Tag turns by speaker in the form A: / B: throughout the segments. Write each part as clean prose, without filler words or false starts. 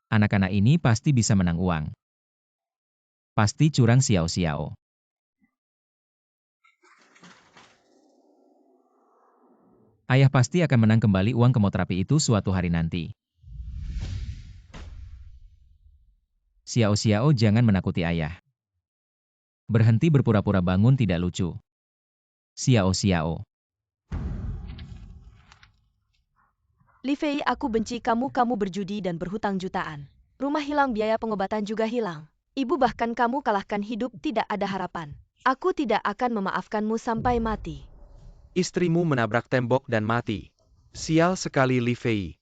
A: Anak-anak ini pasti bisa menang uang. Pasti curang Xiao Xiao. Ayah pasti akan menang kembali uang kemoterapi itu suatu hari nanti. Xiao Xiao jangan menakuti ayah. Berhenti berpura-pura bangun tidak lucu. Xiao Xiao.
B: Li Fei, aku benci kamu berjudi dan berhutang jutaan. Rumah hilang, biaya pengobatan juga hilang. Ibu bahkan kamu kalahkan hidup, tidak ada harapan. Aku tidak akan memaafkanmu sampai mati.
C: Istrimu menabrak tembok dan mati. Sial sekali Li Fei.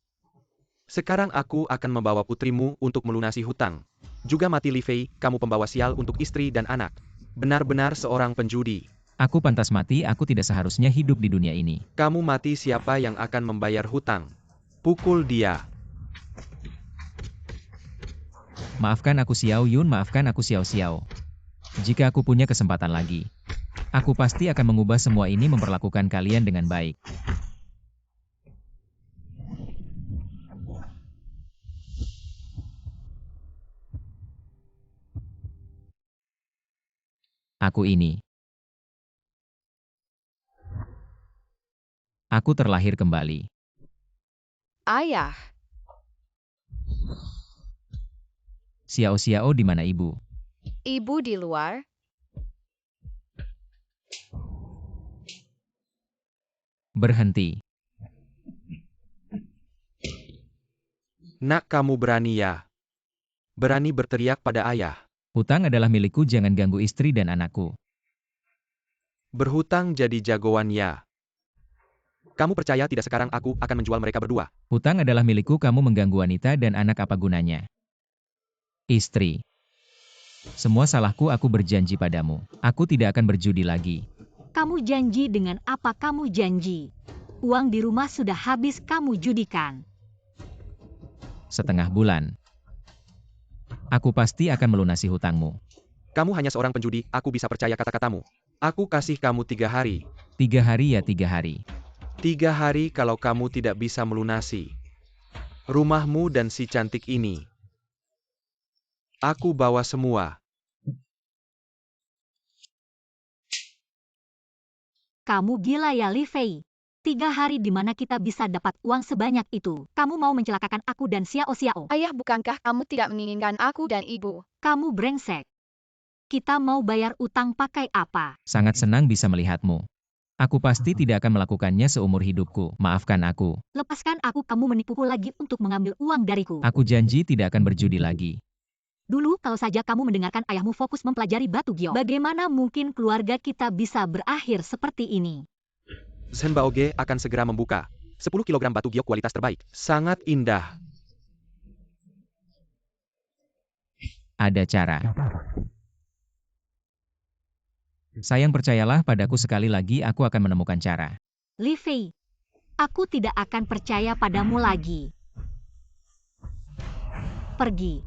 C: Sekarang aku akan membawa putrimu untuk melunasi hutang. Juga mati Li Fei, kamu pembawa sial untuk istri dan anak. Benar-benar seorang penjudi.
A: Aku pantas mati, aku tidak seharusnya hidup di dunia ini.
C: Kamu mati, siapa yang akan membayar hutang? Pukul dia.
A: Maafkan aku Xiao Yun, maafkan aku Xiao Xiao. Jika aku punya kesempatan lagi, aku pasti akan mengubah semua ini, memperlakukan kalian dengan baik. Aku terlahir kembali.
B: Ayah.
A: Xiao Xiao, di mana ibu?
B: Ibu di luar.
A: Berhenti.
C: Nak, kamu berani ya? Berani berteriak pada ayah.
A: Hutang adalah milikku, jangan ganggu istri dan anakku.
C: Berhutang jadi jagoan ya? Kamu percaya tidak sekarang aku akan menjual mereka berdua?
A: Hutang adalah milikku, kamu mengganggu wanita dan anak, apa gunanya? Istri. Semua salahku, aku berjanji padamu. Aku tidak akan berjudi lagi.
D: Kamu janji dengan apa kamu janji? Uang di rumah sudah habis kamu judikan.
A: Setengah bulan. Aku pasti akan melunasi hutangmu.
C: Kamu hanya seorang penjudi, aku bisa percaya kata-katamu. Aku kasih kamu 3 hari.
A: 3 hari ya 3 hari.
C: 3 hari kalau kamu tidak bisa melunasi rumahmu dan si cantik ini. Aku bawa semua.
D: Kamu gila ya Li Fei? 3 hari di mana kita bisa dapat uang sebanyak itu? Kamu mau mencelakakan aku dan Xiao Xiao?
B: Ayah, bukankah kamu tidak menginginkan aku dan ibu?
D: Kamu brengsek. Kita mau bayar utang pakai apa?
A: Sangat senang bisa melihatmu. Aku pasti tidak akan melakukannya seumur hidupku. Maafkan aku.
D: Lepaskan aku, kamu menipuku lagi untuk mengambil uang dariku.
A: Aku janji tidak akan berjudi lagi.
D: Dulu kalau saja kamu mendengarkan ayahmu fokus mempelajari batu giok, bagaimana mungkin keluarga kita bisa berakhir seperti ini?
C: Zhen Baoge akan segera membuka 10 kg batu giok kualitas terbaik. Sangat indah.
A: Ada cara. Sayang, percayalah padaku sekali lagi, aku akan menemukan cara.
D: Li Fei, aku tidak akan percaya padamu lagi. Pergi.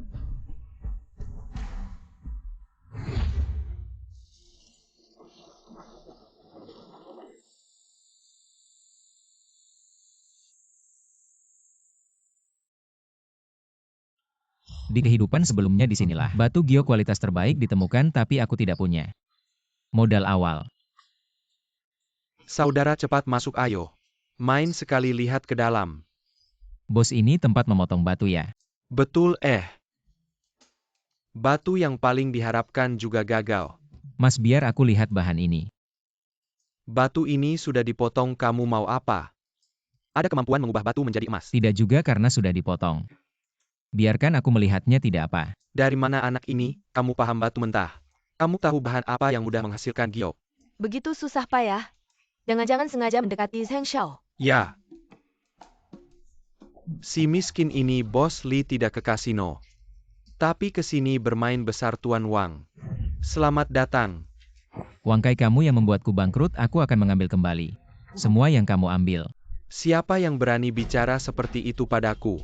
A: Di kehidupan sebelumnya disinilah batu giok kualitas terbaik ditemukan, tapi aku tidak punya modal awal.
C: Saudara, cepat masuk ayo. Main sekali, lihat ke dalam.
A: Bos, ini tempat memotong batu ya?
C: Betul. Batu yang paling diharapkan juga gagal.
A: Mas, biar aku lihat bahan ini.
C: Batu ini sudah dipotong, kamu mau apa? Ada kemampuan mengubah batu menjadi emas?
A: Tidak juga karena sudah dipotong. Biarkan aku melihatnya, tidak apa.
C: Dari mana anak ini, kamu paham batu mentah? Kamu tahu bahan apa yang mudah menghasilkan giok?
B: Begitu susah payah. Jangan-jangan sengaja mendekati Zheng Xiao.
C: Ya. Si miskin ini, Bos Li, tidak ke kasino. Tapi ke sini bermain besar, Tuan Wang. Selamat datang.
A: Wangkai kamu yang membuatku bangkrut, aku akan mengambil kembali semua yang kamu ambil.
C: Siapa yang berani bicara seperti itu padaku?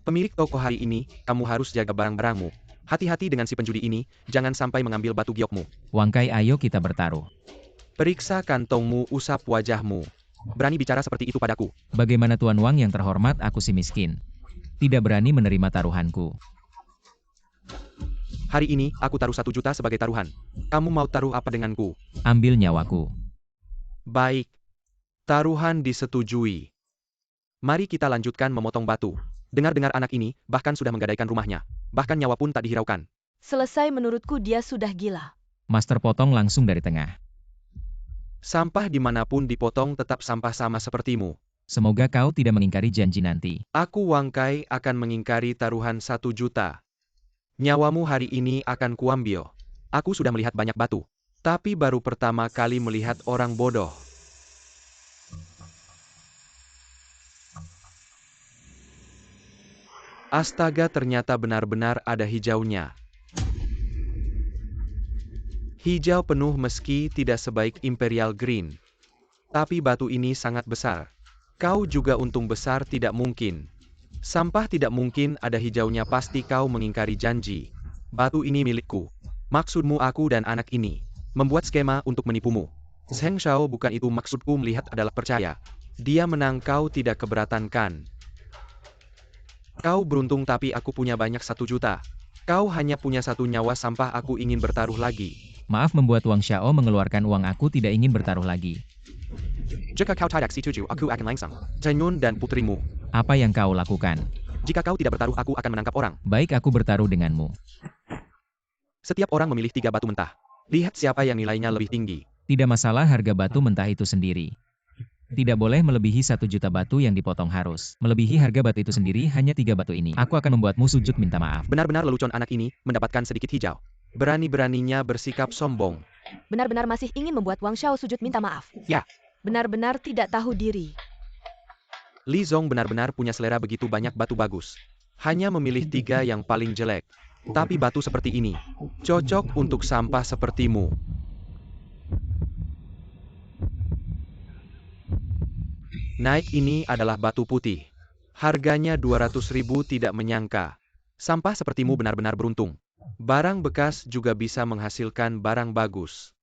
C: Pemilik toko hari ini, kamu harus jaga barang-barangmu. Hati-hati dengan si penjudi ini, jangan sampai mengambil batu giokmu.
A: Wangkai, ayo kita bertaruh.
C: Periksa kantongmu, usap wajahmu. Berani bicara seperti itu padaku.
A: Bagaimana Tuan Wang yang terhormat, aku si miskin. Tidak berani menerima taruhanku.
C: Hari ini, aku taruh 1 juta sebagai taruhan. Kamu mau taruh apa denganku?
A: Ambil nyawaku.
C: Baik. Taruhan disetujui. Mari kita lanjutkan memotong batu. Dengar-dengar anak ini, bahkan sudah menggadaikan rumahnya. Bahkan nyawa pun tak dihiraukan.
B: Selesai menurutku dia sudah gila.
A: Master potong langsung dari tengah.
C: Sampah dimanapun dipotong tetap sampah sama sepertimu.
A: Semoga kau tidak mengingkari janji nanti.
C: Aku Wang Kai akan mengingkari taruhan 1 juta. Nyawamu hari ini akan kuambil. Aku sudah melihat banyak batu. Tapi baru pertama kali melihat orang bodoh. Astaga, ternyata benar-benar ada hijaunya. Hijau penuh meski tidak sebaik Imperial Green. Tapi batu ini sangat besar. Kau juga untung besar tidak mungkin. Sampah tidak mungkin ada hijaunya, pasti kau mengingkari janji. Batu ini milikku. Maksudmu aku dan anak ini. Membuat skema untuk menipumu. Zheng Shao, bukan itu maksudku, melihat adalah percaya. Dia menang, kau tidak keberatan kan? Kau beruntung tapi aku punya banyak 1 juta. Kau hanya punya 1 nyawa, sampah, aku ingin bertaruh lagi.
A: Maaf membuat Wang Xiao mengeluarkan uang, aku tidak ingin bertaruh lagi.
C: Jika kau tidak setuju, aku akan langsung. Zenyun dan putrimu.
A: Apa yang kau lakukan?
C: Jika kau tidak bertaruh, aku akan menangkap orang.
A: Baik, aku bertaruh denganmu.
C: Setiap orang memilih 3 batu mentah. Lihat siapa yang nilainya lebih tinggi.
A: Tidak masalah harga batu mentah itu sendiri. Tidak boleh melebihi 1 juta batu yang dipotong harus. Melebihi harga batu itu sendiri hanya 3 batu ini. Aku akan membuatmu sujud minta maaf.
C: Benar-benar lelucon anak ini, mendapatkan sedikit hijau. Berani-beraninya bersikap sombong.
B: Benar-benar masih ingin membuat Wang Xiao sujud minta maaf.
C: Ya.
B: Benar-benar tidak tahu diri.
C: Li Zong benar-benar punya selera begitu banyak batu bagus. Hanya memilih 3 yang paling jelek. Tapi batu seperti ini, cocok untuk sampah sepertimu. Naik, ini adalah batu putih. Harganya 200.000, tidak menyangka. Sampah sepertimu benar-benar beruntung. Barang bekas juga bisa menghasilkan barang bagus.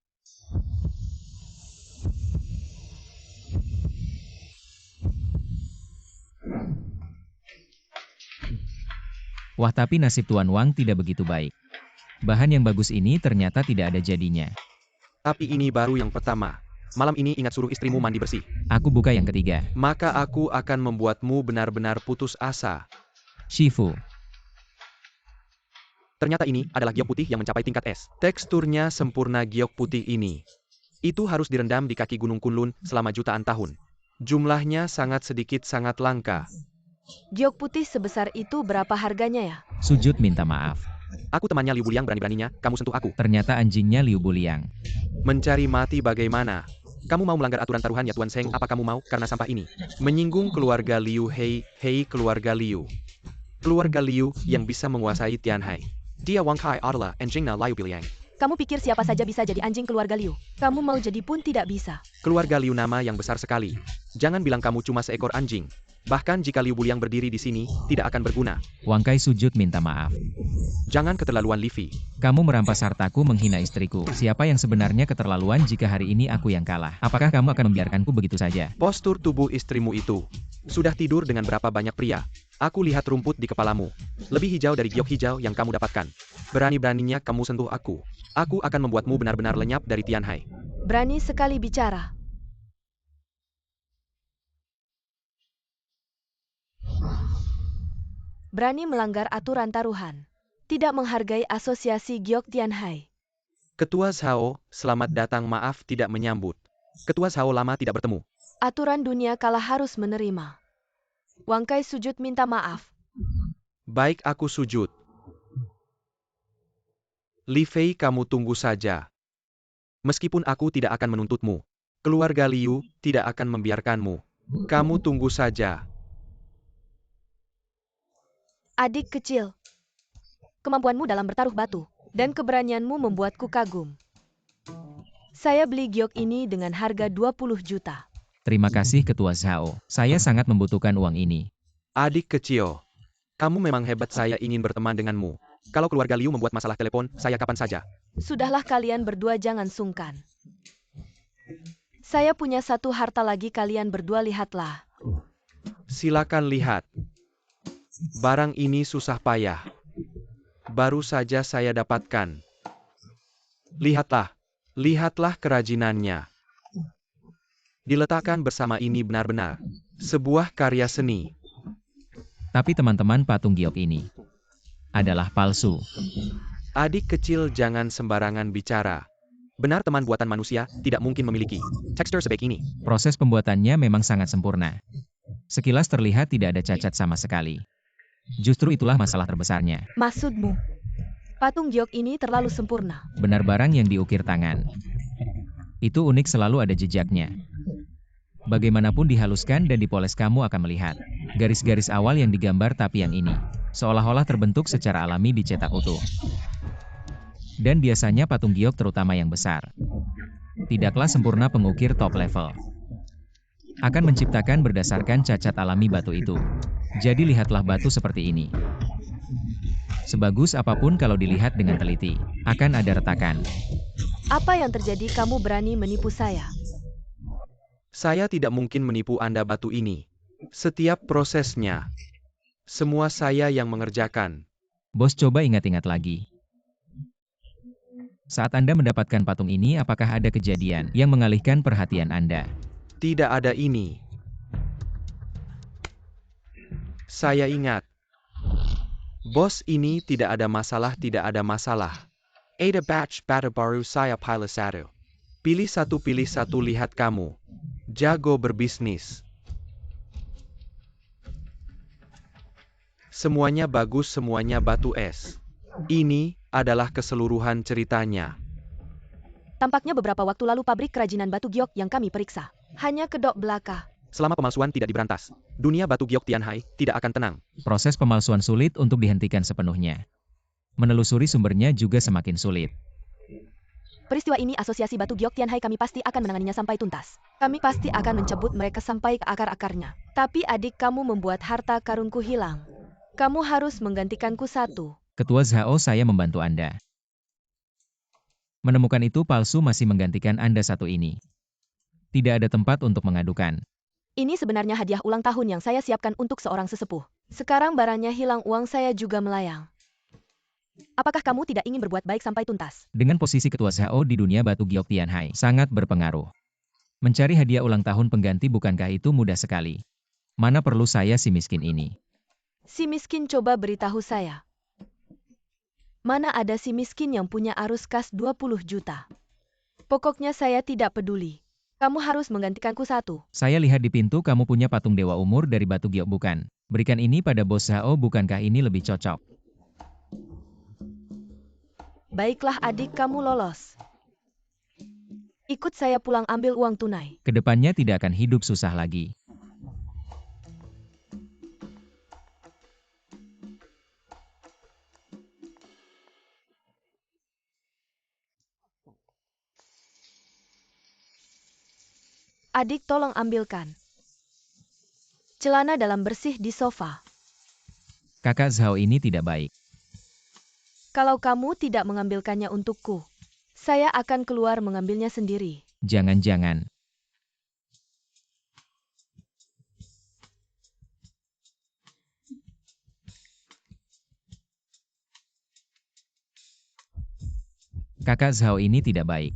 A: Wah, tapi nasib Tuan Wang tidak begitu baik. Bahan yang bagus ini ternyata tidak ada jadinya.
C: Tapi ini baru yang pertama. Malam ini ingat suruh istrimu mandi bersih.
A: Aku buka yang ketiga.
C: Maka aku akan membuatmu benar-benar putus asa.
A: Shifu.
C: Ternyata ini adalah giok putih yang mencapai tingkat es. Teksturnya sempurna, giok putih ini. Itu harus direndam di kaki Gunung Kunlun selama jutaan tahun. Jumlahnya sangat sedikit, sangat langka.
B: Giok putih sebesar itu berapa harganya ya?
A: Sujud minta maaf.
C: Aku temannya Liu Buliang, berani-beraninya kamu sentuh aku.
A: Ternyata anjingnya Liu Buliang.
C: Mencari mati bagaimana? Kamu mau melanggar aturan taruhan ya Tuan Seng? Apa kamu mau karena sampah ini? Menyinggung keluarga Liu. Hei keluarga Liu. Keluarga Liu yang bisa menguasai Tianhai. Dia Wang Kai adalah anjingnya Liu Buliang.
B: Kamu pikir siapa saja bisa jadi anjing keluarga Liu? Kamu mau jadi pun tidak bisa.
C: Keluarga Liu nama yang besar sekali. Jangan bilang kamu cuma seekor anjing. Bahkan jika Liu Buliang berdiri di sini, tidak akan berguna.
A: Wang Kai sujud minta maaf.
C: Jangan keterlaluan, Livi.
A: Kamu merampas hartaku, menghina istriku. Siapa yang sebenarnya keterlaluan jika hari ini aku yang kalah? Apakah kamu akan membiarkanku begitu saja?
C: Postur tubuh istrimu itu. Sudah tidur dengan berapa banyak pria? Aku lihat rumput di kepalamu. Lebih hijau dari giok hijau yang kamu dapatkan. Berani-beraninya kamu sentuh aku. Aku akan membuatmu benar-benar lenyap dari Tianhai.
B: Berani sekali bicara. Berani melanggar aturan taruhan. Tidak menghargai asosiasi Giok Tianhai.
C: Ketua Zhao, selamat datang, maaf tidak menyambut. Ketua Zhao lama tidak bertemu.
B: Aturan dunia kalah harus menerima. Wang Kai sujud minta maaf.
C: Baik, aku sujud. Li Fei, kamu tunggu saja. Meskipun aku tidak akan menuntutmu, keluarga Liu tidak akan membiarkanmu. Kamu tunggu saja.
B: Adik kecil, kemampuanmu dalam bertaruh batu, dan keberanianmu membuatku kagum. Saya beli giok ini dengan harga 20 juta.
A: Terima kasih Ketua Zhao. Saya sangat membutuhkan uang ini.
C: Adik kecil, kamu memang hebat, saya ingin berteman denganmu. Kalau keluarga Liu membuat masalah telepon, saya kapan saja.
B: Sudahlah, kalian berdua jangan sungkan. Saya punya satu harta lagi, kalian berdua lihatlah.
C: Silakan lihat. Barang ini susah payah. Baru saja saya dapatkan. Lihatlah. Lihatlah kerajinannya. Diletakkan bersama ini benar-benar sebuah karya seni.
A: Tapi teman-teman, patung giok ini adalah palsu.
C: Adik kecil, jangan sembarangan bicara. Benar, teman buatan manusia tidak mungkin memiliki tekstur sebaik ini.
A: Proses pembuatannya memang sangat sempurna. Sekilas terlihat tidak ada cacat sama sekali. Justru itulah masalah terbesarnya.
B: Maksudmu, patung giok ini terlalu sempurna.
A: Benar, barang yang diukir tangan itu unik, selalu ada jejaknya. Bagaimanapun dihaluskan dan dipoles, kamu akan melihat garis-garis awal yang digambar, tapi yang ini seolah-olah terbentuk secara alami, dicetak utuh. Dan biasanya patung giok, terutama yang besar, tidaklah sempurna. Pengukir top level akan menciptakan berdasarkan cacat alami batu itu. Jadi lihatlah batu seperti ini. Sebagus apapun, kalau dilihat dengan teliti, akan ada retakan.
B: Apa yang terjadi? Kamu berani menipu saya?
C: Saya tidak mungkin menipu Anda. Batu ini, setiap prosesnya, semua saya yang mengerjakan.
A: Bos, coba ingat-ingat lagi. Saat Anda mendapatkan patung ini, apakah ada kejadian yang mengalihkan perhatian Anda?
C: Tidak ada ini. Saya ingat. Bos, ini tidak ada masalah, tidak ada masalah. Ada batch bata baru saya pilih satu. Pilih satu, lihat kamu. Jago berbisnis. Semuanya bagus, semuanya batu es. Ini adalah keseluruhan ceritanya.
B: Tampaknya beberapa waktu lalu pabrik kerajinan batu giok yang kami periksa hanya kedok belaka.
C: Selama pemalsuan tidak diberantas, dunia batu giok Tianhai tidak akan tenang.
A: Proses pemalsuan sulit untuk dihentikan sepenuhnya. Menelusuri sumbernya juga semakin sulit.
B: Peristiwa ini Asosiasi Batu Giok Tianhai, kami pasti akan menanganinya sampai tuntas. Kami pasti akan mencabut mereka sampai ke akar-akarnya. Tapi adik kamu membuat harta karunku hilang. Kamu harus menggantikanku satu.
A: Ketua Zhao, saya membantu Anda. Menemukan itu palsu, masih menggantikan Anda satu ini. Tidak ada tempat untuk mengadukan.
B: Ini sebenarnya hadiah ulang tahun yang saya siapkan untuk seorang sesepuh. Sekarang barangnya hilang, uang saya juga melayang. Apakah kamu tidak ingin berbuat baik sampai tuntas?
A: Dengan posisi Ketua Zhao di dunia batu giok Tianhai, sangat berpengaruh. Mencari hadiah ulang tahun pengganti, bukankah itu mudah sekali? Mana perlu saya si miskin ini?
B: Si miskin, coba beritahu saya. Mana ada si miskin yang punya arus kas 20 juta? Pokoknya saya tidak peduli. Kamu harus menggantikanku satu.
A: Saya lihat di pintu kamu punya patung dewa umur dari batu giok, bukan? Berikan ini pada bos Zhao, bukankah ini lebih cocok?
B: Baiklah adik, kamu lolos. Ikut saya pulang, ambil uang tunai.
A: Kedepannya tidak akan hidup susah lagi.
B: Adik, tolong ambilkan celana dalam bersih di sofa.
A: Kakak Zhao ini tidak baik.
B: Kalau kamu tidak mengambilkannya untukku, saya akan keluar mengambilnya sendiri.
A: Jangan-jangan. Kakak Zhao ini tidak baik.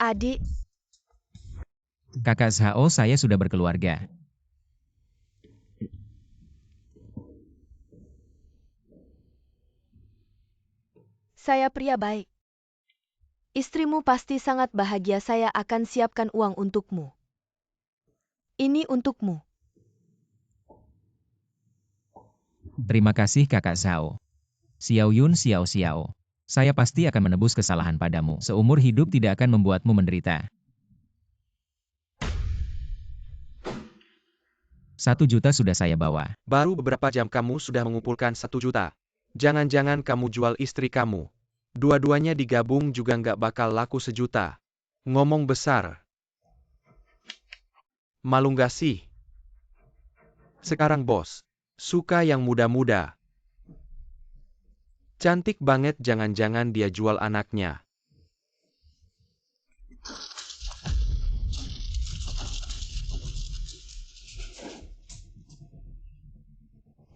B: Adik,
A: Kakak Zhao, saya sudah berkeluarga.
B: saya pria baik. Istrimu pasti sangat bahagia, saya akan siapkan uang untukmu. Ini untukmu.
A: Terima kasih Kakak Zhao. Xiao Yun, Xiao Xiao. Saya pasti akan menebus kesalahan padamu. Seumur hidup tidak akan membuatmu menderita. 1 juta sudah saya bawa.
C: Baru beberapa jam kamu sudah mengumpulkan 1 juta. Jangan-jangan kamu jual istri kamu. Dua-duanya digabung juga nggak bakal laku 1 juta. Ngomong besar. Malu nggak sih? Sekarang bos, suka yang muda-muda. Cantik banget, jangan-jangan dia jual anaknya.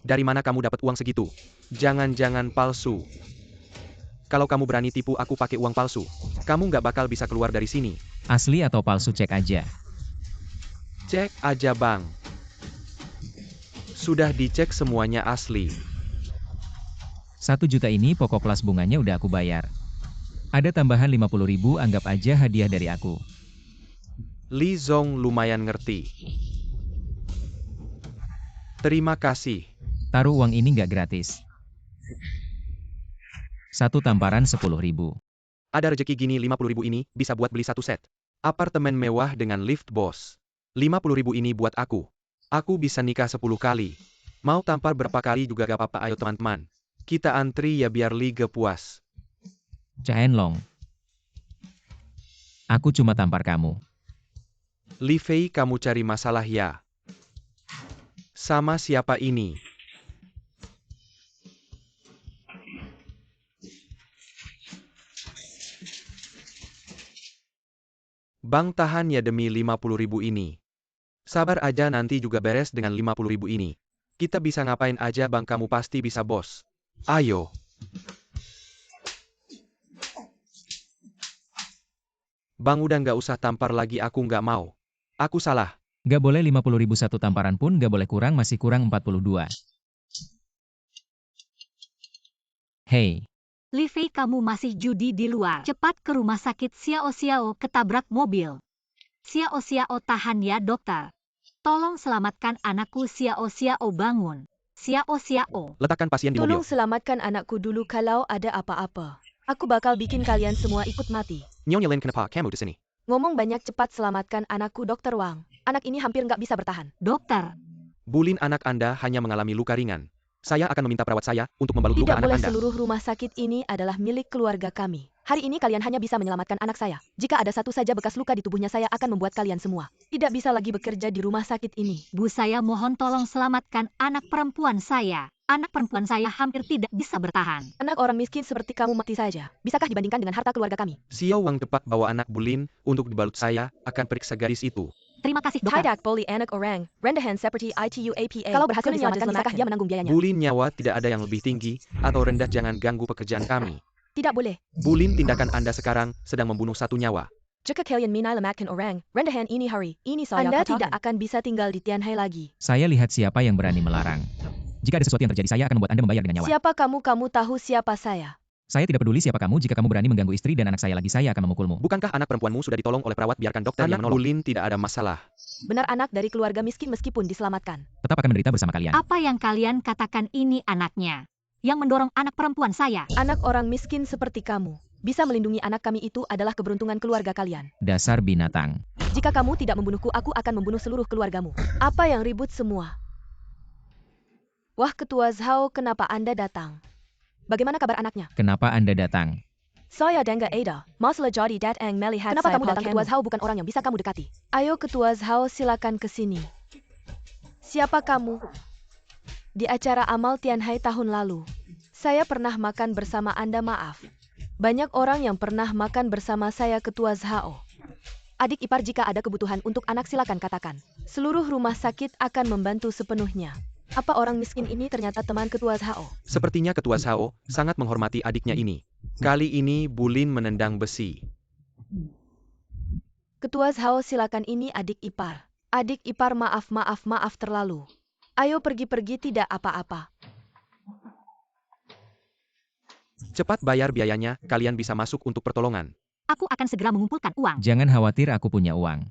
C: Dari mana kamu dapat uang segitu? Jangan-jangan palsu. Kalau kamu berani tipu aku pakai uang palsu, kamu nggak bakal bisa keluar dari sini.
A: Asli atau palsu, cek aja.
C: Cek aja bang. Sudah dicek semuanya asli.
A: 1 juta ini pokok kelas bunganya udah aku bayar. Ada tambahan 50.000, anggap aja hadiah dari aku.
C: Li Zong lumayan ngerti. Terima kasih.
A: Taruh uang ini nggak gratis. 1 tamparan 10.000.
C: Ada rezeki gini, 50.000 ini bisa buat beli 1 set apartemen mewah dengan lift bos. 50.000 ini buat aku. Aku bisa nikah 10 kali. Mau tampar berapa kali juga gak apa-apa, ayo teman-teman. Kita antri ya biar Liga puas.
A: Caen Long. Aku cuma tampar kamu.
C: Li Fei, kamu cari masalah ya? Sama siapa ini? Bang, tahan ya demi 50.000 ini. Sabar aja, nanti juga beres dengan 50.000 ini. Kita bisa ngapain aja bang, kamu pasti bisa bos. Ayo. Bang, udah nggak usah tampar lagi, aku nggak mau. Aku salah.
A: Nggak boleh 50.000, 1 tamparan pun nggak boleh kurang, masih kurang 42. Hei,
D: Li Fei, kamu masih judi di luar. Cepat ke rumah sakit, Xiao Xiao ketabrak mobil. Xiao Xiao, tahan ya dokter. Tolong selamatkan anakku. Xiao Xiao, bangun. Xiao Xiao.
C: Letakkan pasien di
B: Tolong
C: mobil.
B: selamatkan anakku dulu, kalau ada apa-apa. Aku bakal bikin kalian semua ikut mati.
C: Nyonya Lin, kenapa kamu di sini?
B: Ngomong banyak, cepat selamatkan anakku, Dokter Wang. Anak ini hampir nggak bisa bertahan.
D: Dokter,
C: Bulin, anak Anda hanya mengalami luka ringan. Saya akan meminta perawat saya untuk membalut luka
B: Tidak
C: anak
B: boleh,
C: Anda.
B: seluruh rumah sakit ini adalah milik keluarga kami. Hari ini kalian hanya bisa menyelamatkan anak saya. Jika ada satu saja bekas luka di tubuhnya, saya akan membuat kalian semua tidak bisa lagi bekerja di rumah sakit ini.
D: Bu, saya mohon tolong selamatkan anak perempuan saya. Anak perempuan saya hampir tidak bisa bertahan.
B: Anak orang miskin seperti kamu mati saja. Bisakah dibandingkan dengan harta keluarga kami?
C: Xiao Wang, cepat bawa anak Bulin untuk dibalut, saya akan periksa garis itu.
D: Terima kasih dokter.
B: Tidak boleh anak orang, rendahan seperti itu APA. Kalau berhasil diselamatkan, bisakah dia menanggung biayanya?
C: Bulin, nyawa tidak ada yang lebih tinggi atau rendah, jangan ganggu pekerjaan kami.
B: Tidak boleh.
C: Bulin, tindakan Anda sekarang sedang membunuh 1 nyawa.
B: Jika kalian menyelamatkan orang, rendahan ini hari ini saya Anda tidak akan bisa tinggal di Tianhai lagi.
A: saya lihat siapa yang berani melarang. Jika ada sesuatu yang terjadi, saya akan membuat Anda membayar dengan nyawa.
B: Siapa kamu? Kamu tahu siapa saya?
A: Saya tidak peduli siapa kamu, jika kamu berani mengganggu istri dan anak saya lagi, saya akan memukulmu.
C: Bukankah anak perempuanmu sudah ditolong oleh perawat? Biarkan dokter yang menolong. Bulin tidak ada masalah.
B: Benar, anak dari keluarga miskin meskipun diselamatkan.
A: Tetap akan menderita bersama kalian.
D: Apa yang kalian katakan ini anaknya? Yang mendorong anak perempuan saya.
B: Anak orang miskin seperti kamu bisa melindungi anak kami, itu adalah keberuntungan keluarga kalian.
A: Dasar binatang.
B: Jika kamu tidak membunuhku, aku akan membunuh seluruh keluargamu. Apa yang ribut semua? Wah, Ketua Zhao, kenapa Anda datang? Bagaimana kabar anaknya?
A: Kenapa Anda datang?
B: Saya Dengga Ada, masalah jadi datang melihat. Kenapa kamu datang? Ketua Zhao bukan orang yang bisa kamu dekati. Ayo Ketua Zhao, silakan ke sini. Siapa kamu? Di acara amal Tianhai tahun lalu, saya pernah makan bersama Anda. Maaf. Banyak orang yang pernah makan bersama saya, Ketua Zhao. Adik ipar, jika ada kebutuhan untuk anak silakan katakan. Seluruh rumah sakit akan membantu sepenuhnya. Apa orang miskin ini ternyata teman Ketua Zhao?
C: Sepertinya Ketua Zhao sangat menghormati adiknya ini. Kali ini Bulin menendang besi.
B: Ketua Zhao, silakan, ini adik ipar. Adik ipar, maaf terlalu. Ayo pergi, tidak apa-apa.
C: Cepat bayar biayanya, kalian bisa masuk untuk pertolongan.
D: Aku akan segera mengumpulkan uang.
A: Jangan khawatir, aku punya uang.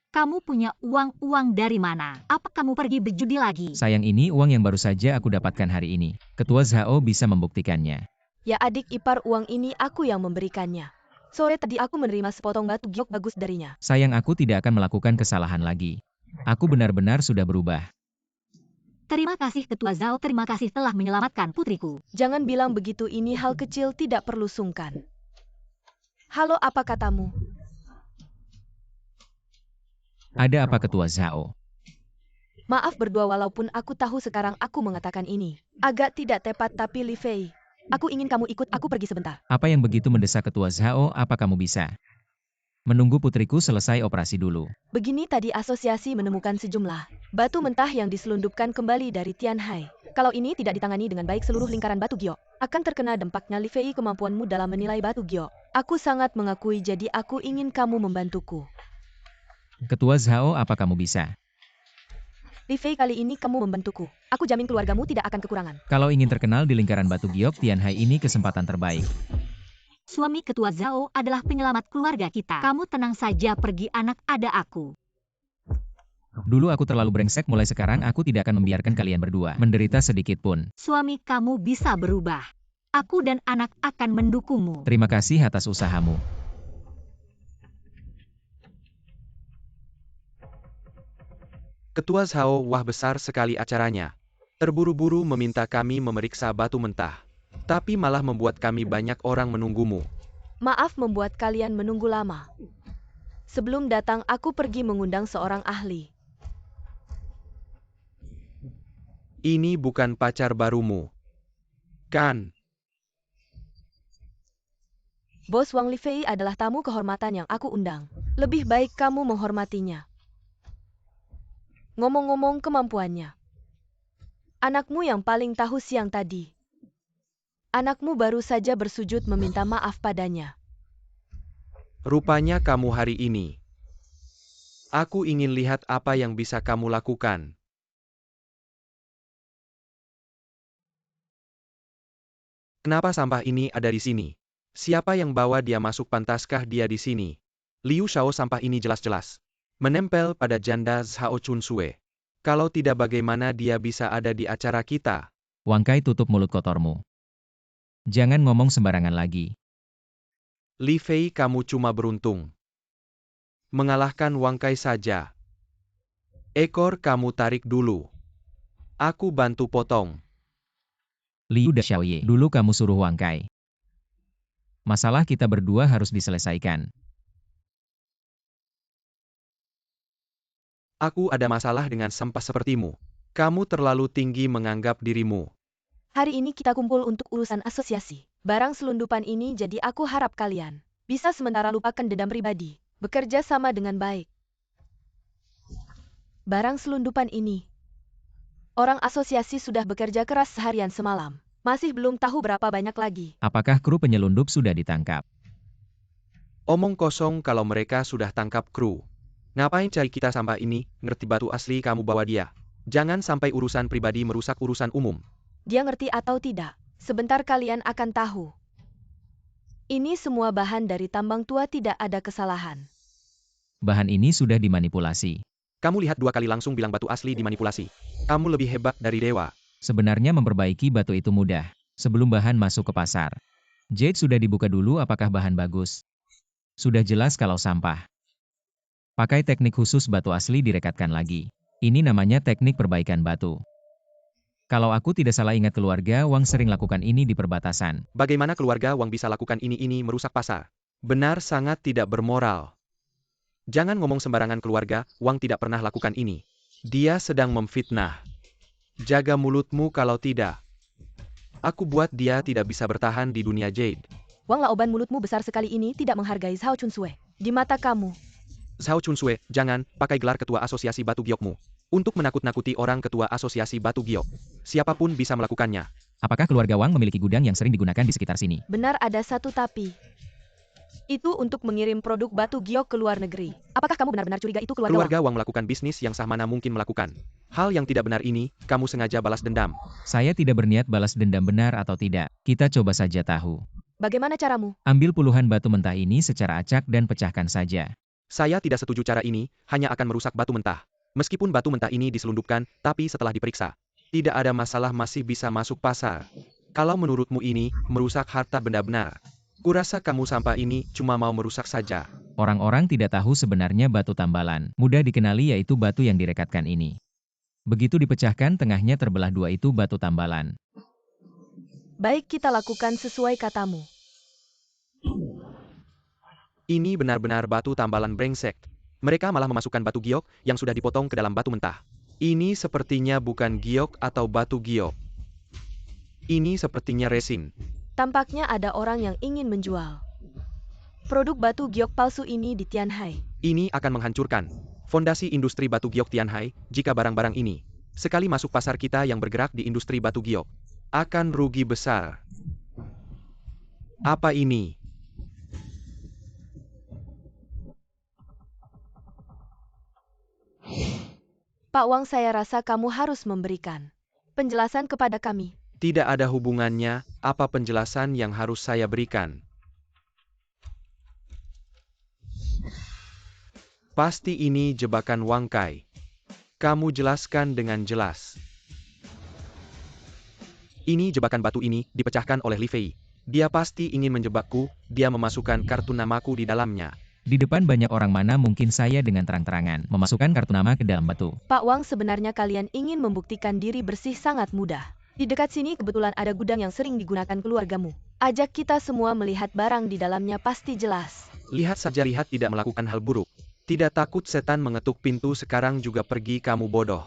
D: Kamu punya uang dari mana? Apa kamu pergi berjudi lagi?
A: Sayang, ini uang yang baru saja aku dapatkan hari ini. Ketua Zhao bisa membuktikannya.
B: Ya adik ipar, uang ini aku yang memberikannya. Sore tadi aku menerima sepotong batu giok bagus darinya.
A: Sayang, aku tidak akan melakukan kesalahan lagi. Aku benar-benar sudah berubah.
D: Terima kasih Ketua Zhao, terima kasih telah menyelamatkan putriku.
B: Jangan bilang begitu, ini hal kecil, tidak perlu sungkan. Halo, apa katamu?
A: Ada apa Ketua Zhao?
B: Maaf berdua, walaupun aku tahu sekarang aku mengatakan ini agak tidak tepat, tapi Li Fei, Aku ingin kamu ikut aku pergi sebentar.
A: Apa yang begitu mendesak Ketua Zhao? Apa kamu bisa menunggu putriku selesai operasi dulu?
B: Begini tadi asosiasi menemukan sejumlah batu mentah yang diselundupkan kembali dari Tianhai. Kalau ini tidak ditangani dengan baik seluruh lingkaran batu giok akan terkena dampaknya. Li Fei, kemampuanmu dalam menilai batu giok. Aku sangat mengakui, jadi aku ingin kamu membantuku.
A: Ketua Zhao, apa kamu bisa?
B: Li Fei, kali ini kamu membantuku. Aku jamin keluargamu tidak akan kekurangan.
A: Kalau ingin terkenal di lingkaran batu giok Tianhai, ini kesempatan terbaik.
D: Suami Ketua Zhao adalah penyelamat keluarga kita. Kamu tenang saja pergi, anak, ada aku.
A: Dulu aku terlalu brengsek, mulai sekarang aku tidak akan membiarkan kalian berdua menderita sedikit pun.
D: Suami kamu bisa berubah. Aku dan anak akan mendukungmu.
A: Terima kasih atas usahamu.
C: Ketua Zhao, wah besar sekali acaranya. Terburu-buru meminta kami memeriksa batu mentah. Tapi malah membuat kami banyak orang menunggumu.
B: Maaf membuat kalian menunggu lama. Sebelum datang aku pergi mengundang seorang ahli.
C: Ini bukan pacar barumu, kan?
B: Bos Wang, Li Fei adalah tamu kehormatan yang aku undang. Lebih baik kamu menghormatinya. Ngomong-ngomong kemampuannya. Anakmu yang paling tahu siang tadi. Anakmu baru saja bersujud meminta maaf padanya.
C: Rupanya kamu hari ini. Aku ingin lihat apa yang bisa kamu lakukan. Kenapa sampah ini ada di sini? Siapa yang bawa dia masuk? Pantaskah dia di sini? Liu Xiao, sampah ini jelas-jelas menempel pada janda Zhao Chunsue. Kalau tidak, bagaimana dia bisa ada di acara kita?
A: Wang Kai, tutup mulut kotormu. Jangan ngomong sembarangan lagi.
C: Li Fei, kamu cuma beruntung mengalahkan Wang Kai saja. Ekor kamu tarik dulu. Aku bantu potong.
A: Liu dan Xiaoye, dulu kamu suruh Wang Kai. Masalah kita berdua harus diselesaikan.
C: Aku ada masalah dengan sampah sepertimu. Kamu terlalu tinggi menganggap dirimu.
B: Hari ini kita kumpul untuk urusan asosiasi. Barang selundupan ini, jadi aku harap kalian bisa sementara lupakan dendam pribadi. Bekerja sama dengan baik. Barang selundupan ini. Orang asosiasi sudah bekerja keras seharian semalam. Masih belum tahu berapa banyak lagi.
A: Apakah kru penyelundup sudah ditangkap?
C: Omong kosong, kalau mereka sudah tangkap kru. Ngapain cari kita sampah ini? Ngerti batu asli kamu bawa dia. Jangan sampai urusan pribadi merusak urusan umum.
B: Dia ngerti atau tidak? Sebentar kalian akan tahu. Ini semua bahan dari tambang tua, tidak ada kesalahan.
A: Bahan ini sudah dimanipulasi.
C: Kamu lihat 2 kali langsung bilang batu asli dimanipulasi. Kamu lebih hebat dari dewa.
A: Sebenarnya memperbaiki batu itu mudah. Sebelum bahan masuk ke pasar. Jade sudah dibuka dulu, apakah bahan bagus? Sudah jelas kalau sampah. Pakai teknik khusus, batu asli direkatkan lagi. Ini namanya teknik perbaikan batu. Kalau aku tidak salah ingat, keluarga Wang sering lakukan ini di perbatasan.
C: Bagaimana keluarga Wang bisa lakukan ini merusak pasar? Benar, sangat tidak bermoral. Jangan ngomong sembarangan, keluarga Wang tidak pernah lakukan ini. Dia sedang memfitnah. Jaga mulutmu, kalau tidak aku buat dia tidak bisa bertahan di dunia Jade.
B: Wang Laoban, mulutmu besar sekali, ini tidak menghargai Zhao Chunsue. Di mata kamu.
C: Zhao Chunsue, jangan pakai gelar ketua asosiasi batu giokmu untuk menakut-nakuti orang ketua asosiasi batu giok. Siapapun bisa melakukannya.
A: Apakah keluarga Wang memiliki gudang yang sering digunakan di sekitar sini?
B: Benar, ada satu tapi. Itu untuk mengirim produk batu giok ke luar negeri. Apakah kamu benar-benar curiga itu keluarga Wang?
C: Keluarga Wang melakukan bisnis yang sah, mana mungkin melakukan hal yang tidak benar ini? Kamu sengaja balas dendam.
A: Saya tidak berniat balas dendam, benar atau tidak. Kita coba saja tahu.
B: Bagaimana caramu?
A: Ambil puluhan batu mentah ini secara acak dan pecahkan saja.
C: Saya tidak setuju, cara ini hanya akan merusak batu mentah. Meskipun batu mentah ini diselundupkan, tapi setelah diperiksa, tidak ada masalah, masih bisa masuk pasar. Kalau menurutmu ini merusak harta benda, benar. Kurasa kamu sampah ini cuma mau merusak saja.
A: Orang-orang tidak tahu sebenarnya batu tambalan mudah dikenali, yaitu batu yang direkatkan ini. Begitu dipecahkan, tengahnya terbelah dua, itu batu tambalan.
B: Baik, kita lakukan sesuai katamu.
C: Ini benar-benar batu tambalan brengsek. Mereka malah memasukkan batu giok yang sudah dipotong ke dalam batu mentah. Ini sepertinya bukan giok atau batu giok. Ini sepertinya resin.
B: Tampaknya ada orang yang ingin menjual produk batu giok palsu ini di Tianhai.
C: Ini akan menghancurkan fondasi industri batu giok Tianhai jika barang-barang ini sekali masuk pasar kita yang bergerak di industri batu giok akan rugi besar. Apa ini?
B: Pak Wang, saya rasa kamu harus memberikan penjelasan kepada kami.
C: Tidak ada hubungannya, apa penjelasan yang harus saya berikan? Pasti ini jebakan Wang Kai. Kamu jelaskan dengan jelas. Ini jebakan batu ini dipecahkan oleh Li Fei. Dia pasti ingin menjebakku, dia memasukkan kartu namaku di dalamnya.
A: Di depan banyak orang mana mungkin saya dengan terang-terangan memasukkan kartu nama ke dalam batu.
B: Pak Wang, sebenarnya kalian ingin membuktikan diri bersih sangat mudah. Di dekat sini kebetulan ada gudang yang sering digunakan keluargamu. Ajak kita semua melihat barang di dalamnya pasti jelas.
C: Lihat saja, lihat tidak melakukan hal buruk. Tidak takut setan mengetuk pintu sekarang juga pergi kamu bodoh.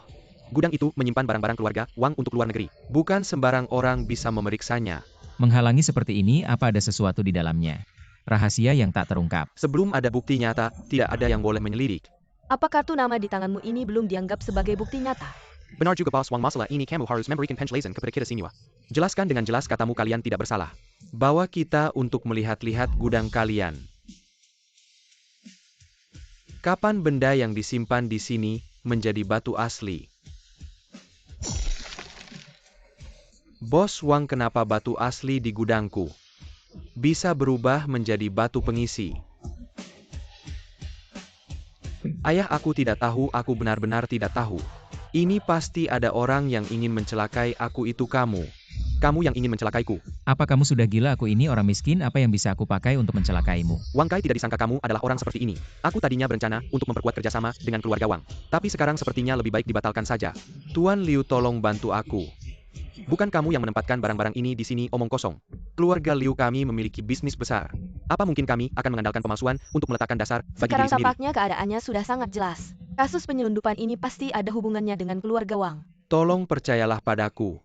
C: Gudang itu menyimpan barang-barang keluarga Wang untuk luar negeri. Bukan sembarang orang bisa memeriksanya.
A: Menghalangi seperti ini apa ada sesuatu di dalamnya? Rahasia yang tak terungkap.
C: Sebelum ada bukti nyata, tidak ada yang boleh menyelidik.
B: Apa kartu nama di tanganmu ini belum dianggap sebagai bukti nyata?
C: Benar juga bos Wang, masalah ini kamu harus memberikan penjelasan kepada kita semua. Jelaskan dengan jelas katamu kalian tidak bersalah. Bawa kita untuk melihat-lihat gudang kalian. Kapan benda yang disimpan di sini menjadi batu asli? Bos Wang, kenapa batu asli di gudangku bisa berubah menjadi batu pengisi? Ayah, aku tidak tahu, aku benar-benar tidak tahu. Ini pasti ada orang yang ingin mencelakai aku, itu kamu. Kamu yang ingin mencelakaiku.
A: Apa kamu sudah gila? Aku ini orang miskin, apa yang bisa aku pakai untuk mencelakaimu?
C: Wang Kai, tidak disangka kamu adalah orang seperti ini. Aku tadinya berencana untuk memperkuat kerjasama dengan keluarga Wang. Tapi sekarang sepertinya lebih baik dibatalkan saja. Tuan Liu, tolong bantu aku. Bukan kamu yang menempatkan barang-barang ini di sini omong kosong. Keluarga Liu kami memiliki bisnis besar. Apa mungkin kami akan mengandalkan pemalsuan untuk meletakkan dasar bagi
B: Sekarang
C: diri sendiri?
B: tampaknya keadaannya sudah sangat jelas. Kasus penyelundupan ini pasti ada hubungannya dengan keluarga Wang.
C: Tolong percayalah padaku.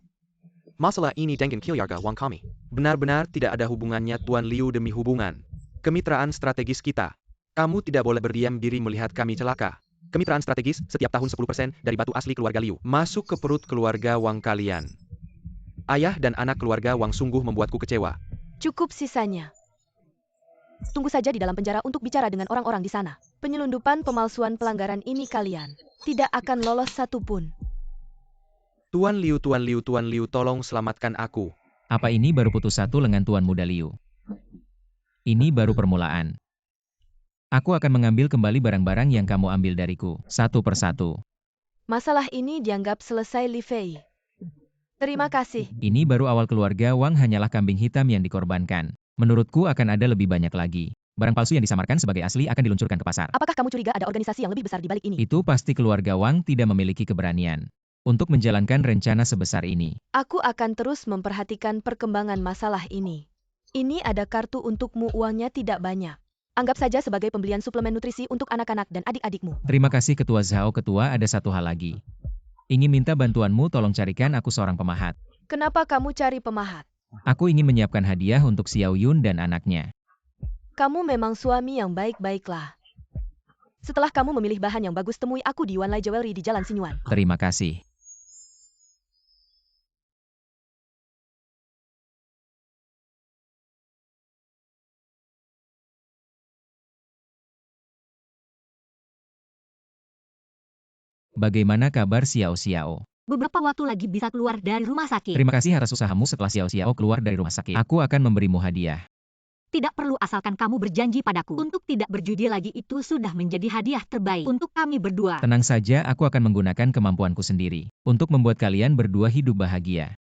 C: Masalah ini dengan keluarga Wang kami benar-benar tidak ada hubungannya, Tuan Liu, demi hubungan kemitraan strategis kita. Kamu tidak boleh berdiam diri melihat kami celaka. Kemitraan strategis setiap tahun 10% dari batu asli keluarga Liu masuk ke perut keluarga Wang kalian. Ayah dan anak keluarga Wang sungguh membuatku kecewa.
B: Cukup sisanya. Tunggu saja di dalam penjara untuk bicara dengan orang-orang di sana. Penyelundupan, pemalsuan, pelanggaran ini kalian tidak akan lolos satupun.
C: Tuan Liu, Tuan Liu, Tuan Liu, tolong selamatkan aku.
A: Apa ini baru putus satu lengan Tuan Muda Liu? Ini baru permulaan. Aku akan mengambil kembali barang-barang yang kamu ambil dariku, satu persatu.
B: Masalah ini dianggap selesai, Li Fei. Terima kasih.
A: Ini baru awal, keluarga Wang hanyalah kambing hitam yang dikorbankan. Menurutku akan ada lebih banyak lagi. Barang palsu yang disamarkan sebagai asli akan diluncurkan ke pasar.
B: Apakah kamu curiga ada organisasi yang lebih besar di balik ini?
A: Itu pasti keluarga Wang tidak memiliki keberanian untuk menjalankan rencana sebesar ini.
B: Aku akan terus memperhatikan perkembangan masalah ini. Ini ada kartu untukmu, uangnya tidak banyak. Anggap saja sebagai pembelian suplemen nutrisi untuk anak-anak dan adik-adikmu.
A: Terima kasih Ketua Zhao. Ketua, ada satu hal lagi. Ingin minta bantuanmu, tolong carikan aku seorang pemahat.
B: Kenapa kamu cari pemahat?
A: Aku ingin menyiapkan hadiah untuk Xiao Yun dan anaknya.
B: Kamu memang suami yang baik-baiklah. Setelah kamu memilih bahan yang bagus, temui aku di Yuanlai Jewelry di Jalan Sinyuan.
A: Terima kasih. Bagaimana kabar Xiao Xiao?
D: Beberapa waktu lagi bisa keluar dari rumah sakit.
A: Terima kasih atas usahamu. Setelah Xiao Xiao keluar dari rumah sakit, aku akan memberimu hadiah.
D: Tidak perlu, asalkan kamu berjanji padaku untuk tidak berjudi lagi. Itu sudah menjadi hadiah terbaik untuk kami berdua.
A: Tenang saja, aku akan menggunakan kemampuanku sendiri untuk membuat kalian berdua hidup bahagia.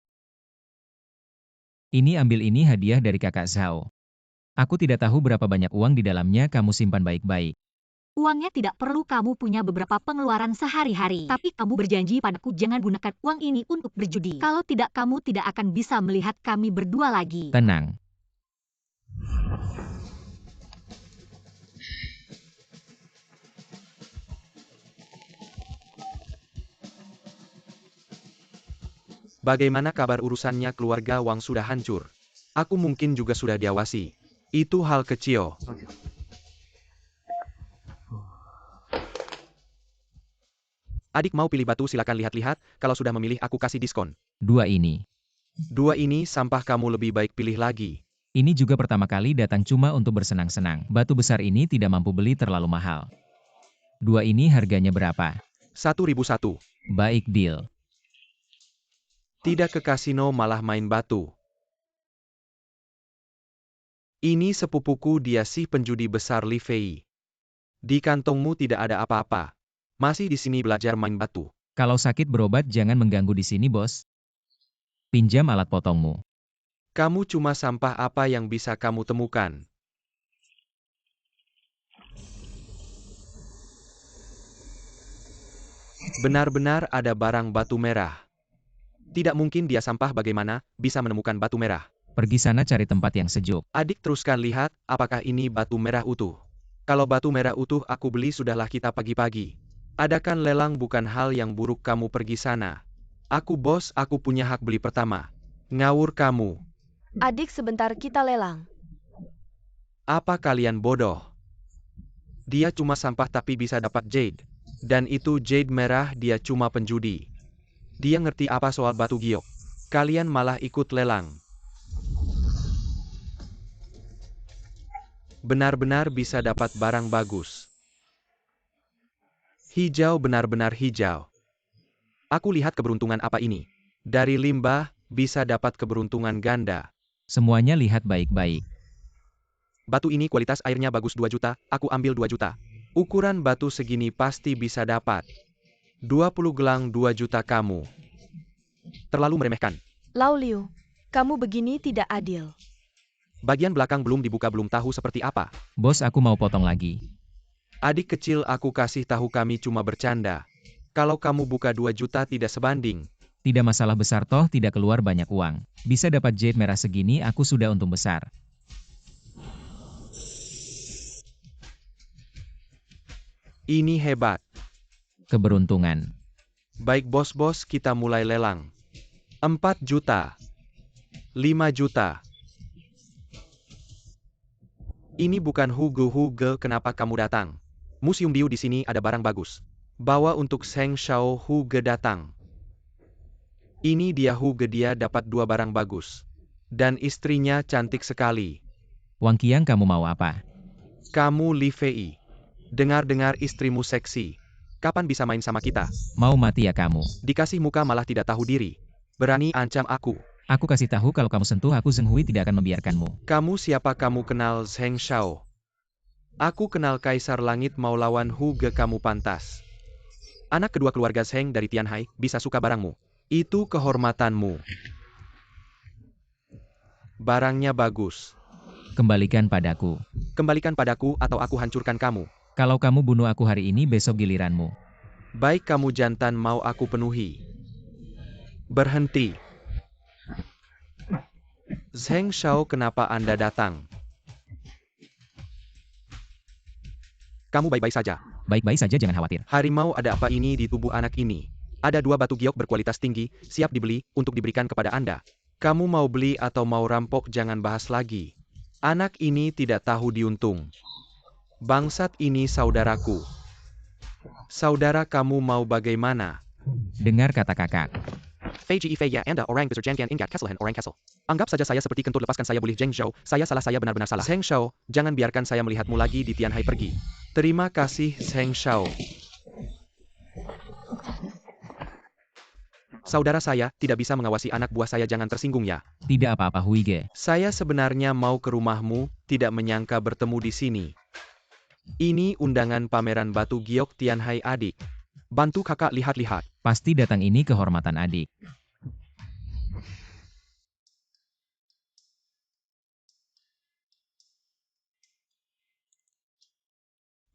A: Ini, ambil ini hadiah dari kakak Zhao. Aku tidak tahu berapa banyak uang di dalamnya, kamu simpan baik-baik.
D: Uangnya tidak perlu, kamu punya beberapa pengeluaran sehari-hari. Tapi kamu berjanji padaku jangan gunakan uang ini untuk berjudi. Kalau tidak, kamu tidak akan bisa melihat kami berdua lagi.
A: Tenang.
C: Bagaimana kabar urusannya? Keluarga Wang sudah hancur. Aku mungkin juga sudah diawasi. Itu hal kecil. Adik mau pilih batu, silakan lihat-lihat. Kalau sudah memilih aku kasih diskon.
A: 2 ini.
C: 2 ini sampah, kamu lebih baik pilih lagi.
A: Ini juga pertama kali datang cuma untuk bersenang-senang. Batu besar ini tidak mampu beli terlalu mahal. 2 ini harganya berapa?
C: 1.001.
A: Baik, deal.
C: Tidak ke kasino malah main batu. Ini sepupuku, dia si penjudi besar Li Fei. Di kantongmu tidak ada apa-apa. Masih di sini belajar main batu.
A: Kalau sakit berobat jangan mengganggu di sini, bos. Pinjam alat potongmu.
C: Kamu cuma sampah, apa yang bisa kamu temukan? Benar-benar ada barang batu merah. Tidak mungkin dia sampah, bagaimana bisa menemukan batu merah?
A: Pergi sana cari tempat yang sejuk.
C: Adik teruskan lihat, apakah ini batu merah utuh? Kalau batu merah utuh aku beli, sudahlah kita pagi-pagi. Adakan lelang bukan hal yang buruk, kamu pergi sana. Aku bos, aku punya hak beli pertama. Ngawur kamu.
B: Adik, sebentar kita lelang.
C: Apa kalian bodoh? Dia cuma sampah tapi bisa dapat jade. Dan itu jade merah, dia cuma penjudi. Dia ngerti apa soal batu giok? Kalian malah ikut lelang. Benar-benar bisa dapat barang bagus. Hijau, benar-benar hijau. Aku lihat keberuntungan apa ini. Dari limbah, bisa dapat keberuntungan ganda.
A: Semuanya lihat baik-baik.
C: Batu ini kualitas airnya bagus, 2 juta, aku ambil 2 juta. Ukuran batu segini pasti bisa dapat. 20 gelang 2 juta kamu. Terlalu meremehkan.
B: Lau Liu, kamu begini tidak adil.
C: Bagian belakang belum dibuka, belum tahu seperti apa.
A: Bos, aku mau potong lagi.
C: Adik kecil, aku kasih tahu kami cuma bercanda. Kalau kamu buka 2 juta tidak sebanding.
A: Tidak masalah besar toh, tidak keluar banyak uang. Bisa dapat jade merah segini, aku sudah untung besar.
C: Ini hebat.
A: Keberuntungan.
C: Baik bos-bos, kita mulai lelang. 4 juta. 5 juta. Ini bukan Hugo, kenapa kamu datang? Museum Diu di sini ada barang bagus. Bawa untuk Zheng Shao. Hugo datang. Ini dia Hugo, dia dapat 2 barang bagus. Dan istrinya cantik sekali.
A: Wang Qiang, kamu mau apa?
C: Kamu Li Fei. Dengar-dengar istrimu seksi. Kapan bisa main sama kita?
A: Mau mati ya kamu?
C: Dikasih muka malah tidak tahu diri. Berani ancam aku.
A: Aku kasih tahu kalau kamu sentuh aku, Zheng Hui tidak akan membiarkanmu.
C: Kamu siapa? Kamu kenal Zheng Shao? Aku kenal Kaisar Langit, mau lawan Hugo, kamu pantas. Anak kedua keluarga Zheng dari Tianhai, bisa suka barangmu. Itu kehormatanmu. Barangnya bagus.
A: Kembalikan padaku.
C: Kembalikan padaku atau aku hancurkan kamu.
A: Kalau kamu bunuh aku hari ini, besok giliranmu.
C: Baik, kamu jantan, mau aku penuhi. Berhenti. Zheng Shao, kenapa Anda datang? Kamu baik-baik saja.
A: Baik-baik saja, jangan khawatir.
C: Harimau, ada apa ini di tubuh anak ini? Ada 2 batu giok berkualitas tinggi, siap dibeli, untuk diberikan kepada Anda. Kamu mau beli atau mau rampok? Jangan bahas lagi. Anak ini tidak tahu diuntung. Bangsat, ini saudaraku. Saudara kamu mau bagaimana?
A: Dengar kata kakak.
C: Fei Ji Fei ya Anda orang besar Jangan Ingat Kesselhen orang Kessel. Anggap saja saya seperti kentut, lepaskan saya, boleh Zheng Shao. Saya salah, saya benar-benar salah. Zheng Shao, jangan biarkan saya melihatmu lagi di Tianhai, pergi. Terima kasih Zheng Shao. Saudara saya tidak bisa mengawasi anak buah saya, jangan tersinggung ya.
A: Tidak apa-apa Huige.
C: Saya sebenarnya mau ke rumahmu, tidak menyangka bertemu di sini. Ini undangan pameran batu giok Tianhai adik. Bantu kakak lihat-lihat.
A: Pasti datang ini kehormatan adik.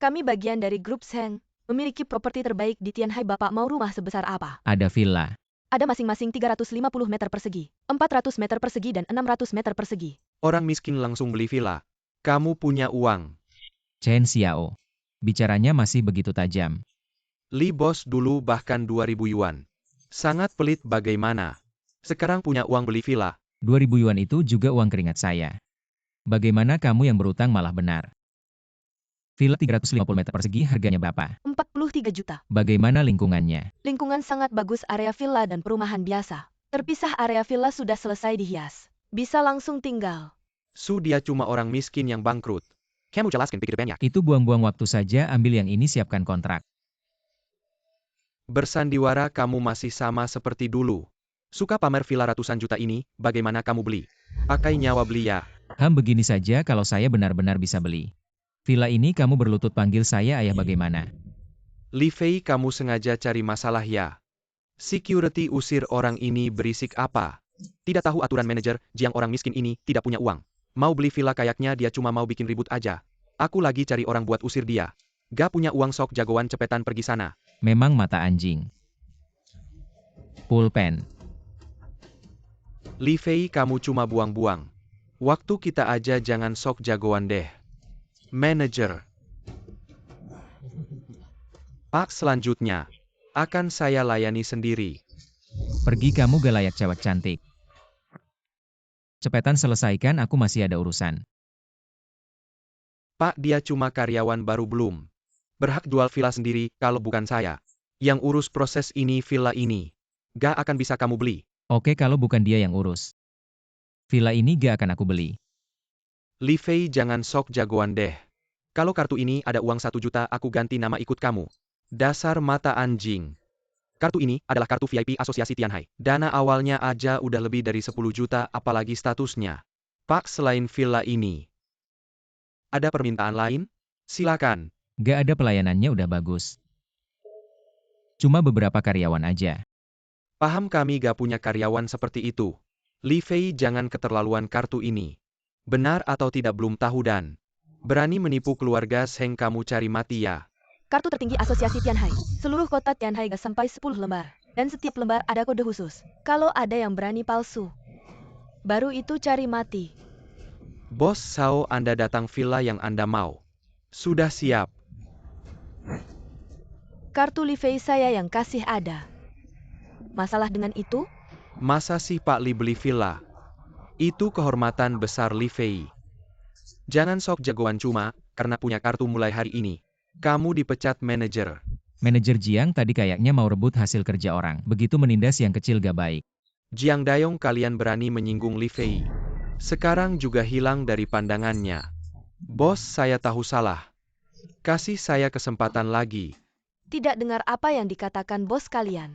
B: Kami bagian dari grup Zheng, memiliki properti terbaik di Tianhai. Bapak mau rumah sebesar apa?
A: Ada villa.
B: Ada masing-masing 350 meter persegi, 400 meter persegi dan 600 meter persegi.
C: Orang miskin langsung beli villa. Kamu punya uang.
A: Chen Xiao. Bicaranya masih begitu tajam.
C: Li bos dulu bahkan 2000 yuan. Sangat pelit, bagaimana? Sekarang punya uang beli villa.
A: 2.000 yuan itu juga uang keringat saya. Bagaimana kamu yang berutang malah benar? Villa 350 meter persegi harganya berapa?
B: 43 juta.
A: Bagaimana lingkungannya?
B: Lingkungan sangat bagus, area villa dan perumahan biasa. Terpisah, area villa sudah selesai dihias. Bisa langsung tinggal.
C: Dia cuma orang miskin yang bangkrut. Kamu jelaskan pikir banyak.
A: Itu buang-buang waktu saja, ambil yang ini, siapkan kontrak.
C: Bersandiwara kamu masih sama seperti dulu. Suka pamer villa ratusan juta ini, bagaimana kamu beli? Pakai nyawa beli ya.
A: Begini saja kalau saya benar-benar bisa beli. Villa ini kamu berlutut panggil saya ayah, bagaimana?
C: Li Fei, kamu sengaja cari masalah ya? Security usir orang ini berisik apa? Tidak tahu aturan manajer, Jiang orang miskin ini tidak punya uang. Mau beli villa kayaknya dia cuma mau bikin ribut aja. Aku lagi cari orang buat usir dia. Gak punya uang, sok jagoan cepetan pergi sana.
A: Memang mata anjing. Pulpen.
C: Li Fei, kamu cuma buang-buang waktu kita aja, jangan sok jagoan deh. Manager. Pak, selanjutnya akan saya layani sendiri.
A: Pergi, kamu gak layak cewek cantik. Cepetan selesaikan, aku masih ada urusan.
C: Pak, dia cuma karyawan baru, belum berhak jual villa sendiri. Kalau bukan saya yang urus proses ini, villa ini gak akan bisa kamu beli.
A: Oke, kalau bukan dia yang urus, villa ini gak akan aku beli.
C: Li Fei, jangan sok jagoan deh. Kalau kartu ini ada uang 1 juta, aku ganti nama ikut kamu. Dasar mata anjing. Kartu ini adalah kartu VIP Asosiasi Tianhai. Dana awalnya aja udah lebih dari 10 juta, apalagi statusnya. Pak, selain villa ini, ada permintaan lain? Silakan.
A: Gak ada, pelayanannya udah bagus. Cuma beberapa karyawan aja.
C: Paham, kami gak punya karyawan seperti itu. Li Fei, jangan keterlaluan, kartu ini benar atau tidak belum tahu dan berani menipu keluarga Zheng, kamu cari mati ya.
B: Kartu tertinggi Asosiasi Tianhai. Seluruh kota Tianhai gak sampai 10 lembar. Dan setiap lembar ada kode khusus. Kalau ada yang berani palsu, baru itu cari mati.
C: Bos Sao, Anda datang villa yang Anda mau. Sudah siap.
B: Kartu Li Fei saya yang kasih ada. Masalah dengan itu?
C: Masa sih Pak Li beli villa? Itu kehormatan besar Li Fei. Jangan sok jagoan cuma karena punya kartu. Mulai hari ini kamu dipecat manajer.
A: Manajer Jiang tadi kayaknya mau rebut hasil kerja orang. Begitu menindas yang kecil gak baik.
C: Jiang Dayong, kalian berani menyinggung Li Fei. Sekarang juga hilang dari pandangannya. Bos, saya tahu salah. Kasih saya kesempatan lagi.
B: Tidak dengar apa yang dikatakan bos kalian.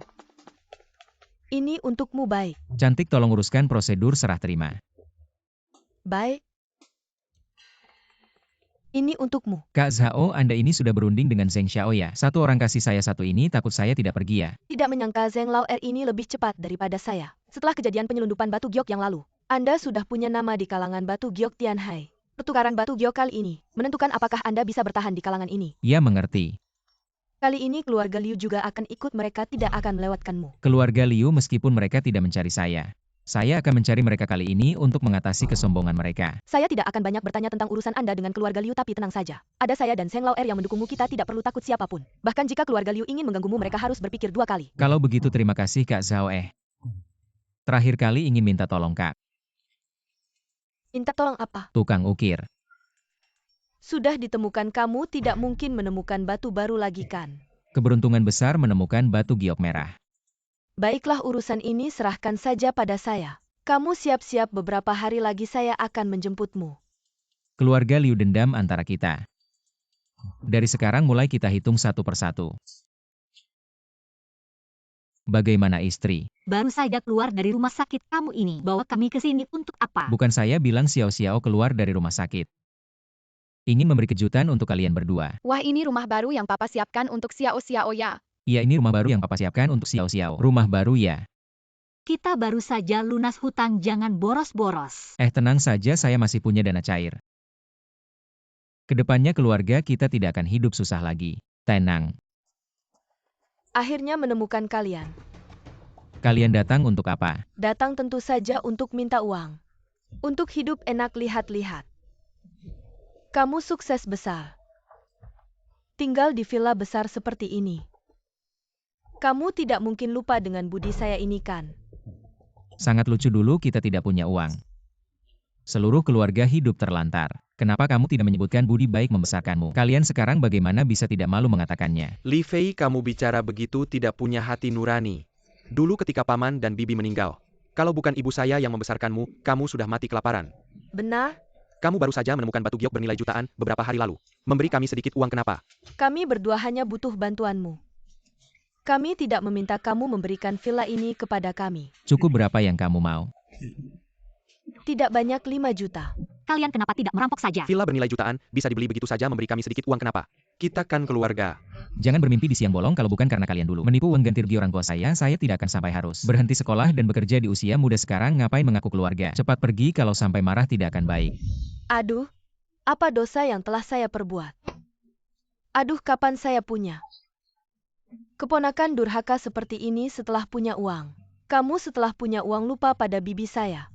B: Ini untukmu, baik.
A: Cantik, tolong uruskan prosedur serah terima.
B: Baik. Ini untukmu.
A: Kak Zhao, Anda ini sudah berunding dengan Zheng Xiao ya? Satu orang kasih saya satu ini, takut saya tidak pergi ya?
B: Tidak menyangka Zheng Lao Er ini lebih cepat daripada saya. Setelah kejadian penyelundupan batu giok yang lalu, Anda sudah punya nama di kalangan batu giok Tianhai. Pertukaran batu giok kali ini menentukan apakah Anda bisa bertahan di kalangan ini.
A: Ya, mengerti.
B: Kali ini keluarga Liu juga akan ikut, mereka tidak akan melewatkanmu.
A: Keluarga Liu, meskipun mereka tidak mencari saya akan mencari mereka kali ini untuk mengatasi kesombongan mereka.
B: Saya tidak akan banyak bertanya tentang urusan Anda dengan keluarga Liu, tapi tenang saja. Ada saya dan Zheng Lao Er yang mendukungmu, kita tidak perlu takut siapapun. Bahkan jika keluarga Liu ingin mengganggumu, mereka harus berpikir 2 kali.
A: Kalau begitu terima kasih Kak Zhao. Terakhir kali ingin minta tolong Kak.
B: Minta tolong apa?
A: Tukang ukir.
B: Sudah ditemukan, kamu tidak mungkin menemukan batu baru lagi kan?
A: Keberuntungan besar menemukan batu giok merah.
B: Baiklah, urusan ini serahkan saja pada saya. Kamu siap-siap, beberapa hari lagi saya akan menjemputmu.
A: Keluarga Liu, dendam antara kita. Dari sekarang mulai kita hitung satu persatu. Bagaimana istri?
D: Baru saja keluar dari rumah sakit, kamu ini bawa kami ke sini untuk apa?
A: Bukan saya bilang Xiao Xiao keluar dari rumah sakit. Ingin memberi kejutan untuk kalian berdua.
E: Wah, ini rumah baru yang Papa siapkan untuk Xiao Xiao ya.
A: Iya, ini rumah baru yang Papa siapkan untuk Xiao Xiao. Rumah baru ya.
D: Kita baru saja lunas hutang, jangan boros-boros.
A: Tenang saja, saya masih punya dana cair. Kedepannya keluarga kita tidak akan hidup susah lagi. Tenang.
B: Akhirnya menemukan kalian.
A: Kalian datang untuk apa?
B: Datang tentu saja untuk minta uang. Untuk hidup enak, lihat-lihat. Kamu sukses besar. Tinggal di villa besar seperti ini. Kamu tidak mungkin lupa dengan budi saya ini kan?
A: Sangat lucu dulu kita tidak punya uang. Seluruh keluarga hidup terlantar. Kenapa kamu tidak menyebutkan budi baik membesarkanmu? Kalian sekarang bagaimana bisa tidak malu mengatakannya?
C: Li Fei, kamu bicara begitu tidak punya hati nurani. Dulu ketika paman dan bibi meninggal, kalau bukan ibu saya yang membesarkanmu, kamu sudah mati kelaparan.
B: Benar?
C: Kamu baru saja menemukan batu giok bernilai jutaan beberapa hari lalu. Memberi kami sedikit uang kenapa?
B: Kami berdua hanya butuh bantuanmu. Kami tidak meminta kamu memberikan villa ini kepada kami.
A: Cukup berapa yang kamu mau?
B: Tidak banyak 5 juta.
D: Kalian kenapa tidak merampok saja?
C: Villa bernilai jutaan, bisa dibeli begitu saja memberi kami sedikit uang kenapa? Kita kan keluarga.
A: Jangan bermimpi di siang bolong kalau bukan karena kalian dulu menipu uang ganti rugi orang tua saya tidak akan sampai harus berhenti sekolah dan bekerja di usia muda sekarang. Ngapain mengaku keluarga? Cepat pergi, kalau sampai marah tidak akan baik.
B: Aduh, apa dosa yang telah saya perbuat? Aduh, kapan saya punya keponakan durhaka seperti ini setelah punya uang? Kamu setelah punya uang lupa pada bibi saya.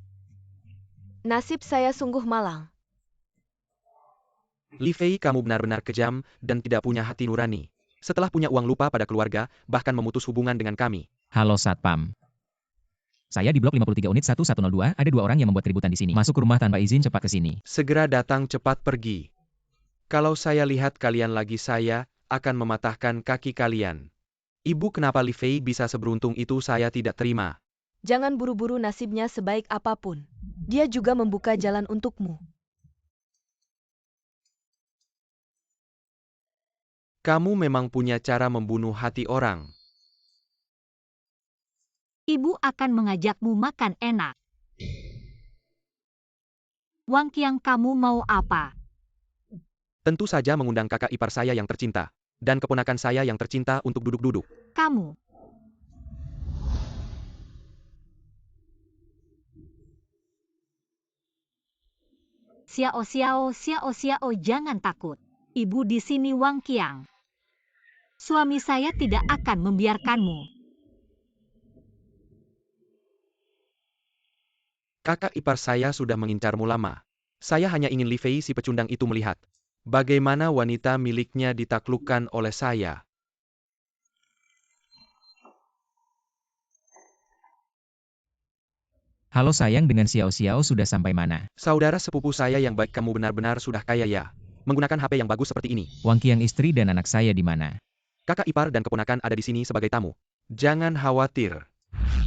B: Nasib saya sungguh malang.
C: Li Fei, kamu benar-benar kejam dan tidak punya hati nurani. Setelah punya uang lupa pada keluarga, bahkan memutus hubungan dengan kami.
A: Halo Satpam. Saya di blok 53 unit 1102, ada 2 orang yang membuat keributan di sini. Masuk ke rumah tanpa izin, cepat ke sini.
C: Segera datang, cepat pergi. Kalau saya lihat kalian lagi, saya akan mematahkan kaki kalian. Ibu, kenapa Li Fei bisa seberuntung itu? Saya tidak terima.
B: Jangan buru-buru, nasibnya sebaik apapun. Dia juga membuka jalan untukmu.
C: Kamu memang punya cara membunuh hati orang.
D: Ibu akan mengajakmu makan enak. Wang Qiang, kamu mau apa?
C: Tentu saja mengundang kakak ipar saya yang tercinta, dan keponakan saya yang tercinta untuk duduk-duduk.
D: Kamu. Xiao, jangan takut. Ibu di sini, Wang Qiang. Suami saya tidak akan membiarkanmu.
C: Kakak ipar saya sudah mengincarmu lama. Saya hanya ingin Li Fei si pecundang itu melihat bagaimana wanita miliknya ditaklukkan oleh saya.
A: Halo sayang, dengan Xiao sudah sampai mana?
C: Saudara sepupu saya yang baik, kamu benar-benar sudah kaya ya. Menggunakan HP yang bagus seperti ini.
A: Wang Qiang, istri dan anak saya di mana?
C: Kakak ipar dan keponakan ada di sini sebagai tamu. Jangan khawatir.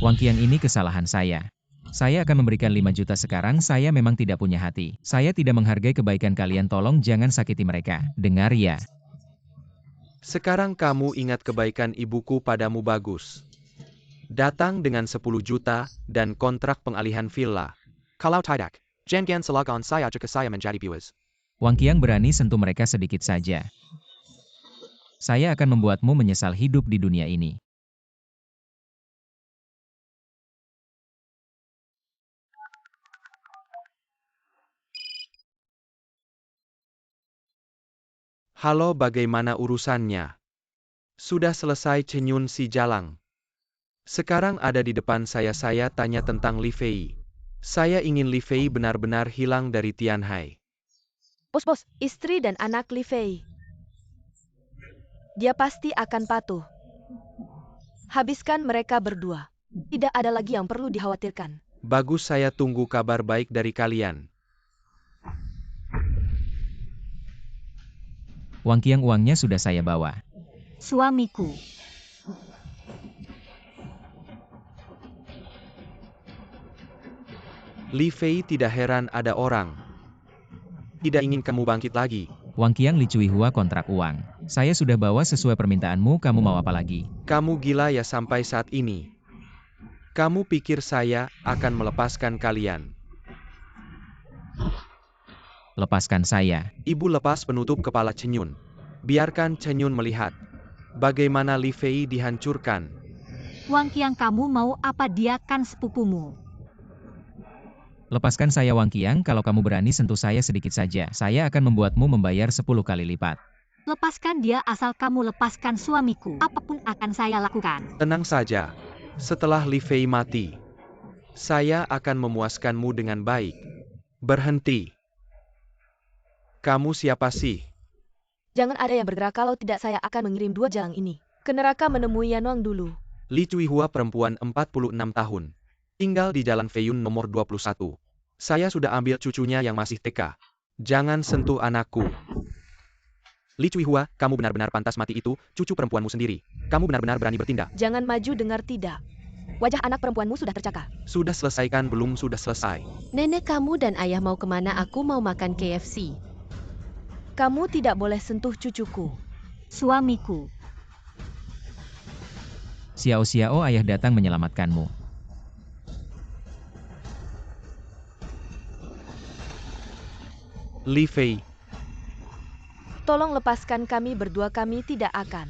A: Wang Qiang, ini kesalahan saya. Saya akan memberikan 5 juta sekarang. Saya memang tidak punya hati. Saya tidak menghargai kebaikan kalian. Tolong jangan sakiti mereka. Dengar ya.
C: Sekarang kamu ingat kebaikan ibuku padamu, bagus. Datang dengan 10 juta dan kontrak pengalihan villa. Kalau tidak, jangan silakan saya jika saya menjadi viewers.
A: Wang Qiang berani sentuh mereka sedikit saja. Saya akan membuatmu menyesal hidup di dunia ini.
C: Halo, bagaimana urusannya? Sudah selesai, Cenyun si Jalang. Sekarang ada di depan saya tanya tentang Li Fei. Saya ingin Li Fei benar-benar hilang dari Tianhai.
B: Bos, istri dan anak Li Fei. Dia pasti akan patuh. Habiskan mereka berdua. Tidak ada lagi yang perlu dikhawatirkan.
C: Bagus, saya tunggu kabar baik dari kalian.
A: Wang Qiang, uangnya sudah saya bawa.
D: Suamiku.
C: Li Fei, tidak heran ada orang tidak ingin kamu bangkit lagi.
A: Wang Qiang, Li Cuihua kontrak uang. Saya sudah bawa sesuai permintaanmu, kamu mau apa lagi?
C: Kamu gila ya sampai saat ini. Kamu pikir saya akan melepaskan kalian?
A: Lepaskan saya.
C: Ibu lepas penutup kepala Cenyun. Biarkan Cenyun melihat bagaimana Li Fei dihancurkan.
D: Wang Qiang, kamu mau apa? Dia kan sepupumu.
A: Lepaskan saya Wang Qiang, kalau kamu berani sentuh saya sedikit saja, saya akan membuatmu membayar 10 kali lipat.
D: Lepaskan dia, asal kamu lepaskan suamiku. Apapun akan saya lakukan.
C: Tenang saja. Setelah Li Fei mati, saya akan memuaskanmu dengan baik. Berhenti. Kamu siapa sih?
B: Jangan ada yang bergerak, kalau tidak saya akan mengirim 2 jalang ini ke neraka menemui Yanwang dulu.
C: Li Cuihua, perempuan 46 tahun. Tinggal di Jalan Feiyun nomor 21. Saya sudah ambil cucunya yang masih TK. Jangan sentuh anakku. Li Cuihua, kamu benar-benar pantas mati itu, cucu perempuanmu sendiri. Kamu benar-benar berani bertindak.
B: Jangan maju dengar tidak. Wajah anak perempuanmu sudah tercakar.
C: Sudah selesaikan belum sudah selesai.
F: Nenek kamu dan ayah mau kemana? Aku mau makan KFC.
B: Kamu tidak boleh sentuh cucuku.
D: Suamiku.
A: Xiao Xiao, ayah datang menyelamatkanmu.
C: Li Fei,
B: Tolong lepaskan kami berdua, kami tidak akan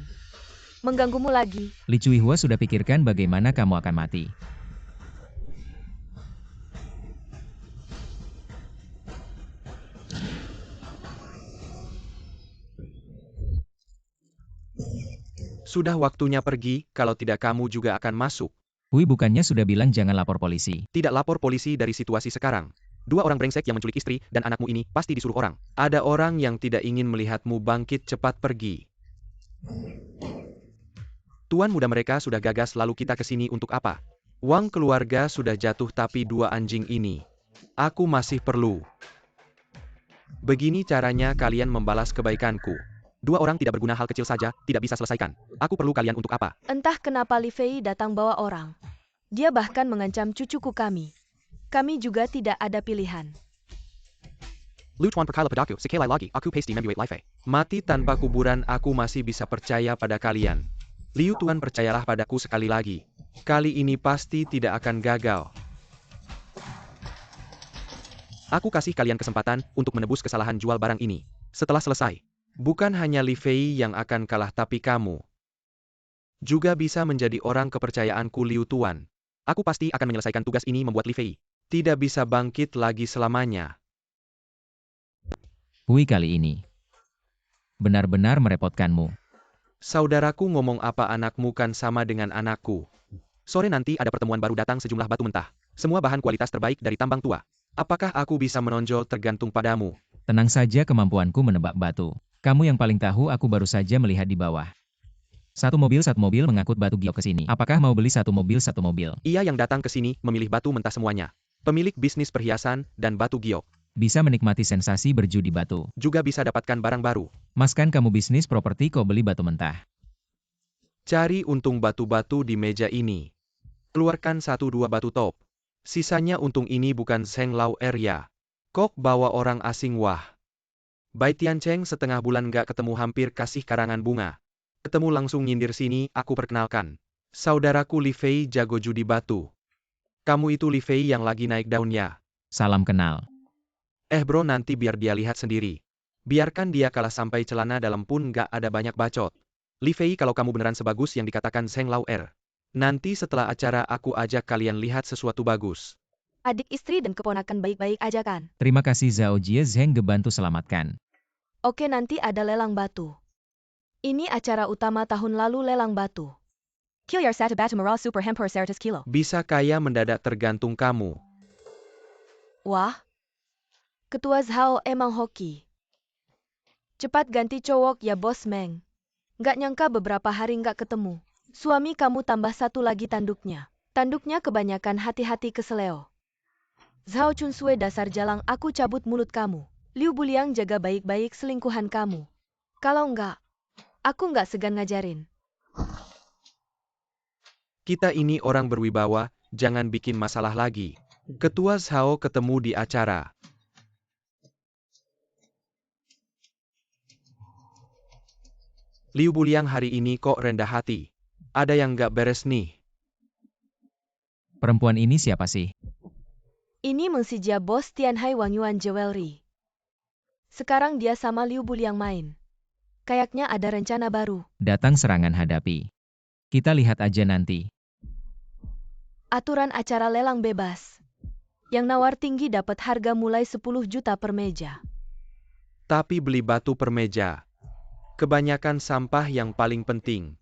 B: mengganggumu lagi.
A: Li Cuihua sudah pikirkan bagaimana kamu akan mati.
C: sudah waktunya pergi, kalau tidak kamu juga akan masuk.
A: Hui, bukannya sudah bilang jangan lapor polisi.
C: Tidak lapor polisi dari situasi sekarang. 2 orang brengsek yang menculik istri dan anakmu ini pasti disuruh orang. Ada orang yang tidak ingin melihatmu bangkit, cepat pergi. Tuan muda mereka sudah gagas, lalu kita kesini untuk apa? Uang keluarga sudah jatuh, tapi 2 anjing ini. Aku masih perlu. Begini caranya kalian membalas kebaikanku. 2 orang tidak berguna, hal kecil saja, tidak bisa selesaikan. Aku perlu kalian untuk apa?
B: Entah kenapa Li Fei datang bawa orang. Dia bahkan mengancam cucuku kami. Kami juga tidak ada pilihan.
C: Lu Tuan perkala padaku, sekali lagi, aku pasti membuat Li Fei mati tanpa kuburan. Aku masih bisa percaya pada kalian. Liu Tuan, percayalah padaku sekali lagi. Kali ini pasti tidak akan gagal. Aku kasih kalian kesempatan untuk menebus kesalahan jual barang ini. Setelah selesai, bukan hanya Li Fei yang akan kalah, tapi kamu juga bisa menjadi orang kepercayaanku, Liu Tuan. Aku pasti akan menyelesaikan tugas ini, membuat Li Fei tidak bisa bangkit lagi selamanya.
A: Hui, kali ini benar-benar merepotkanmu.
C: Saudaraku ngomong apa, anakmu kan sama dengan anakku. Sore nanti ada pertemuan baru, datang sejumlah batu mentah. Semua bahan kualitas terbaik dari tambang tua. Apakah aku bisa menonjol? Tergantung padamu.
A: Tenang saja, kemampuanku menebak batu. Kamu yang paling tahu, aku baru saja melihat di bawah. Satu mobil mengangkut batu giok ke sini. Apakah mau beli satu mobil?
C: Ia yang datang ke sini memilih batu mentah semuanya. Pemilik bisnis perhiasan dan batu giok.
A: Bisa menikmati sensasi berjudi batu.
C: Juga bisa dapatkan barang baru.
A: Mas, kan kamu bisnis properti kok beli batu mentah?
C: Cari untung batu-batu di meja ini. Keluarkan 1-2 batu top. Sisanya untung ini bukan Seng Lau area. Kok bawa orang asing, wah. Bai Tiancheng setengah bulan gak ketemu, hampir kasih karangan bunga. Ketemu langsung nyindir sini, aku perkenalkan. Saudaraku Li Fei, jago judi batu. Kamu itu Li Fei yang lagi naik daunnya.
A: Salam kenal.
C: Bro, nanti biar dia lihat sendiri. Biarkan dia kalah sampai celana dalam pun gak ada banyak bacot. Li Fei, kalau kamu beneran sebagus yang dikatakan Seng Lau nanti setelah acara aku ajak kalian lihat sesuatu bagus.
B: Adik istri dan keponakan baik-baik aja kan?
A: Terima kasih Zhao Jie Zheng, gebantu selamatkan.
B: Oke, nanti ada lelang batu. Ini acara utama tahun lalu, lelang batu.
E: Kilyar satu batu merah super hampir 100 kilo.
C: Bisa kaya mendadak, tergantung kamu.
B: Wah, Ketua Zhao emang hoki. Cepat ganti cowok ya, Bos Meng. Gak nyangka beberapa hari gak ketemu. Suami kamu tambah 1 lagi tanduknya. Tanduknya kebanyakan, hati-hati keseleo. Zhao Chunsue, dasar jalang, aku cabut mulut kamu. Liu Buliang, jaga baik-baik selingkuhan kamu. Kalau enggak, aku nggak segan ngajarin.
C: Kita ini orang berwibawa, jangan bikin masalah lagi. Ketua Zhao ketemu di acara. Liu Buliang hari ini kok rendah hati. Ada yang nggak beres nih.
A: Perempuan ini siapa sih?
B: Ini Mengsijia, bos Tianhai Wangyuan Jewelry. Sekarang dia sama Liu Buliang main. Kayaknya ada rencana baru.
A: Datang serangan hadapi. Kita lihat aja nanti.
B: Aturan acara lelang bebas. Yang nawar tinggi dapat harga mulai 10 juta per meja.
C: Tapi beli batu per meja. Kebanyakan sampah, yang paling penting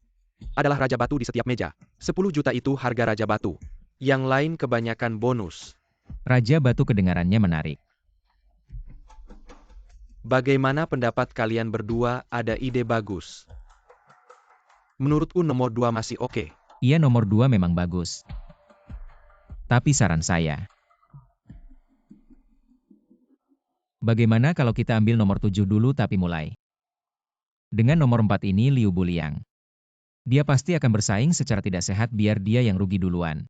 C: adalah raja batu di setiap meja. 10 juta itu harga raja batu. Yang lain kebanyakan bonus.
A: Raja batu kedengarannya menarik.
C: Bagaimana pendapat kalian berdua? Ada ide bagus. Menurutku nomor 2 masih oke.
A: Iya, nomor 2 memang bagus. Tapi saran saya, bagaimana kalau kita ambil nomor 7 dulu tapi mulai? Dengan nomor 4 ini Liu Buliang. Dia pasti akan bersaing secara tidak sehat biar dia yang rugi duluan.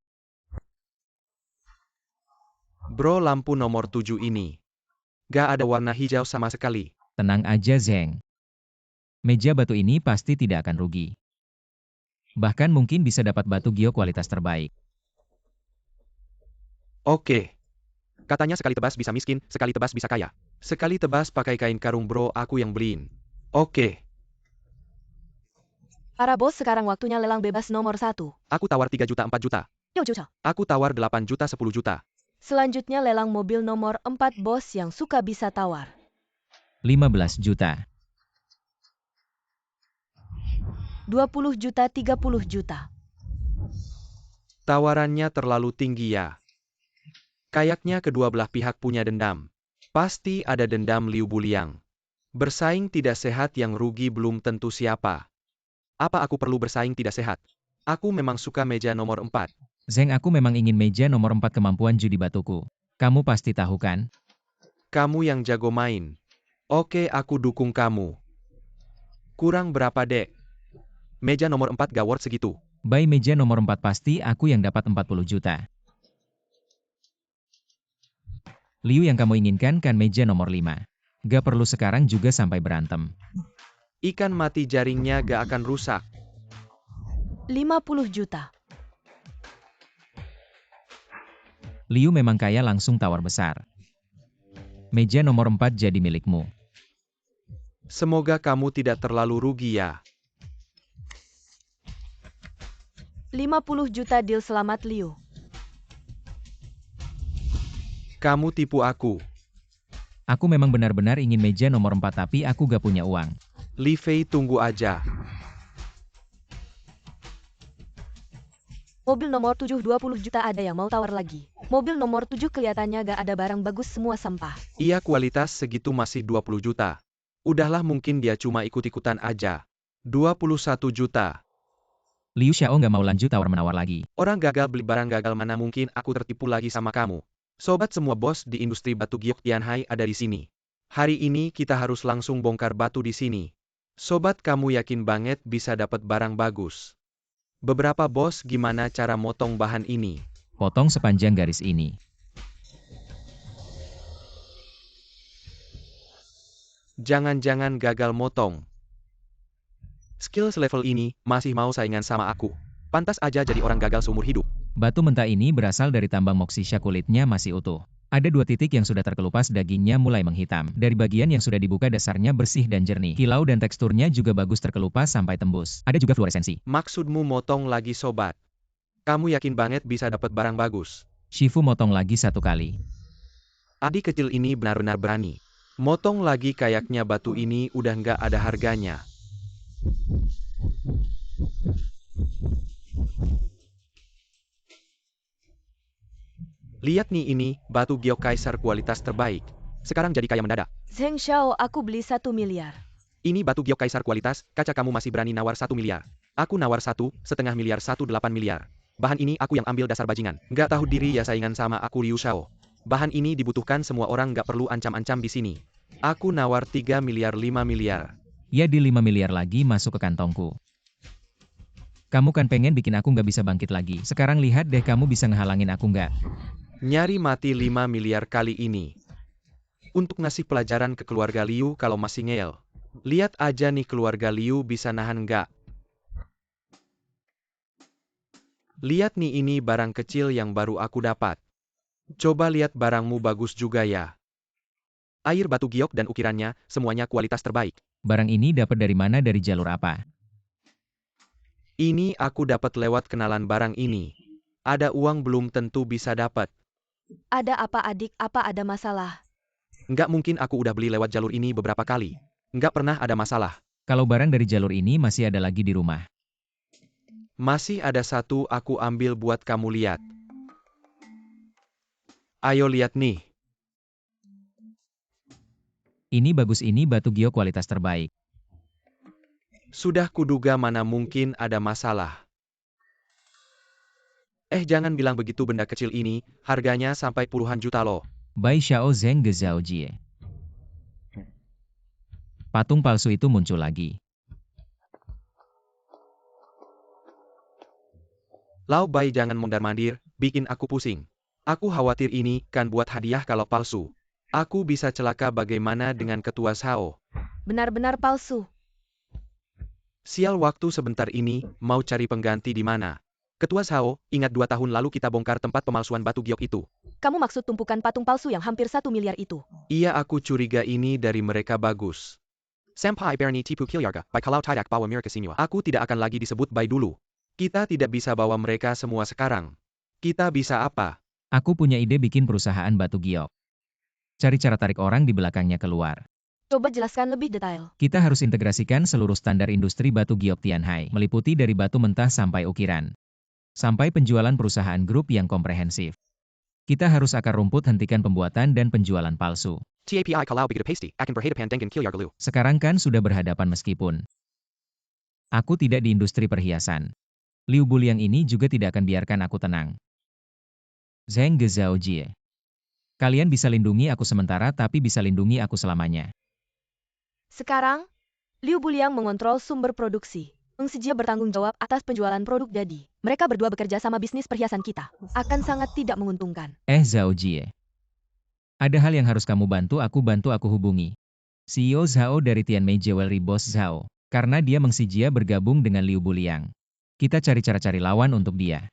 C: Bro, lampu nomor 7 ini. Gak ada warna hijau sama sekali.
A: Tenang aja Zeng. Meja batu ini pasti tidak akan rugi. Bahkan mungkin bisa dapat batu gio kualitas terbaik.
C: Oke. Katanya sekali tebas bisa miskin, sekali tebas bisa kaya. Sekali tebas pakai kain karung bro, aku yang beliin. Oke.
B: Para bos, sekarang waktunya lelang bebas nomor 1.
C: Aku tawar 3 juta 4 juta.
B: 6 juta.
C: Aku tawar 8 juta 10 juta.
B: Selanjutnya lelang mobil nomor 4 bos yang suka bisa tawar.
A: 15 juta.
B: 20 juta 30 juta.
C: Tawarannya terlalu tinggi ya. Kayaknya kedua belah pihak punya dendam. Pasti ada dendam Liu Buliang. Bersaing tidak sehat yang rugi belum tentu siapa. Apa aku perlu bersaing tidak sehat? Aku memang suka meja nomor 4.
A: Zeng, aku memang ingin meja nomor 4 kemampuan judi batuku. Kamu pasti tahu kan?
C: Kamu yang jago main. Oke, aku dukung kamu. Kurang berapa dek? Meja nomor 4 gak worth segitu.
A: By meja nomor 4 pasti aku yang dapat 40 juta. Liu, yang kamu inginkan kan meja nomor 5. Gak perlu sekarang juga sampai berantem.
C: Ikan mati jaringnya gak akan rusak.
B: 50 juta.
A: Liu memang kaya, langsung tawar besar. Meja nomor 4 jadi milikmu.
C: Semoga kamu tidak terlalu rugi ya.
B: 50 juta deal, selamat Liu.
C: Kamu tipu aku.
A: Aku memang benar-benar ingin meja nomor 4 tapi aku gak punya uang.
C: Li Fei, tunggu aja.
B: Mobil nomor 7 20 juta, ada yang mau tawar lagi. Mobil nomor 7 kelihatannya gak ada barang bagus, semua sampah.
C: Iya, kualitas segitu masih 20 juta. Udahlah, mungkin dia cuma ikut-ikutan aja. 21 juta.
A: Liu Xiao gak mau lanjut tawar-menawar lagi.
C: Orang gagal beli barang gagal, mana mungkin aku tertipu lagi sama kamu. Sobat semua, bos di industri batu giok Tianhai ada di sini. Hari ini kita harus langsung bongkar batu di sini. Sobat, kamu yakin banget bisa dapat barang bagus? Beberapa bos, gimana cara motong bahan ini?
A: Potong sepanjang garis ini.
C: Jangan-jangan gagal motong. Skill selevel ini masih mau saingan sama aku. Pantas aja jadi orang gagal seumur hidup.
A: Batu mentah ini berasal dari tambang moksisha, kulitnya masih utuh. Ada 2 titik yang sudah terkelupas, dagingnya mulai menghitam. Dari bagian yang sudah dibuka, dasarnya bersih dan jernih. Kilau dan teksturnya juga bagus, terkelupas sampai tembus. Ada juga fluoresensi.
C: Maksudmu motong lagi, sobat? Kamu yakin banget bisa dapat barang bagus?
A: Shifu motong lagi 1 kali.
C: Adik kecil ini benar-benar berani. Motong lagi, kayaknya batu ini udah nggak ada harganya. Lihat nih, ini batu giok kaisar kualitas terbaik. Sekarang jadi kaya mendadak.
B: Zheng Xiao, aku beli 1 miliar.
C: Ini batu giok kaisar kualitas, kaca kamu masih berani nawar 1 miliar. Aku nawar 1,5 miliar, 18 miliar. Bahan ini aku yang ambil, dasar bajingan. Nggak tahu diri ya saingan sama aku, Liu Xiao. Bahan ini dibutuhkan semua orang, nggak perlu ancam-ancam di sini. Aku nawar 3 miliar 5 miliar.
A: Ya, di 5 miliar lagi masuk ke kantongku. Kamu kan pengen bikin aku nggak bisa bangkit lagi. Sekarang lihat deh, kamu bisa ngehalangin aku nggak?
C: Nyari mati 5 miliar kali ini. Untuk ngasih pelajaran ke keluarga Liu kalau masih ngeyel. Lihat aja nih keluarga Liu bisa nahan nggak. Lihat nih, ini barang kecil yang baru aku dapat. Coba lihat, barangmu bagus juga ya. Air batu giok dan ukirannya, semuanya kualitas terbaik.
A: Barang ini dapat dari mana, dari jalur apa?
C: Ini aku dapat lewat kenalan barang ini. Ada uang belum tentu bisa dapat.
B: Ada apa adik, apa ada masalah?
C: Nggak mungkin, aku udah beli lewat jalur ini beberapa kali. Nggak pernah ada masalah.
A: Kalau barang dari jalur ini masih ada lagi di rumah.
C: Masih ada 1, aku ambil buat kamu lihat. Ayo lihat nih.
A: Ini bagus, ini batu giok kualitas terbaik.
C: Sudah kuduga, mana mungkin ada masalah. Jangan bilang begitu, benda kecil ini, harganya sampai puluhan juta loh.
A: Bai Xiao Zheng Ge Zhao Jie. Patung palsu itu muncul lagi.
C: Lau Bai, jangan mondar-mandir, bikin aku pusing. Aku khawatir ini kan buat hadiah kalau palsu. Aku bisa celaka bagaimana dengan Ketua Sao.
B: Benar-benar palsu.
C: Sial, waktu sebentar ini, mau cari pengganti di mana? Ketua Sao, ingat 2 tahun lalu kita bongkar tempat pemalsuan batu giok itu.
B: Kamu maksud tumpukan patung palsu yang hampir 1 miliar itu?
C: Iya, aku curiga ini dari mereka bagus. Sampai Bernie tipu Kilyarga, baik kalau tidak bawa mereka sini. Aku tidak akan lagi disebut Bai dulu. Kita tidak bisa bawa mereka semua sekarang. Kita bisa apa?
A: Aku punya ide bikin perusahaan batu giok. Cari cara tarik orang di belakangnya keluar.
B: Coba jelaskan lebih detail.
A: Kita harus integrasikan seluruh standar industri batu giok Tianhai, meliputi dari batu mentah sampai ukiran. Sampai penjualan perusahaan grup yang komprehensif. Kita harus akar rumput hentikan pembuatan dan penjualan palsu.
C: TAPI kalau begitu pasti, akan berhadapan dengan Kilyarga.
A: Sekarang kan sudah berhadapan meskipun aku tidak di industri perhiasan. Liu Buliang ini juga tidak akan biarkan aku tenang. Zheng Ge Zhao Jie. Kalian bisa lindungi aku sementara tapi bisa lindungi aku selamanya.
B: Sekarang, Liu Buliang mengontrol sumber produksi. Meng Sijia bertanggung jawab atas penjualan produk jadi. Mereka berdua bekerja sama bisnis perhiasan kita. Akan sangat tidak menguntungkan.
A: Zhao Jie. Ada hal yang harus kamu bantu aku hubungi. CEO Zhao dari Tianmei Jewelry Boss Zhao. Karena dia Meng Sijia bergabung dengan Liu Buliang. Kita cari cara cari lawan untuk dia.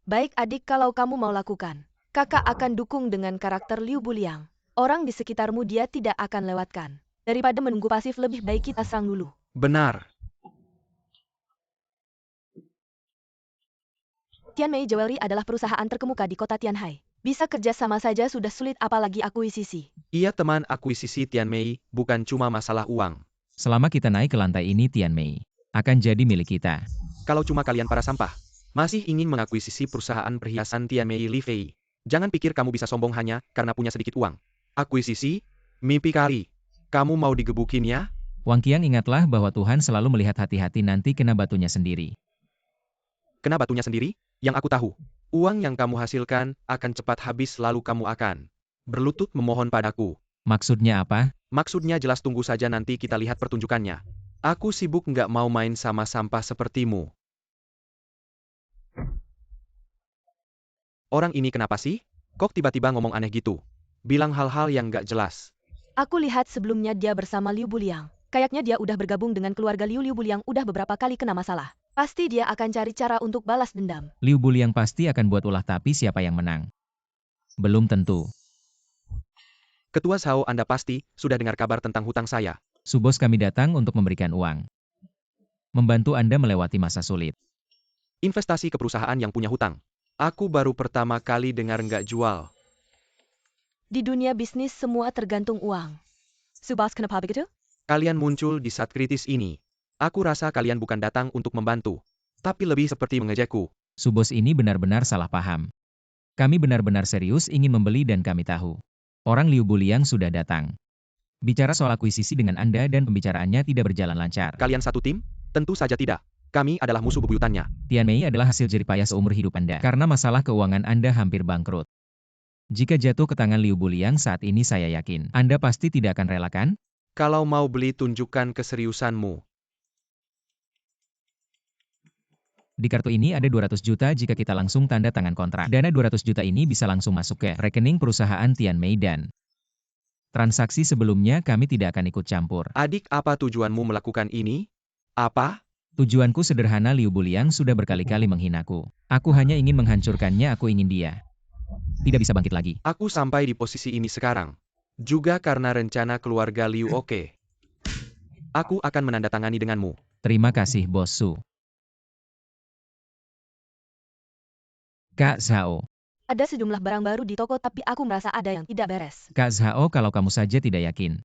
B: Baik adik, kalau kamu mau lakukan. Kakak akan dukung dengan karakter Liu Buliang. Orang di sekitarmu dia tidak akan lewatkan. Daripada menunggu pasif, lebih baik kita serang dulu.
C: Benar.
B: Tianmei Jewelry adalah perusahaan terkemuka di kota Tianhai. Bisa kerja sama saja sudah sulit, apalagi akuisisi.
C: Iya teman, akuisisi Tianmei, bukan cuma masalah uang.
A: Selama kita naik ke lantai ini Tianmei akan jadi milik kita.
C: Kalau cuma kalian para sampah, masih ingin mengakuisisi perusahaan perhiasan Tianmei Li Fei. Jangan pikir kamu bisa sombong hanya karena punya sedikit uang. Akuisisi? Mimpi kali. Kamu mau digebukin ya?
A: Wang Qiang, ingatlah bahwa Tuhan selalu melihat hati-hati, nanti kena batunya sendiri.
C: Kena batunya sendiri? Yang aku tahu, uang yang kamu hasilkan akan cepat habis lalu kamu akan berlutut memohon padaku.
A: Maksudnya apa?
C: Maksudnya jelas, tunggu saja nanti kita lihat pertunjukannya. Aku sibuk nggak mau main sama sampah sepertimu. Orang ini kenapa sih? Kok tiba-tiba ngomong aneh gitu? Bilang hal-hal yang nggak jelas.
B: Aku lihat sebelumnya dia bersama Liu Buliang. Kayaknya dia udah bergabung dengan keluarga Liu. Liu Buliang udah beberapa kali kena masalah. Pasti dia akan cari cara untuk balas dendam.
A: Liu Buliang pasti akan buat ulah, tapi siapa yang menang? Belum tentu.
C: Ketua Sao, Anda pasti sudah dengar kabar tentang hutang saya.
A: Subos, kami datang untuk memberikan uang. Membantu Anda melewati masa sulit.
C: Investasi ke perusahaan yang punya hutang. Aku baru pertama kali dengar nggak jual.
B: Di dunia bisnis semua tergantung uang. Subos, kenapa begitu?
C: Kalian muncul di saat kritis ini. Aku rasa kalian bukan datang untuk membantu, tapi lebih seperti mengejekku.
A: Subos ini benar-benar salah paham. Kami benar-benar serius ingin membeli dan kami tahu. Orang Liu Buliang sudah datang. Bicara soal akuisisi dengan Anda dan pembicaraannya tidak berjalan lancar.
C: Kalian satu tim? Tentu saja tidak. Kami adalah musuh bebuyutannya.
A: Tianmei adalah hasil jerih payah seumur hidup Anda. Karena masalah keuangan Anda hampir bangkrut. Jika jatuh ke tangan Liu Buliang saat ini, saya yakin Anda pasti tidak akan relakan.
C: Kalau mau beli, tunjukkan keseriusanmu.
A: Di kartu ini ada 200 juta jika kita langsung tanda tangan kontrak. Dana 200 juta ini bisa langsung masuk ke rekening perusahaan Tianmei dan transaksi sebelumnya kami tidak akan ikut campur.
C: Adik, apa tujuanmu melakukan ini? Apa?
A: Tujuanku sederhana, Liu Buliang sudah berkali-kali menghinaku. Aku hanya ingin menghancurkannya, aku ingin dia tidak bisa bangkit lagi.
C: Aku sampai di posisi ini sekarang juga karena rencana keluarga Liu. Oke. Aku akan menandatangani denganmu.
A: Terima kasih, Bos Su. Kak Zhao.
B: Ada sejumlah barang baru di toko, tapi aku merasa ada yang tidak beres.
A: Kak Zhao, kalau kamu saja tidak yakin,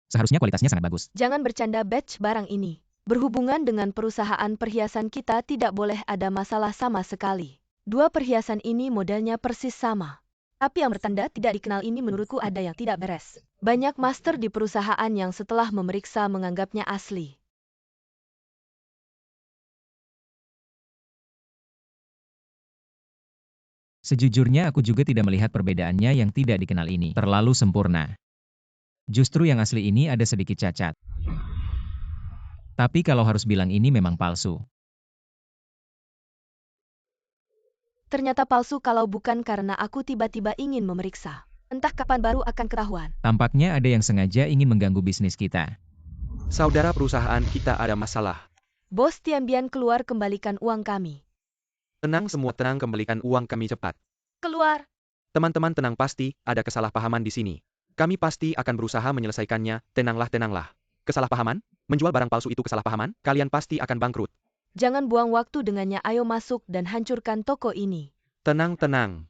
A: seharusnya kualitasnya sangat bagus.
B: Jangan bercanda, batch barang ini. Berhubungan dengan perusahaan perhiasan kita tidak boleh ada masalah sama sekali. Dua perhiasan ini modelnya persis sama. Tapi yang bertanda tidak dikenal ini menurutku ada yang tidak beres. Banyak master di perusahaan yang setelah memeriksa menganggapnya asli.
A: Sejujurnya aku juga tidak melihat perbedaannya yang tidak dikenal ini. Terlalu sempurna. Justru yang asli ini ada sedikit cacat. Tapi kalau harus bilang ini memang palsu.
B: Ternyata palsu kalau bukan karena aku tiba-tiba ingin memeriksa. Entah kapan baru akan ketahuan.
A: Tampaknya ada yang sengaja ingin mengganggu bisnis kita.
C: Saudara perusahaan kita ada masalah.
B: Bos Tianbian keluar, kembalikan uang kami.
C: Tenang semua, tenang, kembalikan uang kami cepat.
B: Keluar.
C: Teman-teman tenang, pasti ada kesalahpahaman di sini. Kami pasti akan berusaha menyelesaikannya, tenanglah, tenanglah. Kesalahpahaman? Menjual barang palsu itu kesalahpahaman? Kalian pasti akan bangkrut.
B: Jangan buang waktu dengannya, ayo masuk dan hancurkan toko ini.
C: Tenang, tenang.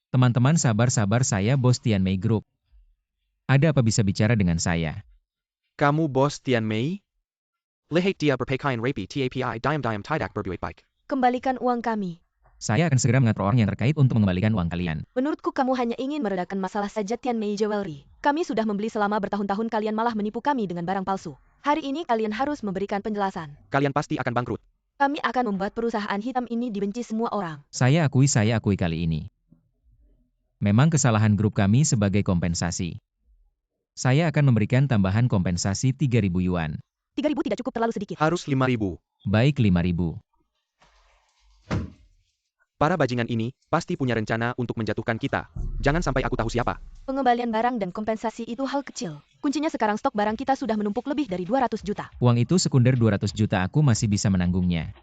A: Teman-teman sabar-sabar, saya Bos Tianmei Group. Ada apa bisa bicara dengan saya?
C: Kamu Bos Tianmei? Lihat dia berpakaian rapi, TAPI, diam-diam tidak berbuat baik.
B: Kembalikan uang kami.
A: Saya akan segera mengatur orang yang terkait untuk mengembalikan uang kalian.
B: Menurutku kamu hanya ingin meredakan masalah saja. Tianmei Jewelry. Kami sudah membeli selama bertahun-tahun, kalian malah menipu kami dengan barang palsu. Hari ini kalian harus memberikan penjelasan.
C: Kalian pasti akan bangkrut.
B: Kami akan membuat perusahaan hitam ini dibenci semua orang.
A: Saya akui kali ini. Memang kesalahan grup kami sebagai kompensasi. Saya akan memberikan tambahan kompensasi 3.000 yuan.
B: 3.000 tidak cukup, terlalu sedikit.
C: Harus 5.000.
A: Baik 5.000.
C: Para bajingan ini pasti punya rencana untuk menjatuhkan kita. Jangan sampai aku tahu siapa.
B: Pengembalian barang dan kompensasi itu hal kecil. Kuncinya sekarang stok barang kita sudah menumpuk lebih dari 200 juta.
A: Uang itu sekunder 200 juta, aku masih bisa menanggungnya.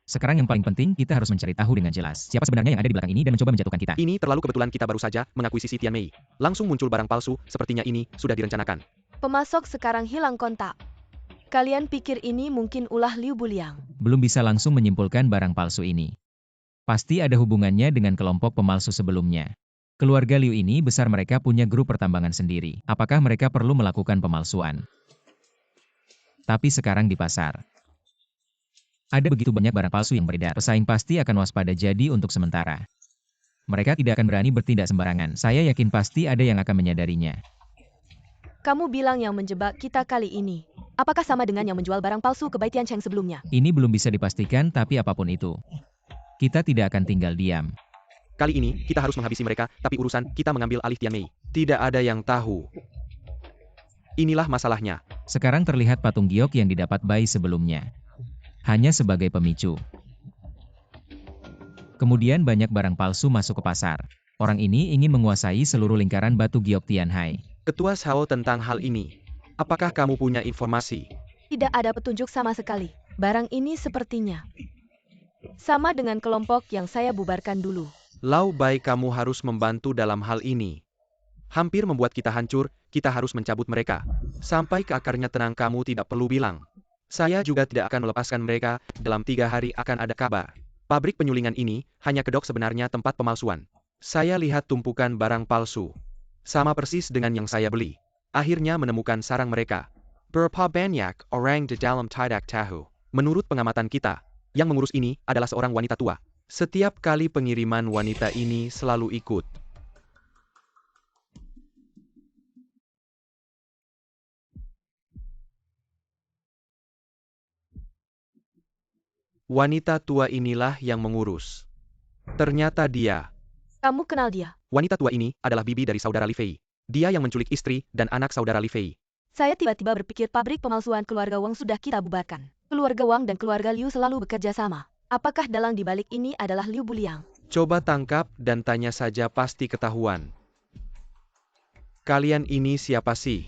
A: Sekarang yang paling penting, kita harus mencari tahu dengan jelas siapa sebenarnya yang ada di belakang ini dan mencoba menjatuhkan kita.
C: Ini terlalu kebetulan, kita baru saja mengakuisisi Tianmei. Langsung muncul barang palsu, sepertinya ini sudah direncanakan.
B: Pemasok sekarang hilang kontak. Kalian pikir ini mungkin ulah Liu Buliang?
A: Belum bisa langsung menyimpulkan barang palsu ini. Pasti ada hubungannya dengan kelompok pemalsu sebelumnya. Keluarga Liu ini besar, mereka punya grup pertambangan sendiri. Apakah mereka perlu melakukan pemalsuan? Tapi sekarang di pasar ada begitu banyak barang palsu yang beredar. Pesaing pasti akan waspada, jadi untuk sementara mereka tidak akan berani bertindak sembarangan. Saya yakin pasti ada yang akan menyadarinya.
B: Kamu bilang yang menjebak kita kali ini. Apakah sama dengan yang menjual barang palsu ke Bai Tiancheng sebelumnya?
A: Ini belum bisa dipastikan, tapi apapun itu, kita tidak akan tinggal diam.
C: Kali ini, kita harus menghabisi mereka, tapi urusan kita mengambil alih Tianmei. Tidak ada yang tahu. Inilah masalahnya.
A: Sekarang terlihat patung giok yang didapat Bai sebelumnya. Hanya sebagai pemicu. Kemudian banyak barang palsu masuk ke pasar. Orang ini ingin menguasai seluruh lingkaran batu giok Tianhai.
C: Ketua Shao tentang hal ini. Apakah kamu punya informasi?
B: Tidak ada petunjuk sama sekali. Barang ini sepertinya sama dengan kelompok yang saya bubarkan dulu.
C: Lau Bai, kamu harus membantu dalam hal ini. Hampir membuat kita hancur, kita harus mencabut mereka. Sampai ke akarnya, tenang, kamu tidak perlu bilang. Saya juga tidak akan melepaskan mereka, dalam 3 hari akan ada kabar. Pabrik penyulingan ini hanya kedok sebenarnya tempat pemalsuan. Saya lihat tumpukan barang palsu. Sama persis dengan yang saya beli. Akhirnya menemukan sarang mereka. Berapa banyak orang di dalam tidak tahu. Menurut pengamatan kita, yang mengurus ini adalah seorang wanita tua. Setiap kali pengiriman, wanita ini selalu ikut. Wanita tua inilah yang mengurus. Ternyata dia.
B: Kamu kenal dia?
C: Wanita tua ini adalah bibi dari saudara Li Fei. Dia yang menculik istri dan anak saudara Li Fei.
B: Saya tiba-tiba berpikir pabrik pemalsuan keluarga Wang sudah kita bubarkan. Keluarga Wang dan keluarga Liu selalu bekerja sama. Apakah dalang di balik ini adalah Liu Buliang?
C: Coba tangkap dan tanya saja, pasti ketahuan. Kalian ini siapa sih?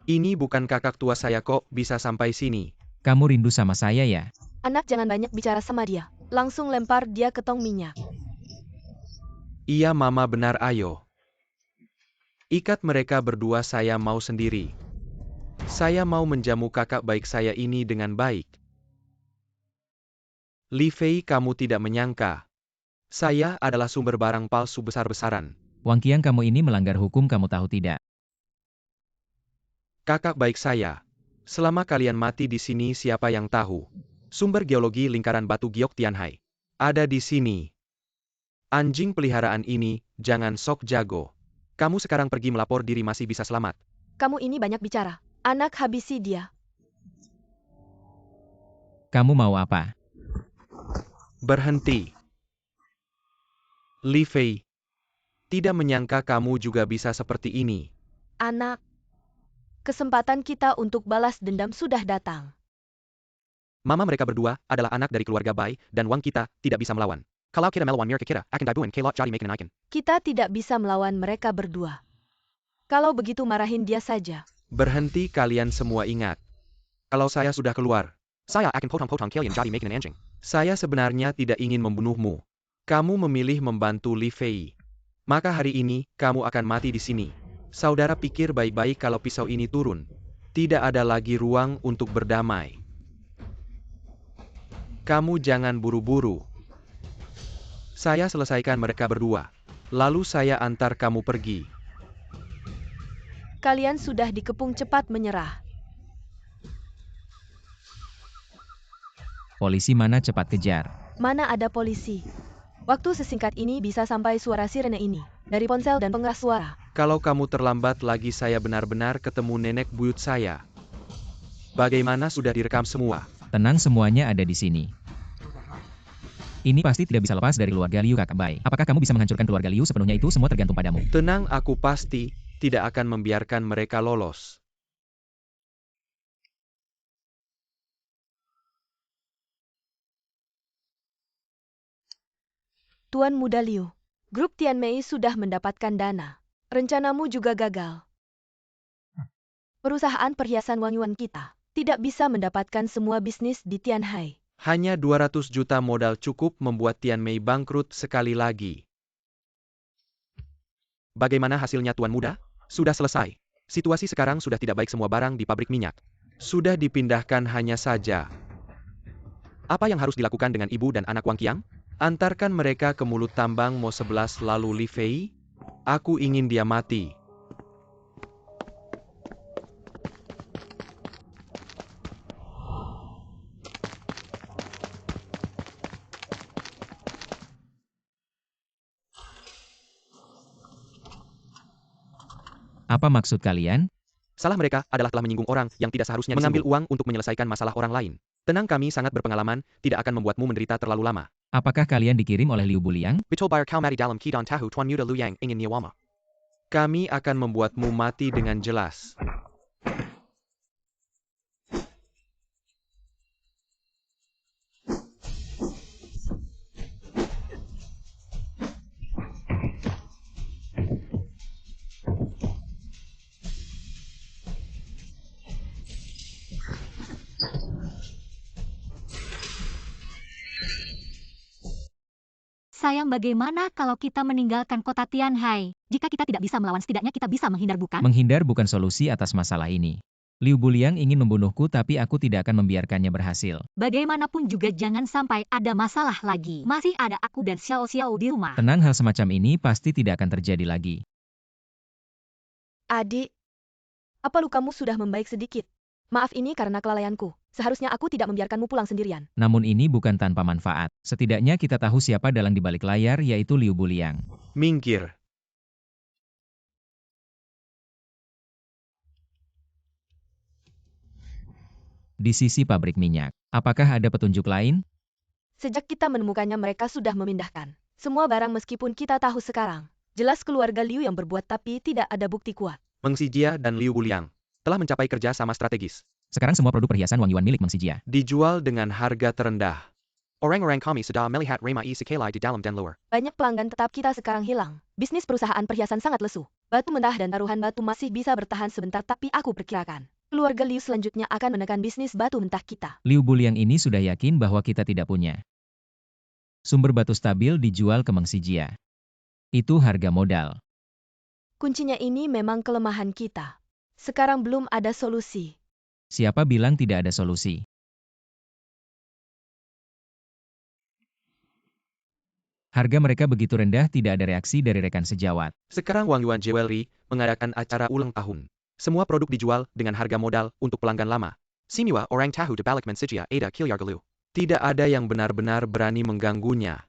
C: Ini bukan kakak tua saya kok, bisa sampai sini.
A: Kamu rindu sama saya ya?
B: Anak, jangan banyak bicara sama dia. Langsung lempar dia ke tong minyak.
C: Iya mama, benar, ayo. Ikat mereka berdua, saya mau sendiri. Saya mau menjamu kakak baik saya ini dengan baik. Li Fei, kamu tidak menyangka. Saya adalah sumber barang palsu besar-besaran.
A: Wang Qiang, kamu ini melanggar hukum, kamu tahu tidak?
C: Kakak baik saya. Selama kalian mati di sini, siapa yang tahu? Sumber geologi lingkaran batu giok Tianhai ada di sini. Anjing peliharaan ini, jangan sok jago. Kamu sekarang pergi melapor diri, masih bisa selamat.
B: Kamu ini banyak bicara. Anak, habisi dia.
A: Kamu mau apa?
C: Berhenti. Li Fei. Tidak menyangka kamu juga bisa seperti ini.
B: Anak, kesempatan kita untuk balas dendam sudah datang.
C: Mama mereka berdua adalah anak dari keluarga Bai, dan Wang kita tidak bisa melawan. Kalau kita melawan mereka kita akan gabungan kelot jadi makin icon.
B: Kita tidak bisa melawan mereka berdua. Kalau begitu marahin dia saja.
C: Berhenti kalian semua ingat. Kalau saya sudah keluar, saya akan potong-potong kalian jadi makin anjing. Saya sebenarnya tidak ingin membunuhmu. Kamu memilih membantu Li Fei. Maka hari ini, kamu akan mati di sini. Saudara pikir baik-baik kalau pisau ini turun. Tidak ada lagi ruang untuk berdamai. Kamu jangan buru-buru. Saya selesaikan mereka berdua. Lalu saya antar kamu pergi.
B: Kalian sudah dikepung cepat menyerah.
A: Polisi mana cepat kejar.
B: Mana ada polisi? Waktu sesingkat ini bisa sampai suara sirene ini. Dari ponsel dan pengeras suara.
C: Kalau kamu terlambat lagi saya benar-benar ketemu nenek buyut saya. Bagaimana sudah direkam semua?
A: Tenang, semuanya ada di sini. Ini pasti tidak bisa lepas dari keluarga Liu Kakak Bai. Apakah kamu bisa menghancurkan keluarga Liu sepenuhnya? Itu semua tergantung padamu.
C: Tenang, aku pasti tidak akan membiarkan mereka lolos.
B: Tuan Muda Liu, grup Tianmei sudah mendapatkan dana. Rencanamu juga gagal. Perusahaan perhiasan Wang Yuan kita tidak bisa mendapatkan semua bisnis di Tianhai.
C: Hanya 200 juta modal cukup membuat Tianmei bangkrut sekali lagi. Bagaimana hasilnya Tuan Muda? Sudah selesai. Situasi sekarang sudah tidak baik, semua barang di pabrik minyak sudah dipindahkan hanya saja. Apa yang harus dilakukan dengan ibu dan anak Wang Qiang? Antarkan mereka ke mulut tambang Mo 11 lalu Li Fei. Aku ingin dia mati.
A: Apa maksud kalian?
C: Salah mereka adalah telah menyinggung orang yang tidak seharusnya mengambil uang untuk menyelesaikan masalah orang lain. Tenang, kami sangat berpengalaman, tidak akan membuatmu menderita terlalu lama.
A: Apakah kalian dikirim oleh Liu Buliang?
C: Betul bayar kau mati dalam keadaan tahu Tuan Muda Liu Yang ingin nyawama. Kami akan membuatmu mati dengan jelas.
D: Sayang, bagaimana kalau kita meninggalkan kota Tianhai? Jika kita tidak bisa melawan, setidaknya kita bisa menghindar, bukan?
A: Menghindar bukan solusi atas masalah ini. Liu Buliang ingin membunuhku, tapi aku tidak akan membiarkannya berhasil.
D: Bagaimanapun juga jangan sampai ada masalah lagi. Masih ada aku dan Xiao Xiao di rumah.
A: Tenang, hal semacam ini pasti tidak akan terjadi lagi.
B: Adik, apa lukamu sudah membaik sedikit? Maaf, ini karena kelalaianku. Seharusnya aku tidak membiarkanmu pulang sendirian.
A: Namun ini bukan tanpa manfaat. Setidaknya kita tahu siapa dalang di balik layar, yaitu Liu Buliang.
C: Minggir.
A: Di sisi pabrik minyak, apakah ada petunjuk lain?
B: Sejak kita menemukannya mereka sudah memindahkan semua barang meskipun kita tahu sekarang. Jelas keluarga Liu yang berbuat tapi tidak ada bukti kuat.
C: Meng Xijia dan Liu Buliang telah mencapai kerja sama strategis.
A: Sekarang semua produk perhiasan Wang Yuan milik Meng Xijia
C: dijual dengan harga terendah. Orang-orang kami sudah melihat remai sekali di dalam dan luar.
B: Banyak pelanggan tetap kita sekarang hilang. Bisnis perusahaan perhiasan sangat lesu. Batu mentah dan taruhan batu masih bisa bertahan sebentar, tapi aku perkirakan keluarga Liu selanjutnya akan menekan bisnis batu mentah kita.
A: Liu Buliang ini sudah yakin bahwa kita tidak punya sumber batu stabil dijual ke Meng Xijia. Itu harga modal.
B: Kuncinya ini memang kelemahan kita. Sekarang belum ada solusi.
A: Siapa bilang tidak ada solusi? Harga mereka begitu rendah, tidak ada reaksi dari rekan sejawat.
C: Sekarang Wang Yuan Jewelry mengadakan acara ulang tahun. Semua produk dijual dengan harga modal untuk pelanggan lama. Simiwa orang tahu di balik Meng Xijia ada Kilyar Galu. Tidak ada yang benar-benar berani mengganggunya.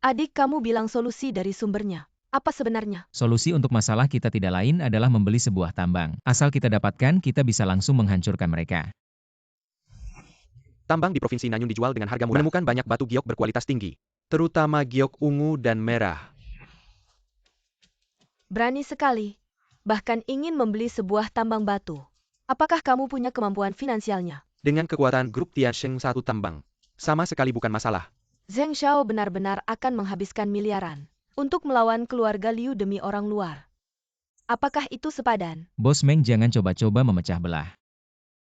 B: Adik, kamu bilang solusi dari sumbernya. Apa sebenarnya?
A: Solusi untuk masalah kita tidak lain adalah membeli sebuah tambang. Asal kita dapatkan, kita bisa langsung menghancurkan mereka.
C: Tambang di Provinsi Nanyun dijual dengan harga murah. Menemukan banyak batu giok berkualitas tinggi, terutama giok ungu dan merah.
B: Berani sekali. Bahkan ingin membeli sebuah tambang batu. Apakah kamu punya kemampuan finansialnya?
C: Dengan kekuatan grup Tiansheng satu tambang, sama sekali bukan masalah.
B: Zheng Xiao benar-benar akan menghabiskan miliaran untuk melawan keluarga Liu demi orang luar. Apakah itu sepadan?
A: Bos Meng, jangan coba-coba memecah belah.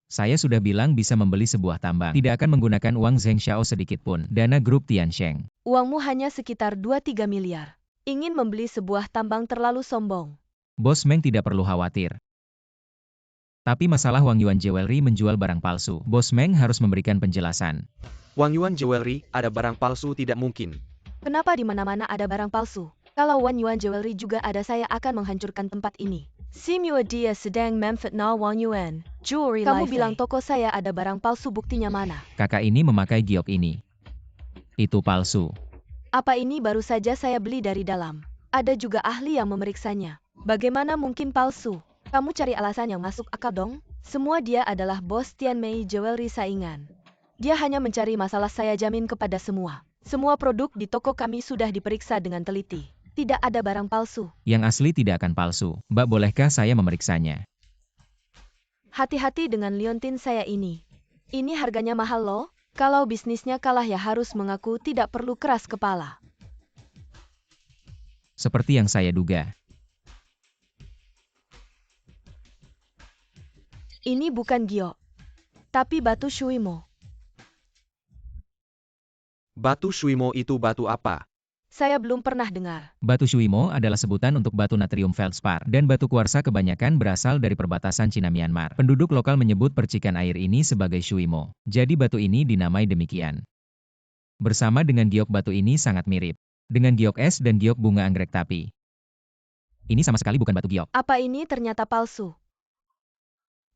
A: Saya sudah bilang bisa membeli sebuah tambang. Tidak akan menggunakan uang Zheng Xiao sedikit pun. Dana grup Tiansheng.
B: Uangmu hanya sekitar 2-3 miliar. Ingin membeli sebuah tambang terlalu sombong.
A: Bos Meng tidak perlu khawatir. Tapi masalah Wang Yuan Jewelry menjual barang palsu. Bos Meng harus memberikan penjelasan.
C: Wang Yuan Jewelry, ada barang palsu tidak mungkin.
B: Kenapa di mana-mana ada barang palsu? Kalau Wang Yuan Jewelry juga ada, saya akan menghancurkan tempat ini. Simua dia sedang memfitnah Wang Yuan Jewelry. Kamu bilang toko saya ada barang palsu, buktinya mana?
A: Kakak ini memakai giok ini. Itu palsu.
B: Apa ini baru saja saya beli dari dalam? Ada juga ahli yang memeriksanya. Bagaimana mungkin palsu? Kamu cari alasan yang masuk akal dong. Semua dia adalah bos Tianmei Jewelry saingan. Dia hanya mencari masalah, saya jamin kepada semua. Semua produk di toko kami sudah diperiksa dengan teliti. Tidak ada barang palsu.
A: Yang asli tidak akan palsu. Mbak, bolehkah saya memeriksanya?
B: Hati-hati dengan liontin saya ini. Ini harganya mahal loh. Kalau bisnisnya kalah ya harus mengaku, tidak perlu keras kepala.
A: Seperti yang saya duga.
B: Ini bukan giok, tapi batu Shuimo.
C: Batu Shuimo itu batu apa?
B: Saya belum pernah dengar.
A: Batu Shuimo adalah sebutan untuk batu natrium feldspar, dan batu kuarsa kebanyakan berasal dari perbatasan Cina-Myanmar. Penduduk lokal menyebut percikan air ini sebagai Shuimo. Jadi batu ini dinamai demikian. Bersama dengan giok, batu ini sangat mirip dengan giok es dan giok bunga anggrek, tapi ini sama sekali bukan batu giok.
B: Apa ini ternyata palsu?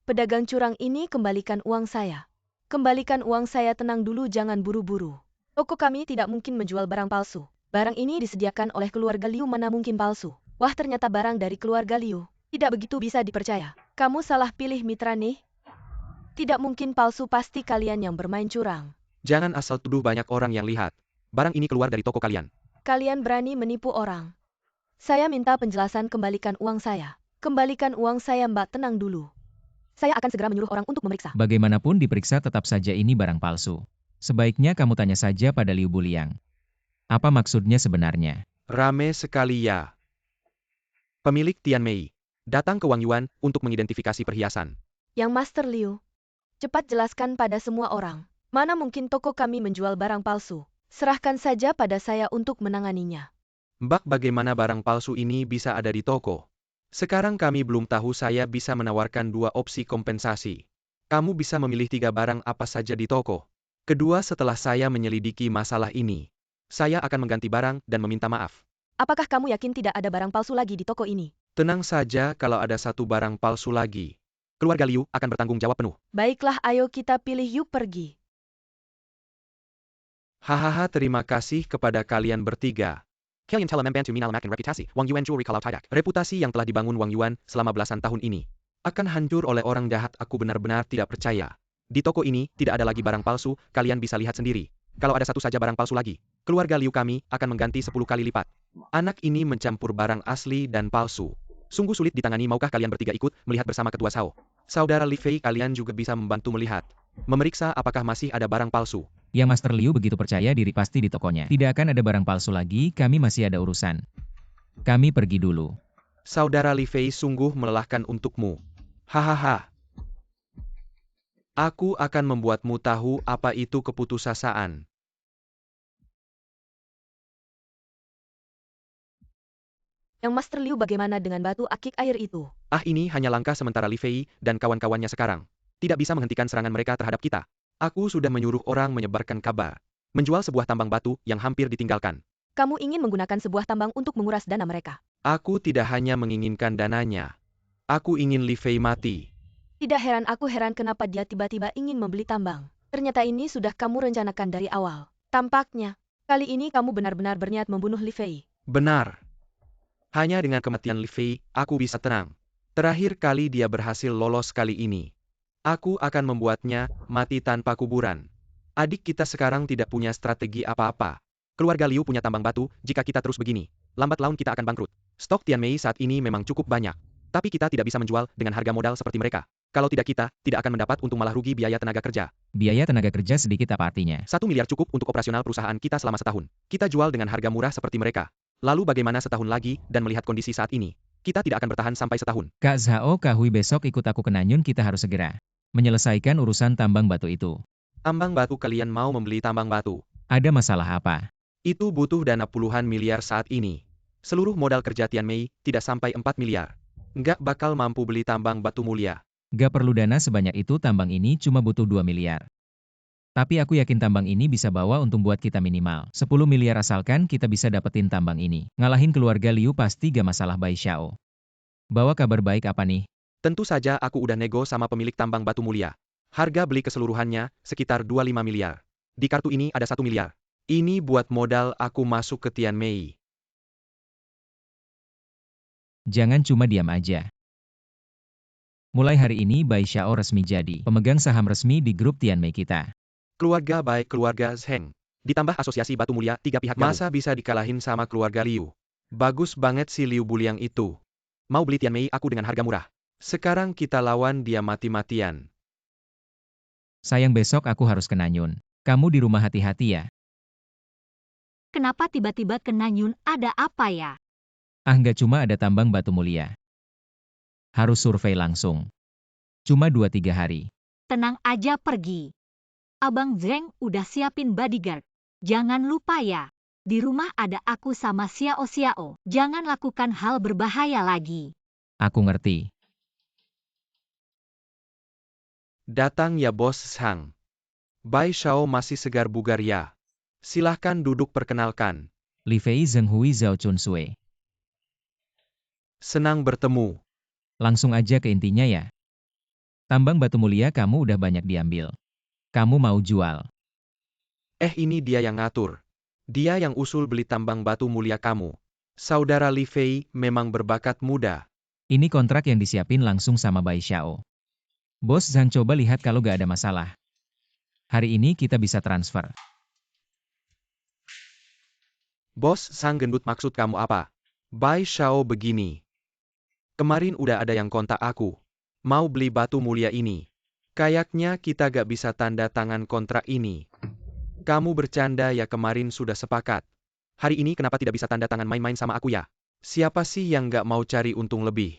B: Pedagang curang ini, kembalikan uang saya. Kembalikan uang saya, tenang dulu, jangan buru-buru. Toko kami tidak mungkin menjual barang palsu. Barang ini disediakan oleh keluarga Liu, mana mungkin palsu. Wah, ternyata barang dari keluarga Liu. Tidak begitu bisa dipercaya. Kamu salah pilih mitra nih. Tidak mungkin palsu, pasti kalian yang bermain curang.
C: Jangan asal tuduh, banyak orang yang lihat. Barang ini keluar dari toko kalian.
B: Kalian berani menipu orang. Saya minta penjelasan, kembalikan uang saya. Kembalikan uang saya, Mbak, tenang dulu. Saya akan segera menyuruh orang untuk memeriksa.
A: Bagaimanapun diperiksa tetap saja ini barang palsu. Sebaiknya kamu tanya saja pada Liu Buliang. Apa maksudnya sebenarnya?
C: Rame sekali ya. Pemilik Tianmei datang ke Wang Yuan untuk mengidentifikasi perhiasan.
B: Yang Master Liu, cepat jelaskan pada semua orang. Mana mungkin toko kami menjual barang palsu. Serahkan saja pada saya untuk menanganinya.
C: Mbak, bagaimana barang palsu ini bisa ada di toko? Sekarang kami belum tahu, saya bisa menawarkan 2 opsi kompensasi. Kamu bisa memilih 3 barang apa saja di toko. Kedua, setelah saya menyelidiki masalah ini, saya akan mengganti barang dan meminta maaf.
B: Apakah kamu yakin tidak ada barang palsu lagi di toko ini?
C: Tenang saja, kalau ada 1 barang palsu lagi, keluarga Liu akan bertanggung jawab penuh.
B: Baiklah, ayo kita pilih, yuk pergi.
C: Hahaha, terima kasih kepada kalian bertiga. Kalian telah membantu menyelamatkan reputasi Wang Yuan Jewelry kalau tidak. Reputasi yang telah dibangun Wang Yuan selama belasan tahun ini akan hancur oleh orang jahat. Aku benar-benar tidak percaya. Di toko ini tidak ada lagi barang palsu, kalian bisa lihat sendiri. Kalau ada 1 saja barang palsu lagi, keluarga Liu kami akan mengganti 10 kali lipat. Anak ini mencampur barang asli dan palsu. Sungguh sulit ditangani. Maukah kalian bertiga ikut melihat bersama Ketua Sao? Saudara Li Fei, kalian juga bisa membantu melihat, memeriksa apakah masih ada barang palsu.
A: Yang Master Liu begitu percaya diri pasti di tokonya. Tidak akan ada barang palsu lagi, kami masih ada urusan. Kami pergi dulu.
C: Saudara Li Fei sungguh melelahkan untukmu. Hahaha. Aku akan membuatmu tahu apa itu keputusasaan.
B: Yang Master Liu, bagaimana dengan batu akik air itu?
C: Ini hanya langkah sementara Li Fei dan kawan-kawannya sekarang. Tidak bisa menghentikan serangan mereka terhadap kita. Aku sudah menyuruh orang menyebarkan kabar. Menjual sebuah tambang batu yang hampir ditinggalkan.
B: Kamu ingin menggunakan sebuah tambang untuk menguras dana mereka?
C: Aku tidak hanya menginginkan dananya. Aku ingin Li Fei mati.
B: Tidak heran, aku heran kenapa dia tiba-tiba ingin membeli tambang. Ternyata ini sudah kamu rencanakan dari awal. Tampaknya, kali ini kamu benar-benar berniat membunuh Li Fei.
C: Benar. Hanya dengan kematian Li Fei, aku bisa tenang. Terakhir kali dia berhasil lolos kali ini. Aku akan membuatnya mati tanpa kuburan. Adik kita sekarang tidak punya strategi apa-apa. Keluarga Liu punya tambang batu, jika kita terus begini, lambat laun kita akan bangkrut. Stok Tianmei saat ini memang cukup banyak. Tapi kita tidak bisa menjual dengan harga modal seperti mereka. Kalau tidak kita, tidak akan mendapat untung malah rugi biaya tenaga kerja.
A: Biaya tenaga kerja sedikit apa artinya?
C: 1 miliar cukup untuk operasional perusahaan kita selama setahun. Kita jual dengan harga murah seperti mereka. Lalu bagaimana setahun lagi dan melihat kondisi saat ini? Kita tidak akan bertahan sampai setahun.
A: Kak Zhao Kahui besok ikut aku ke Nanyun, kita harus segera menyelesaikan urusan tambang batu itu.
C: Tambang batu, kalian mau membeli tambang batu?
A: Ada masalah apa?
C: Itu butuh dana puluhan miliar saat ini. Seluruh modal kerja Tianmei tidak sampai 4 miliar. Nggak bakal mampu beli tambang batu mulia.
A: Gak perlu dana sebanyak itu, tambang ini cuma butuh 2 miliar. Tapi aku yakin tambang ini bisa bawa untung buat kita minimal 10 miliar asalkan kita bisa dapetin tambang ini. Ngalahin keluarga Liu pasti gak masalah, Bai Xiao. Bawa kabar baik apa nih?
C: Tentu saja aku udah nego sama pemilik tambang batu mulia. Harga beli keseluruhannya sekitar 25 miliar. Di kartu ini ada 1 miliar. Ini buat modal aku masuk ke Tianmei.
A: Jangan cuma diam aja. Mulai hari ini Bai Xiao resmi jadi pemegang saham resmi di grup Tianmei kita.
C: Keluarga baik keluarga Zheng. Ditambah asosiasi batu mulia, 3 pihak gabung. Masa bisa dikalahin sama keluarga Liu? Bagus banget si Liu Buliang itu. Mau beli Tianmei aku dengan harga murah. Sekarang kita lawan dia mati-matian.
A: Sayang besok aku harus ke Nanyun. Kamu di rumah hati-hati ya.
D: Kenapa tiba-tiba ke Nanyun, ada apa ya?
A: Ah, nggak cuma ada tambang batu mulia. Harus survei langsung. Cuma 2-3 hari.
D: Tenang aja, pergi. Abang Zheng udah siapin bodyguard. Jangan lupa ya, di rumah ada aku sama Xiao Xiao. Jangan lakukan hal berbahaya lagi.
A: Aku ngerti.
C: Datang ya Bos Zhang. Bai Xiao masih segar bugar ya. Silahkan duduk, perkenalkan.
A: Li Fei Zheng Hui Zhao Chun Sui.
C: Senang bertemu.
A: Langsung aja ke intinya ya. Tambang batu mulia kamu udah banyak diambil. Kamu mau jual?
C: Ini dia yang ngatur. Dia yang usul beli tambang batu mulia kamu. Saudara Li Fei memang berbakat muda.
A: Ini kontrak yang disiapin langsung sama Bai Xiao. Bos Zhang, coba lihat kalau gak ada masalah. Hari ini kita bisa transfer.
C: Bos Sang gendut, maksud kamu apa? Bai Xiao begini. Kemarin udah ada yang kontak aku. Mau beli batu mulia ini. Kayaknya kita gak bisa tanda tangan kontrak ini. Kamu bercanda ya, kemarin sudah sepakat. Hari ini kenapa tidak bisa tanda tangan, main-main sama aku ya? Siapa sih yang gak mau cari untung lebih?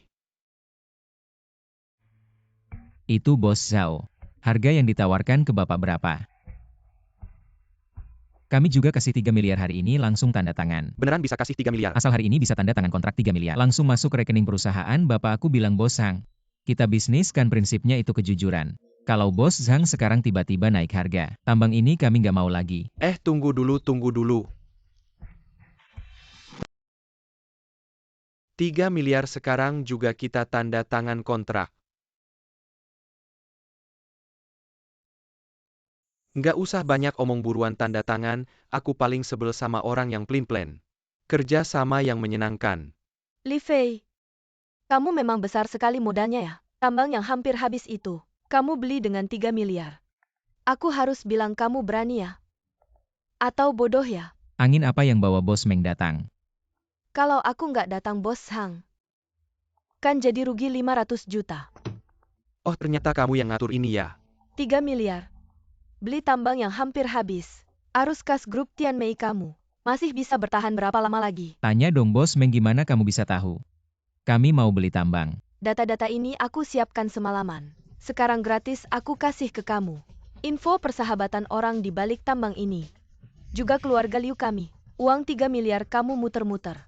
A: Itu Bos Zhao. Harga yang ditawarkan ke Bapak berapa? Kami juga kasih 3 miliar hari ini, langsung tanda tangan.
C: Beneran bisa kasih 3 miliar?
A: Asal hari ini bisa tanda tangan kontrak 3 miliar. Langsung masuk rekening perusahaan Bapak. Aku bilang Bos Zhang. Kita bisnis kan prinsipnya itu kejujuran. Kalau Bos Zhang sekarang tiba-tiba naik harga, tambang ini kami nggak mau lagi.
C: Tunggu dulu. 3 miliar sekarang juga kita tanda tangan kontrak. Nggak usah banyak omong, buruan tanda tangan, aku paling sebel sama orang yang pelin-pelan. Kerja sama yang menyenangkan.
B: Li Fei, kamu memang besar sekali modalnya ya. Tambang yang hampir habis itu, kamu beli dengan 3 miliar. Aku harus bilang kamu berani ya? Atau bodoh ya?
A: Angin apa yang bawa Bos Meng datang?
B: Kalau aku nggak datang Bos Hang, kan jadi rugi 500 juta.
C: Oh, ternyata kamu yang ngatur ini ya.
B: 3 miliar. Beli tambang yang hampir habis. Arus kas grup Tianmei kamu masih bisa bertahan berapa lama lagi?
A: Tanya dong Bos Meng, gimana kamu bisa tahu? Kami mau beli tambang.
B: Data-data ini aku siapkan semalaman. Sekarang gratis aku kasih ke kamu. Info persahabatan orang di balik tambang ini. Juga keluarga Liu kami. Uang 3 miliar kamu muter-muter.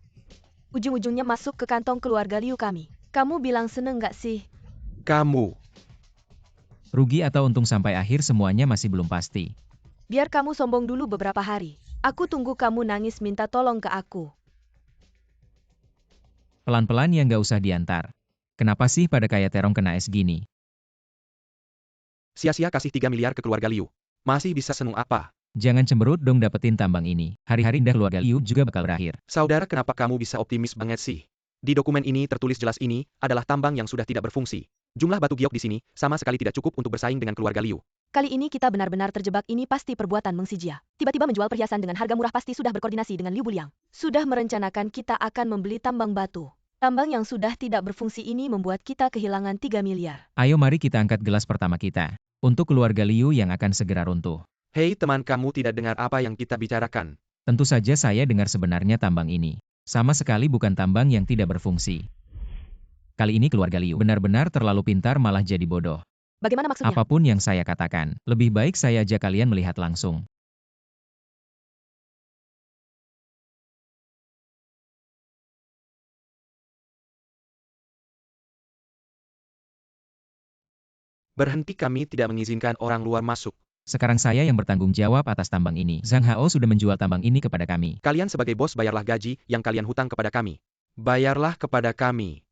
B: Ujung-ujungnya masuk ke kantong keluarga Liu kami. Kamu bilang seneng gak sih?
C: Kamu.
A: Rugi atau untung sampai akhir semuanya masih belum pasti.
B: Biar kamu sombong dulu beberapa hari. Aku tunggu kamu nangis minta tolong ke aku.
A: Pelan-pelan ya, nggak usah diantar. Kenapa sih pada kayak terong kena es gini?
C: Sia-sia kasih 3 miliar ke keluarga Liu. Masih bisa seneng apa?
A: Jangan cemberut dong dapetin tambang ini. Hari-hari indah keluarga Liu juga bakal berakhir.
C: Saudara, kenapa kamu bisa optimis banget sih? Di dokumen ini tertulis jelas ini adalah tambang yang sudah tidak berfungsi. Jumlah batu giok di sini sama sekali tidak cukup untuk bersaing dengan keluarga Liu.
B: Kali ini kita benar-benar terjebak, ini pasti perbuatan Meng Sijia. Tiba-tiba menjual perhiasan dengan harga murah, pasti sudah berkoordinasi dengan Liu Buliang. Sudah merencanakan kita akan membeli tambang batu. Tambang yang sudah tidak berfungsi ini membuat kita kehilangan 3 miliar.
A: Ayo mari kita angkat gelas pertama kita. Untuk keluarga Liu yang akan segera runtuh.
C: Hei teman, kamu tidak dengar apa yang kita bicarakan.
A: Tentu saja saya dengar, sebenarnya tambang ini sama sekali bukan tambang yang tidak berfungsi. Kali ini keluarga Liu benar-benar terlalu pintar, malah jadi bodoh.
B: Bagaimana maksudnya?
A: Apapun yang saya katakan, lebih baik saya ajak kalian melihat langsung.
C: Berhenti, kami tidak mengizinkan orang luar masuk.
A: Sekarang saya yang bertanggung jawab atas tambang ini. Zhang Hao sudah menjual tambang ini kepada kami.
C: Kalian sebagai bos bayarlah gaji yang kalian hutang kepada kami. Bayarlah kepada kami.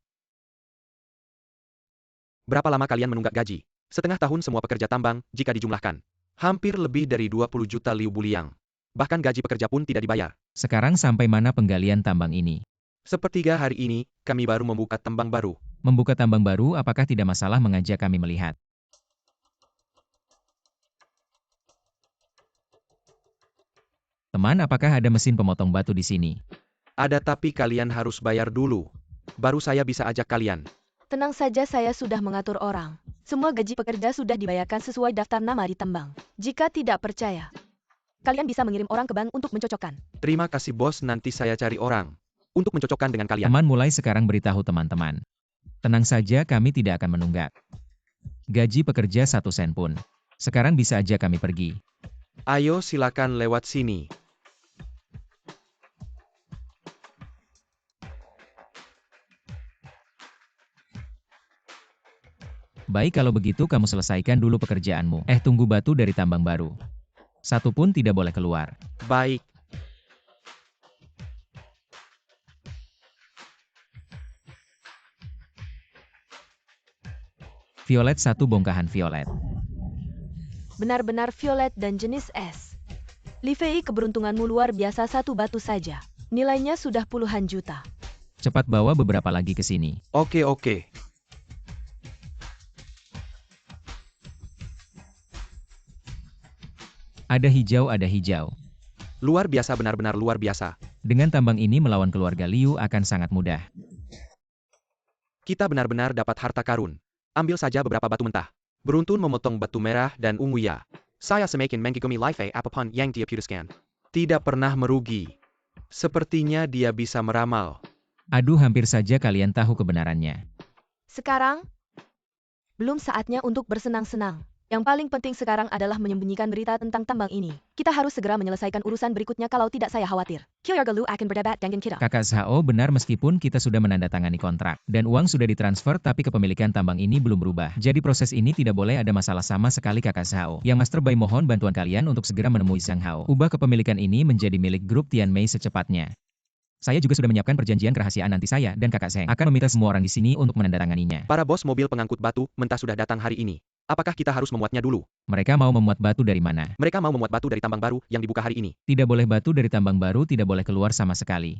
C: Berapa lama kalian menunggak gaji? Setengah tahun semua pekerja tambang, jika dijumlahkan. Hampir lebih dari 20 juta Liu Buliang. Bahkan gaji pekerja pun tidak dibayar.
A: Sekarang sampai mana penggalian tambang ini?
C: Sepertiga hari ini, kami baru membuka tambang baru.
A: Membuka tambang baru, apakah tidak masalah mengajak kami melihat? Teman, apakah ada mesin pemotong batu di sini?
C: Ada, tapi kalian harus bayar dulu. Baru saya bisa ajak kalian.
B: Tenang saja, saya sudah mengatur orang. Semua gaji pekerja sudah dibayarkan sesuai daftar nama di tambang. Jika tidak percaya, kalian bisa mengirim orang ke bank untuk mencocokkan.
C: Terima kasih bos, nanti saya cari orang untuk mencocokkan dengan kalian.
A: Teman, mulai sekarang beritahu teman-teman. Tenang saja, kami tidak akan menunggak. Gaji pekerja 1 sen pun. Sekarang bisa aja kami pergi.
C: Ayo silakan lewat sini.
A: Baik, kalau begitu kamu selesaikan dulu pekerjaanmu. Tunggu, batu dari tambang baru. Satu pun tidak boleh keluar.
C: Baik.
A: Violet, 1 bongkahan violet.
B: Benar-benar violet dan jenis es. Li Fei, keberuntunganmu luar biasa, 1 batu saja. Nilainya sudah puluhan juta.
A: Cepat bawa beberapa lagi ke sini.
C: Oke.
A: Ada hijau, ada hijau.
C: Luar biasa, benar-benar luar biasa.
A: Dengan tambang ini melawan keluarga Liu akan sangat mudah.
C: Kita benar-benar dapat harta karun. Ambil saja beberapa batu mentah. Beruntun memotong batu merah dan ungu ya. Saya semakin mengagumi Li Fei apapun yang dia putuskan. Tidak pernah merugi. Sepertinya dia bisa meramal.
A: Aduh, hampir saja kalian tahu kebenarannya.
B: Sekarang, belum saatnya untuk bersenang-senang. Yang paling penting sekarang adalah menyembunyikan berita tentang tambang ini. Kita harus segera menyelesaikan urusan berikutnya, kalau tidak saya khawatir keluarga Liu akan berdebat dengan kita.
A: Kakak Zhao benar, meskipun kita sudah menandatangani kontrak dan uang sudah ditransfer, tapi kepemilikan tambang ini belum berubah. Jadi proses ini tidak boleh ada masalah sama sekali, Kakak Zhao. Yang Master Bai mohon bantuan kalian untuk segera menemui Zhang Hao. Ubah kepemilikan ini menjadi milik grup Tianmei secepatnya. Saya juga sudah menyiapkan perjanjian kerahasiaan, nanti saya dan Kakak Zheng akan meminta semua orang di sini untuk menandatanganinya.
C: Para bos mobil pengangkut batu mentah sudah datang hari ini. Apakah kita harus memuatnya dulu?
A: Mereka mau memuat batu dari mana?
C: Mereka mau memuat batu dari tambang baru yang dibuka hari ini.
A: Tidak boleh, batu dari tambang baru tidak boleh keluar sama sekali.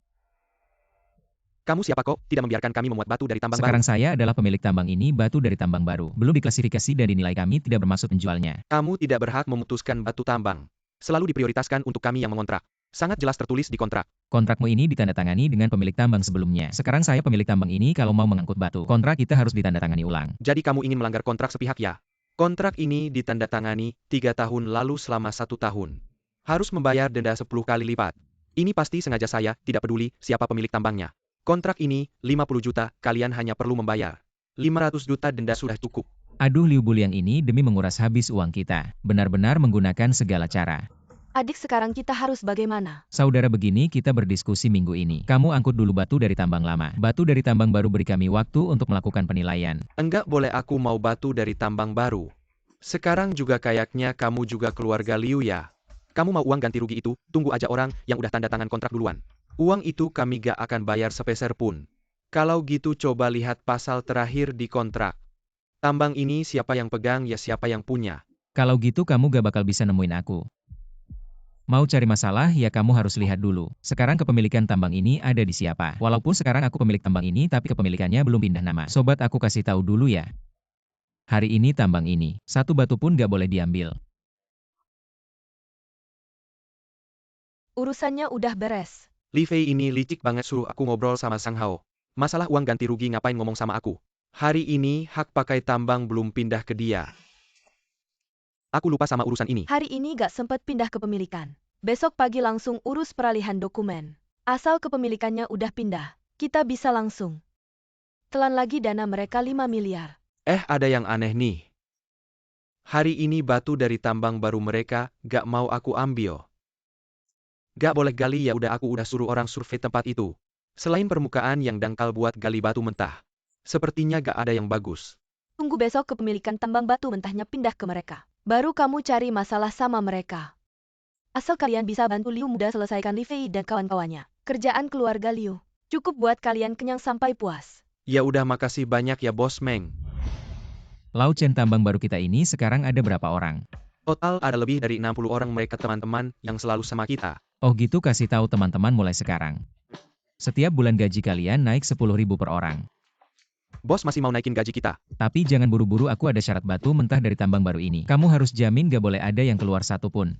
C: Kamu siapa kok? Tidak membiarkan kami memuat batu dari tambang
A: Sekarang
C: baru.
A: saya adalah pemilik tambang ini, batu dari tambang baru. Belum diklasifikasi dan dinilai, kami tidak bermaksud menjualnya.
C: Kamu tidak berhak memutuskan batu tambang. Selalu diprioritaskan untuk kami yang mengontrak. Sangat jelas tertulis di kontrak.
A: Kontrakmu ini ditandatangani dengan pemilik tambang sebelumnya. Sekarang saya pemilik tambang ini, kalau mau mengangkut batu, kontrak kita harus ditandatangani ulang.
C: Jadi kamu ingin melanggar kontrak sepihak ya? Kontrak ini ditandatangani 3 tahun lalu selama 1 tahun. Harus membayar denda 10 kali lipat. Ini pasti sengaja, saya tidak peduli siapa pemilik tambangnya. Kontrak ini 50 juta, kalian hanya perlu membayar 500 juta denda sudah cukup.
A: Aduh, Liu Buliang ini demi menguras habis uang kita. Benar-benar menggunakan segala cara.
B: Adik, sekarang kita harus bagaimana?
A: Saudara, begini kita berdiskusi minggu ini. Kamu angkut dulu batu dari tambang lama. Batu dari tambang baru beri kami waktu untuk melakukan penilaian.
C: Enggak boleh, aku mau batu dari tambang baru. Sekarang juga kayaknya kamu juga keluarga Liu ya. Kamu mau uang ganti rugi itu, tunggu aja orang yang udah tanda tangan kontrak duluan. Uang itu kami gak akan bayar sepeser pun. Kalau gitu coba lihat pasal terakhir di kontrak. Tambang ini siapa yang pegang ya siapa yang punya.
A: Kalau gitu kamu gak bakal bisa nemuin aku. Mau cari masalah ya kamu harus lihat dulu. Sekarang kepemilikan tambang ini ada di siapa. Walaupun sekarang aku pemilik tambang ini, tapi kepemilikannya belum pindah nama. Sobat, aku kasih tahu dulu ya. Hari ini tambang ini, satu batu pun gak boleh diambil.
B: Urusannya udah beres.
C: Li Fei ini licik banget suruh aku ngobrol sama Sang Hao. Masalah uang ganti rugi ngapain ngomong sama aku. Hari ini hak pakai tambang belum pindah ke dia. Aku lupa sama urusan ini.
B: Hari ini gak sempet pindah kepemilikan. Besok pagi langsung urus peralihan dokumen. Asal kepemilikannya udah pindah, kita bisa langsung telan lagi dana mereka 5 miliar.
C: Ada yang aneh nih. Hari ini batu dari tambang baru mereka gak mau aku ambil. Gak boleh gali ya udah aku udah suruh orang survei tempat itu. Selain permukaan yang dangkal buat gali batu mentah. Sepertinya gak ada yang bagus.
B: Tunggu besok kepemilikan tambang batu mentahnya pindah ke mereka. Baru kamu cari masalah sama mereka. Asal kalian bisa bantu Liu muda selesaikan Li Fei dan kawan-kawannya. Kerjaan keluarga Liu. Cukup buat kalian kenyang sampai puas.
C: Ya udah makasih banyak ya Bos Meng.
A: Lau Chen tambang baru kita ini sekarang ada berapa orang?
C: Total ada lebih dari 60 orang mereka teman-teman yang selalu sama kita.
A: Oh gitu, kasih tahu teman-teman mulai sekarang. Setiap bulan gaji kalian naik 10.000 per orang.
C: Bos masih mau naikin gaji kita.
A: Tapi jangan buru-buru, aku ada syarat batu mentah dari tambang baru ini. Kamu harus jamin gak boleh ada yang keluar satu pun.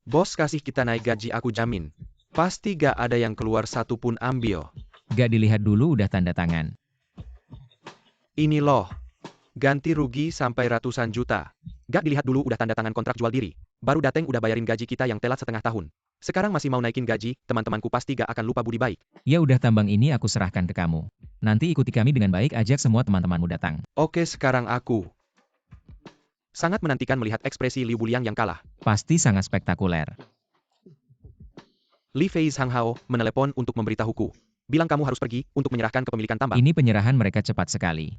C: Bos kasih kita naik gaji aku jamin. Pasti gak ada yang keluar satu pun ambil.
A: Gak dilihat dulu udah tanda tangan.
C: Ini loh. Ganti rugi sampai ratusan juta. Gak dilihat dulu udah tanda tangan kontrak jual diri. Baru dateng udah bayarin gaji kita yang telat setengah tahun. Sekarang masih mau naikin gaji, teman-temanku pasti gak akan lupa budi baik.
A: Ya udah, tambang ini aku serahkan ke kamu. Nanti ikuti kami dengan baik, ajak semua teman-temanmu datang.
C: Oke, sekarang aku sangat menantikan melihat ekspresi Liu Buliang yang kalah.
A: Pasti sangat spektakuler.
C: Li Fei Sang Hao menelepon untuk memberitahuku. Bilang kamu harus pergi untuk menyerahkan kepemilikan tambang.
A: Ini penyerahan mereka cepat sekali.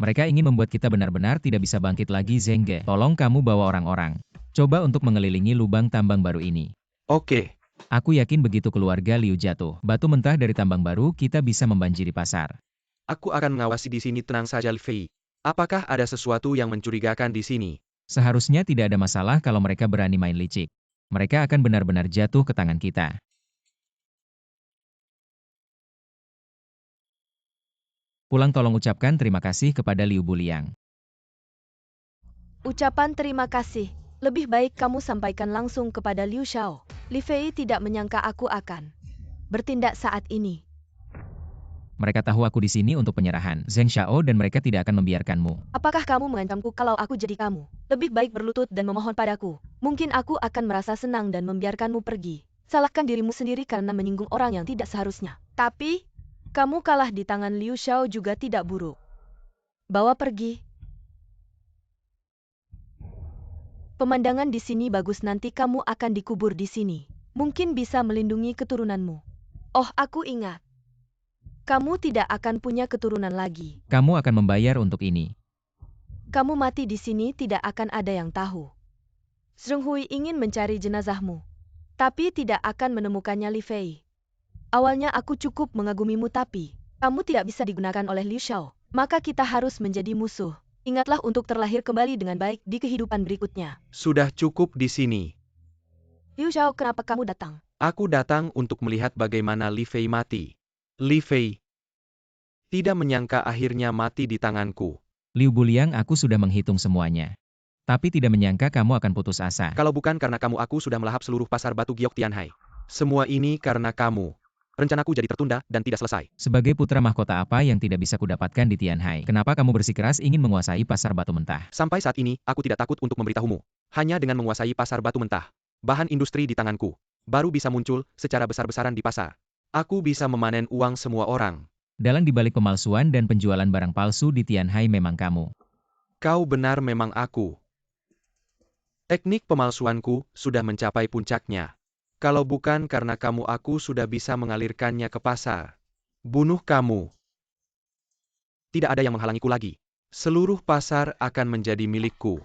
A: Mereka ingin membuat kita benar-benar tidak bisa bangkit lagi, Zengge. Tolong kamu bawa orang-orang. Coba untuk mengelilingi lubang tambang baru ini.
C: Oke.
A: Aku yakin begitu keluarga Liu jatuh, batu mentah dari tambang baru kita bisa membanjiri pasar.
C: Aku akan mengawasi di sini, tenang saja Li Fei. Apakah ada sesuatu yang mencurigakan di sini?
A: Seharusnya tidak ada masalah kalau mereka berani main licik. Mereka akan benar-benar jatuh ke tangan kita. Pulang tolong ucapkan terima kasih kepada Liu Buliang.
B: Ucapan terima kasih. Lebih baik kamu sampaikan langsung kepada Liu Xiao. Li Fei tidak menyangka aku akan bertindak saat ini.
A: Mereka tahu aku di sini untuk penyerahan Zheng Xiao dan mereka tidak akan membiarkanmu.
B: Apakah kamu mengancamku kalau aku jadi kamu? Lebih baik berlutut dan memohon padaku. Mungkin aku akan merasa senang dan membiarkanmu pergi. Salahkan dirimu sendiri karena menyinggung orang yang tidak seharusnya. Tapi, kamu kalah di tangan Liu Xiao juga tidak buruk. Bawa pergi. Pemandangan di sini bagus, nanti kamu akan dikubur di sini. Mungkin bisa melindungi keturunanmu. Oh, aku ingat. Kamu tidak akan punya keturunan lagi.
A: Kamu akan membayar untuk ini.
B: Kamu mati di sini tidak akan ada yang tahu. Zheng Hui ingin mencari jenazahmu, tapi tidak akan menemukannya Li Fei. Awalnya aku cukup mengagumimu, tapi kamu tidak bisa digunakan oleh Liu Xiao. Maka kita harus menjadi musuh. Ingatlah untuk terlahir kembali dengan baik di kehidupan berikutnya.
C: Sudah cukup di sini.
B: Liu Xiao, kenapa kamu datang?
C: Aku datang untuk melihat bagaimana Li Fei mati. Li Fei tidak menyangka akhirnya mati di tanganku.
A: Liu Buliang, aku sudah menghitung semuanya. Tapi tidak menyangka kamu akan putus asa.
C: Kalau bukan karena kamu, aku sudah melahap seluruh pasar batu giok Tianhai. Semua ini karena kamu. Rencanaku jadi tertunda dan tidak selesai.
A: Sebagai putra mahkota apa yang tidak bisa kudapatkan di Tianhai? Kenapa kamu bersikeras ingin menguasai pasar batu mentah?
C: Sampai saat ini, aku tidak takut untuk memberitahumu. Hanya dengan menguasai pasar batu mentah, bahan industri di tanganku baru bisa muncul secara besar-besaran di pasar. Aku bisa memanen uang semua orang.
A: Dalang dibalik pemalsuan dan penjualan barang palsu di Tianhai memang kamu.
C: Kau benar, memang aku. Teknik pemalsuanku sudah mencapai puncaknya. Kalau bukan karena kamu, aku sudah bisa mengalirkannya ke pasar. Bunuh kamu. Tidak ada yang menghalangiku lagi. Seluruh pasar akan menjadi milikku.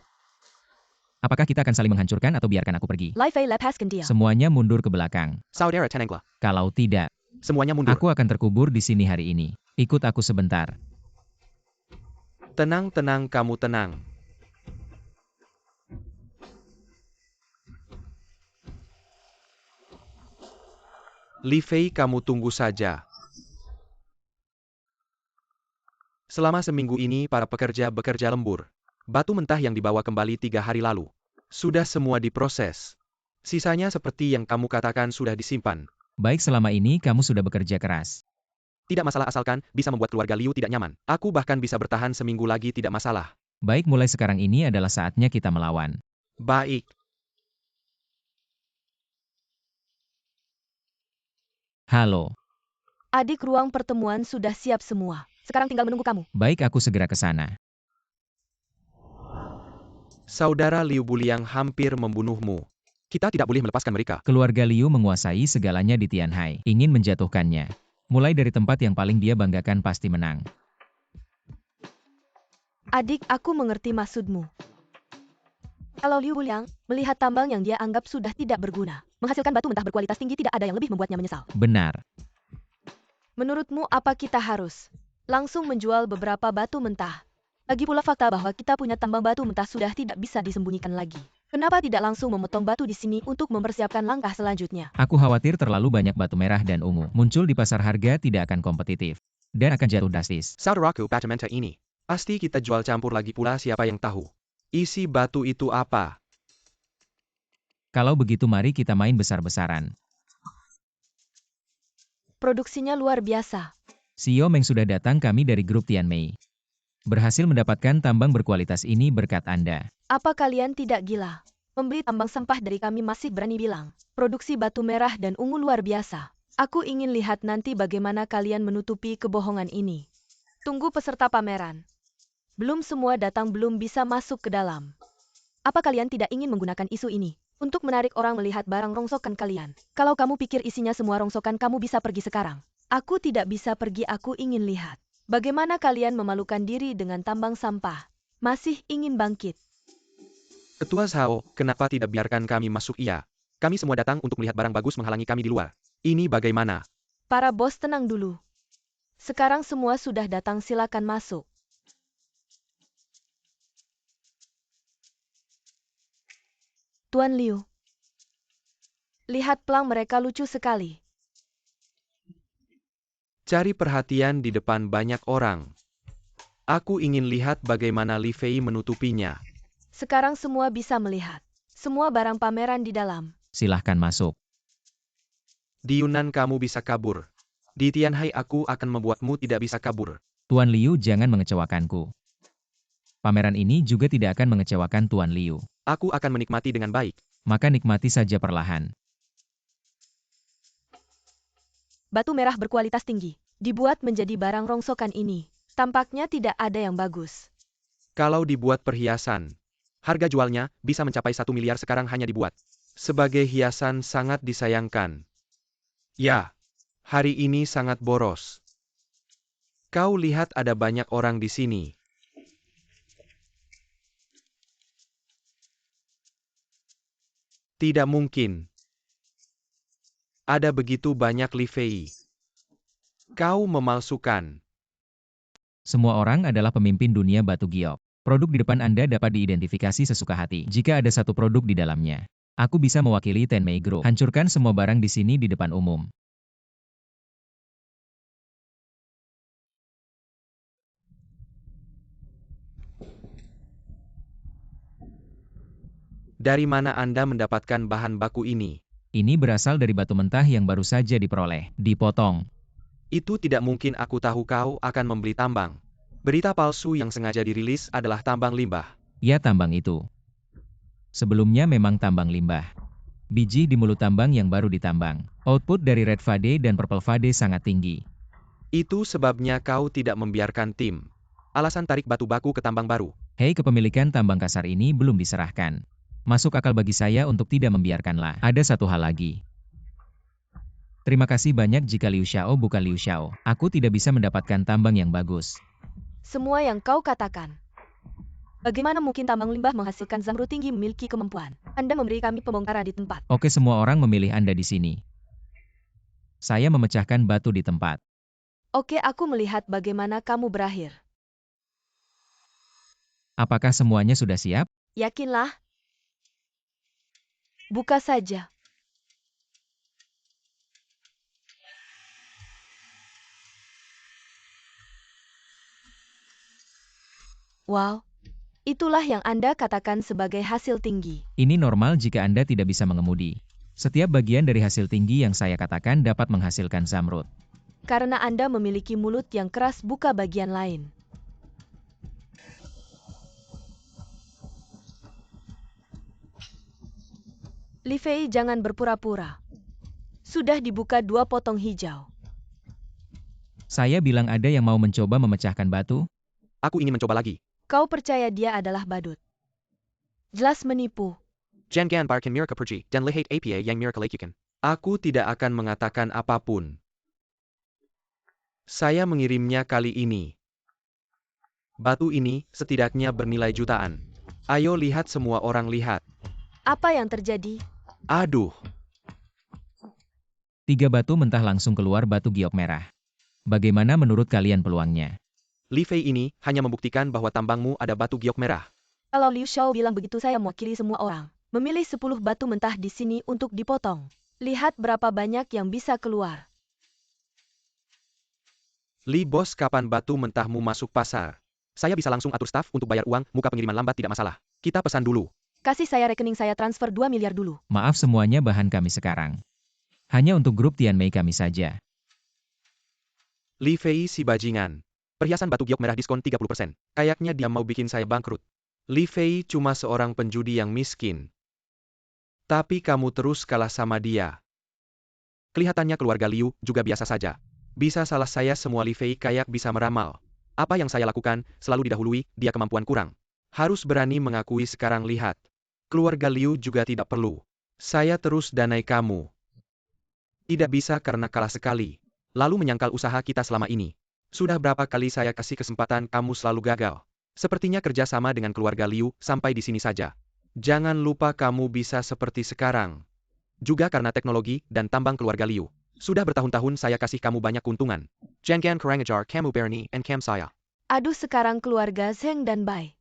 A: Apakah kita akan saling menghancurkan atau biarkan aku pergi?
B: Li Fei, lepaskan dia.
A: Semuanya mundur ke belakang.
C: Saudara Tenengla,
A: Kalau tidak,
C: semuanya mundur.
A: aku akan terkubur di sini hari ini. Ikut aku sebentar.
C: Tenang, tenang, kamu tenang. Li Fei, kamu tunggu saja. Selama seminggu ini para pekerja bekerja lembur. Batu mentah yang dibawa kembali 3 hari lalu. Sudah semua diproses. Sisanya seperti yang kamu katakan sudah disimpan.
A: Baik, selama ini kamu sudah bekerja keras.
C: Tidak masalah asalkan bisa membuat keluarga Liu tidak nyaman. Aku bahkan bisa bertahan seminggu lagi tidak masalah.
A: Baik, mulai sekarang ini adalah saatnya kita melawan.
C: Baik.
A: Halo.
B: Adik, ruang pertemuan sudah siap semua. Sekarang tinggal menunggu kamu.
A: Baik, aku segera ke sana.
C: Saudara Liu Buliang hampir membunuhmu. Kita tidak boleh melepaskan mereka.
A: Keluarga Liu menguasai segalanya di Tianhai, ingin menjatuhkannya. Mulai dari tempat yang paling dia banggakan pasti menang.
B: Adik, aku mengerti maksudmu. Kalau Liu Buliang melihat tambang yang dia anggap sudah tidak berguna, menghasilkan batu mentah berkualitas tinggi, tidak ada yang lebih membuatnya menyesal.
A: Benar.
B: Menurutmu apa kita harus langsung menjual beberapa batu mentah? Lagi pula fakta bahwa kita punya tambang batu mentah sudah tidak bisa disembunyikan lagi. Kenapa tidak langsung memotong batu di sini untuk mempersiapkan langkah selanjutnya?
A: Aku khawatir terlalu banyak batu merah dan ungu. Muncul di pasar, harga tidak akan kompetitif. Dan akan jatuh drastis.
C: Saudaraku, batu ini. Pasti kita jual campur lagi pula, siapa yang tahu. Isi batu itu apa?
A: Kalau begitu mari kita main besar-besaran.
B: Produksinya luar biasa.
A: Xiao Meng sudah datang, kami dari grup Tianmei. Berhasil mendapatkan tambang berkualitas ini berkat Anda.
B: Apa kalian tidak gila? Membeli tambang sampah dari kami masih berani bilang. Produksi batu merah dan ungu luar biasa. Aku ingin lihat nanti bagaimana kalian menutupi kebohongan ini. Tunggu peserta pameran. Belum semua datang, belum bisa masuk ke dalam. Apa kalian tidak ingin menggunakan isu ini untuk menarik orang melihat barang rongsokan kalian? Kalau kamu pikir isinya semua rongsokan, kamu bisa pergi sekarang. Aku tidak bisa pergi, aku ingin lihat. Bagaimana kalian memalukan diri dengan tambang sampah? Masih ingin bangkit?
C: Ketua Zhao, kenapa tidak biarkan kami masuk? Iya. Kami semua datang untuk melihat barang bagus, menghalangi kami di luar. Ini bagaimana?
B: Para bos, tenang dulu. Sekarang semua sudah datang, silakan masuk. Tuan Liu. Lihat pelang mereka lucu sekali.
C: Cari perhatian di depan banyak orang. Aku ingin lihat bagaimana Li Fei menutupinya.
B: Sekarang semua bisa melihat. Semua barang pameran di dalam.
A: Silahkan masuk.
C: Di Yunan kamu bisa kabur. Di Tianhai aku akan membuatmu tidak bisa kabur.
A: Tuan Liu, jangan mengecewakanku. Pameran ini juga tidak akan mengecewakan Tuan Liu.
C: Aku akan menikmati dengan baik.
A: Maka nikmati saja perlahan.
B: Batu merah berkualitas tinggi. Dibuat menjadi barang rongsokan ini. Tampaknya tidak ada yang bagus.
C: Kalau dibuat perhiasan, harga jualnya bisa mencapai 1 miliar, sekarang hanya dibuat sebagai hiasan, sangat disayangkan. Ya, hari ini sangat boros. Kau lihat ada banyak orang di sini. Tidak mungkin. Ada begitu banyak Li Fei. Kau memalsukan.
A: Semua orang adalah pemimpin dunia batu giok. Produk di depan Anda dapat diidentifikasi sesuka hati. Jika ada satu produk di dalamnya, aku bisa mewakili Tianmei Group. Hancurkan semua barang di sini di depan umum.
C: Dari mana Anda mendapatkan bahan baku ini?
A: Ini berasal dari batu mentah yang baru saja diperoleh. Dipotong.
C: Itu tidak mungkin, aku tahu kau akan membeli tambang. Berita palsu yang sengaja dirilis adalah tambang limbah.
A: Ya, tambang itu. Sebelumnya memang tambang limbah. Biji di mulut tambang yang baru ditambang. Output dari Red Vade dan Purple Vade sangat tinggi.
C: Itu sebabnya kau tidak membiarkan tim. Alasan tarik batu baku ke tambang baru.
A: Hei, kepemilikan tambang kasar ini belum diserahkan. Masuk akal bagi saya untuk tidak membiarkanlah. Ada satu hal lagi. Terima kasih banyak jika Liu Xiao bukan Liu Xiao. Aku tidak bisa mendapatkan tambang yang bagus.
B: Semua yang kau katakan. Bagaimana mungkin tambang limbah menghasilkan zamrud tinggi memiliki kemampuan? Anda memberi kami pembongkaran di tempat.
A: Oke, semua orang memilih Anda di sini. Saya memecahkan batu di tempat.
B: Oke, aku melihat bagaimana kamu berakhir.
A: Apakah semuanya sudah siap?
B: Yakinlah. Buka saja. Wow, itulah yang Anda katakan sebagai hasil tinggi.
A: Ini normal jika Anda tidak bisa mengemudi. Setiap bagian dari hasil tinggi yang saya katakan dapat menghasilkan zamrud.
B: Karena Anda memiliki mulut yang keras buka bagian lain. Li Fei, jangan berpura-pura. Sudah dibuka 2 potong hijau.
A: Saya bilang ada yang mau mencoba memecahkan batu?
C: Aku ingin mencoba lagi.
B: Kau percaya dia adalah badut? Jelas menipu.
C: Jangan barkan mereka pergi, dan lihat apa yang mereka lakukan. Aku tidak akan mengatakan apapun. Saya mengirimnya kali ini. Batu ini setidaknya bernilai jutaan. Ayo lihat, semua orang lihat.
B: Apa yang terjadi?
C: Aduh.
A: 3 batu mentah langsung keluar batu giok merah. Bagaimana menurut kalian peluangnya?
C: Li Fei ini hanya membuktikan bahwa tambangmu ada batu giok merah.
B: Kalau Liu Xiao bilang begitu, saya mewakili semua orang. Memilih 10 batu mentah di sini untuk dipotong. Lihat berapa banyak yang bisa keluar.
C: Li bos, kapan batu mentahmu masuk pasar? Saya bisa langsung atur staf untuk bayar uang, muka pengiriman lambat tidak masalah. Kita pesan dulu.
B: Kasih saya rekening, saya transfer 2 miliar dulu.
A: Maaf, semuanya bahan kami sekarang. Hanya untuk grup Tian Mei kami saja.
C: Li Fei si bajingan. Perhiasan batu giok merah diskon 30%. Kayaknya dia mau bikin saya bangkrut. Li Fei cuma seorang penjudi yang miskin. Tapi kamu terus kalah sama dia. Kelihatannya keluarga Liu juga biasa saja. Bisa salah saya semua. Li Fei kayak bisa meramal. Apa yang saya lakukan selalu didahului dia kemampuan kurang. Harus berani mengakui sekarang. Lihat. Keluarga Liu juga tidak perlu. Saya terus danai kamu. Tidak bisa karena kalah sekali. Lalu menyangkal usaha kita selama ini. Sudah berapa kali saya kasih kesempatan, kamu selalu gagal. Sepertinya kerja sama dengan keluarga Liu sampai di sini saja. Jangan lupa kamu bisa seperti sekarang. Juga karena teknologi dan tambang keluarga Liu. Sudah bertahun-tahun saya kasih kamu banyak keuntungan. Jangan kurang ajar kamu Bernie and Cam saya.
B: Aduh, sekarang keluarga Zheng dan Bai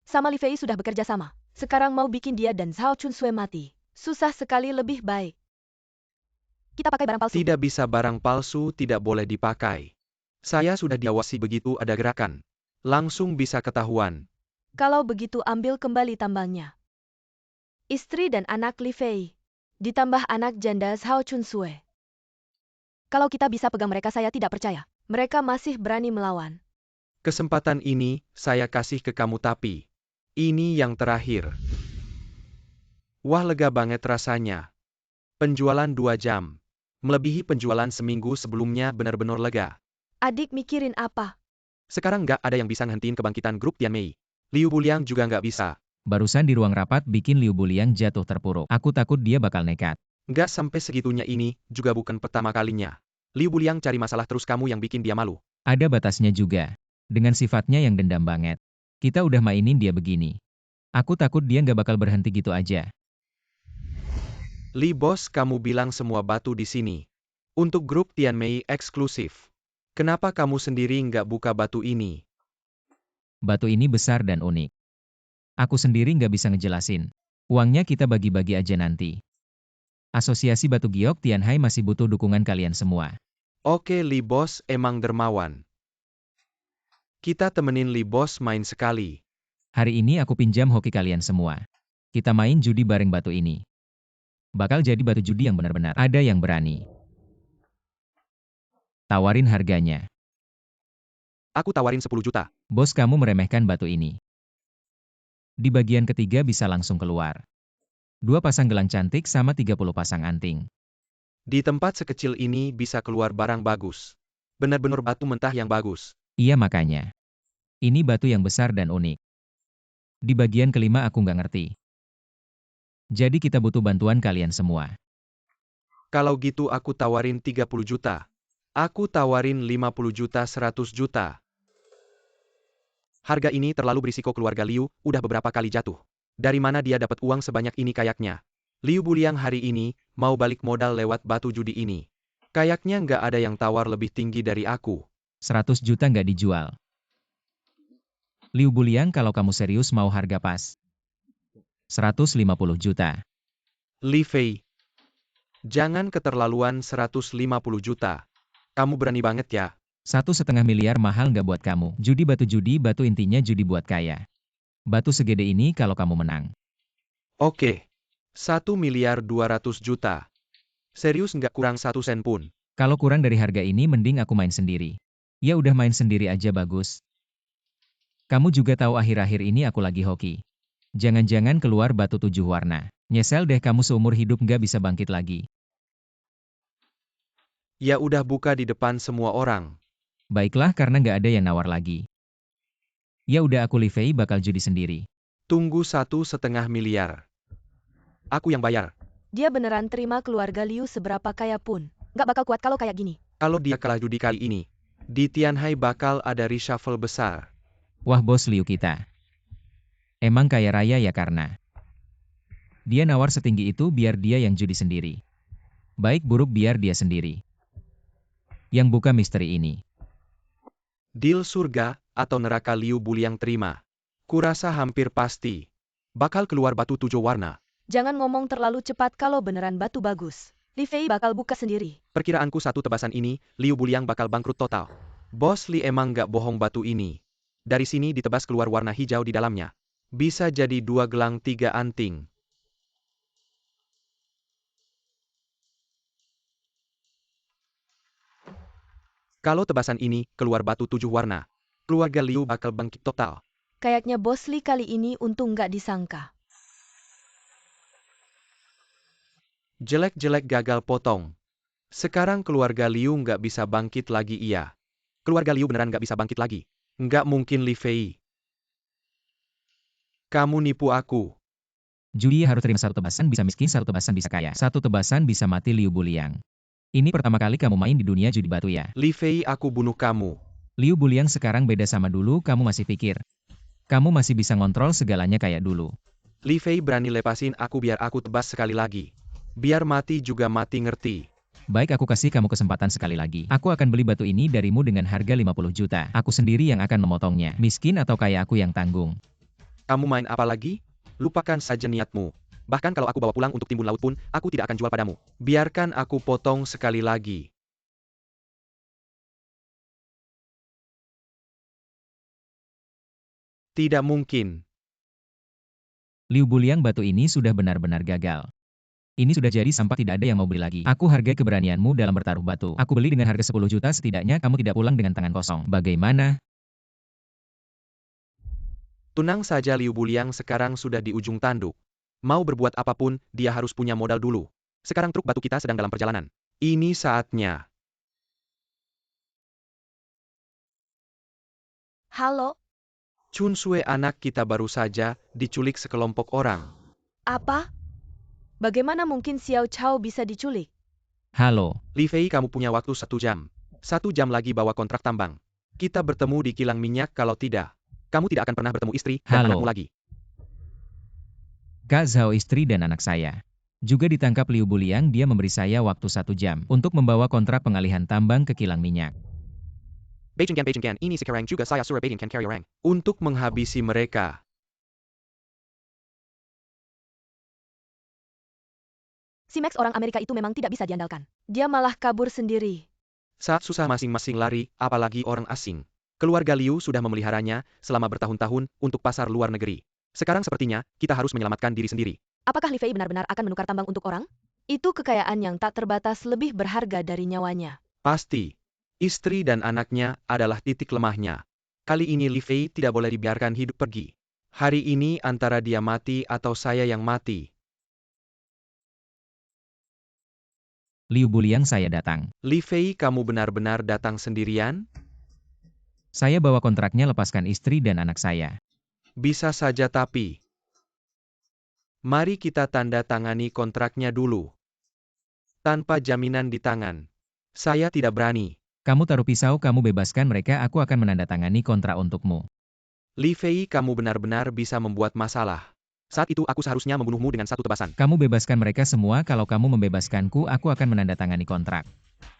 B: sama Li Fei sudah bekerja sama. Sekarang mau bikin dia dan Zhao Chunsue mati. Susah sekali. Lebih baik kita pakai barang palsu.
C: Tidak bisa, barang palsu tidak boleh dipakai. Saya sudah diawasi, begitu ada gerakan. Langsung bisa ketahuan.
B: Kalau begitu ambil kembali tambangnya. Istri dan anak Li Fei. Ditambah anak janda Zhao Chunsue. Kalau kita bisa pegang mereka, saya tidak percaya. Mereka masih berani melawan.
C: Kesempatan ini saya kasih ke kamu, tapi ini yang terakhir. Wah, lega banget rasanya. Penjualan 2 jam. Melebihi penjualan seminggu sebelumnya, benar-benar lega.
B: Adik mikirin apa?
C: Sekarang nggak ada yang bisa ngehentiin kebangkitan grup Tian Mei. Liu Buliang juga nggak bisa.
A: Barusan di ruang rapat bikin Liu Buliang jatuh terpuruk. Aku takut dia bakal nekat.
C: Nggak sampai segitunya, ini juga bukan pertama kalinya. Liu Buliang cari masalah terus, kamu yang bikin dia malu.
A: Ada batasnya juga. Dengan sifatnya yang dendam banget. Kita udah mainin dia begini. Aku takut dia nggak bakal berhenti gitu aja.
C: Li bos, kamu bilang semua batu di sini. Untuk grup Tian Mei eksklusif. Kenapa kamu sendiri nggak buka batu ini?
A: Batu ini besar dan unik. Aku sendiri nggak bisa ngejelasin. Uangnya kita bagi-bagi aja nanti. Asosiasi Batu Giok Tianhai masih butuh dukungan kalian semua.
C: Oke, Li bos emang dermawan. Kita temenin Li bos main sekali.
A: Hari ini aku pinjam hoki kalian semua. Kita main judi bareng batu ini. Bakal jadi batu judi yang benar-benar ada yang berani. Tawarin harganya.
C: Aku tawarin 10 juta.
A: Bos, kamu meremehkan batu ini. Di bagian ketiga bisa langsung keluar. 2 pasang gelang cantik sama 30 pasang anting.
C: Di tempat sekecil ini bisa keluar barang bagus. Benar-benar batu mentah yang bagus.
A: Iya, makanya. Ini batu yang besar dan unik. Di bagian kelima aku nggak ngerti. Jadi kita butuh bantuan kalian semua.
C: Kalau gitu aku tawarin 30 juta. Aku tawarin 50 juta, 100 juta. Harga ini terlalu berisiko, keluarga Liu udah beberapa kali jatuh. Dari mana dia dapat uang sebanyak ini kayaknya? Liu Buliang hari ini mau balik modal lewat batu judi ini. Kayaknya nggak ada yang tawar lebih tinggi dari aku.
A: 100 juta nggak dijual. Liu Buliang, kalau kamu serius mau harga pas. 150 juta.
C: Li Fei. Jangan keterlaluan, 150 juta. Kamu berani banget ya.
A: 1,5 miliar mahal nggak buat kamu. Judi batu intinya judi buat kaya. Batu segede ini kalau kamu menang.
C: Oke. 1.200.000.000. Serius nggak kurang 1 sen pun.
A: Kalau kurang dari harga ini mending aku main sendiri. Ya udah main sendiri aja bagus. Kamu juga tahu akhir-akhir ini aku lagi hoki. Jangan-jangan keluar batu 7 warna. Nyesel deh kamu seumur hidup nggak bisa bangkit lagi.
C: Ya udah buka di depan semua orang.
A: Baiklah karena nggak ada yang nawar lagi. Ya udah aku Li Fei bakal judi sendiri.
C: Tunggu 1,5 miliar. Aku yang bayar.
B: Dia beneran terima keluarga Liu seberapa kaya pun. Nggak bakal kuat kalau kayak gini.
C: Kalau dia kalah judi kali ini, di Tianhai bakal ada reshuffle besar.
A: Wah bos Liu kita. Emang kaya raya ya karena. Dia nawar setinggi itu biar dia yang judi sendiri. Baik buruk biar dia sendiri. Yang buka misteri ini.
C: Deal surga atau neraka Liu Buliang terima. Kurasa hampir pasti. Bakal keluar batu 7 warna.
B: Jangan ngomong terlalu cepat kalau beneran batu bagus. Li Fei bakal buka sendiri.
C: Perkiraanku satu tebasan ini, Liu Buliang bakal bangkrut total. Bos Li emang nggak bohong batu ini. Dari sini ditebas keluar warna hijau di dalamnya. Bisa jadi 2 gelang 3 anting. Kalau tebasan ini keluar batu 7 warna, keluarga Liu bakal bangkit total.
B: Kayaknya bos Li kali ini untung nggak disangka.
C: Jelek-jelek gagal potong. Sekarang keluarga Liu nggak bisa bangkit lagi iya. Keluarga Liu beneran nggak bisa bangkit lagi. Nggak mungkin Li Fei. Kamu nipu aku.
A: Judi harus terima satu tebasan bisa miskin, satu tebasan bisa kaya. Satu tebasan bisa mati Liu Buliang. Ini pertama kali kamu main di dunia judi batu ya.
C: Li Fei aku bunuh kamu.
A: Liu Buliang sekarang beda sama dulu kamu masih pikir. Kamu masih bisa ngontrol segalanya kayak dulu.
C: Li Fei berani lepasin aku biar aku tebas sekali lagi. Biar mati juga mati ngerti.
A: Baik aku kasih kamu kesempatan sekali lagi. Aku akan beli batu ini darimu dengan harga 50 juta. Aku sendiri yang akan memotongnya. Miskin atau kaya aku yang tanggung.
C: Kamu main apa lagi? Lupakan saja niatmu. Bahkan kalau aku bawa pulang untuk timbun laut pun, aku tidak akan jual padamu. Biarkan aku potong sekali lagi. Tidak mungkin.
A: Liu Buliang batu ini sudah benar-benar gagal. Ini sudah jadi sampah tidak ada yang mau beli lagi. Aku hargai keberanianmu dalam bertaruh batu. Aku beli dengan harga 10 juta setidaknya kamu tidak pulang dengan tangan kosong. Bagaimana?
C: Tenang saja Liu Buliang sekarang sudah di ujung tanduk. Mau berbuat apapun, dia harus punya modal dulu. Sekarang truk batu kita sedang dalam perjalanan. Ini saatnya.
B: Halo?
C: Chun Sue anak kita baru saja diculik sekelompok orang.
B: Apa? Bagaimana mungkin Xiao Chao bisa diculik?
A: Halo.
C: Li Fei kamu punya waktu 1 jam. 1 jam lagi bawa kontrak tambang. Kita bertemu di kilang minyak kalau tidak. Kamu tidak akan pernah bertemu istri dan
A: Halo.
C: anakmu lagi.
A: Kak Zhao istri dan anak saya. Juga ditangkap Liu Buliang dia memberi saya waktu 1 jam untuk membawa kontrak pengalihan tambang ke kilang minyak.
C: Beijing Gan, ini sekarang juga saya suruh Beijing Gan carry orang. Untuk menghabisi mereka.
B: Si Max orang Amerika itu memang tidak bisa diandalkan. Dia malah kabur sendiri.
C: Saat susah masing-masing lari, apalagi orang asing. Keluarga Liu sudah memeliharanya selama bertahun-tahun untuk pasar luar negeri. Sekarang sepertinya, kita harus menyelamatkan diri sendiri.
B: Apakah Li Fei benar-benar akan menukar tambang untuk orang? Itu kekayaan yang tak terbatas lebih berharga dari nyawanya.
C: Pasti. Istri dan anaknya adalah titik lemahnya. Kali ini Li Fei tidak boleh dibiarkan hidup pergi. Hari ini antara dia mati atau saya yang mati.
A: Liu Buliang saya datang.
C: Li Fei kamu benar-benar datang sendirian?
A: Saya bawa kontraknya lepaskan istri dan anak saya.
C: Bisa saja tapi. Mari kita tanda tangani kontraknya dulu. Tanpa jaminan di tangan. Saya tidak berani.
A: Kamu taruh pisau kamu bebaskan mereka aku akan menandatangani kontrak untukmu.
C: Li Fei kamu benar-benar bisa membuat masalah. Saat itu aku seharusnya membunuhmu dengan 1 tebasan.
A: Kamu bebaskan mereka semua kalau kamu membebaskanku aku akan menandatangani kontrak.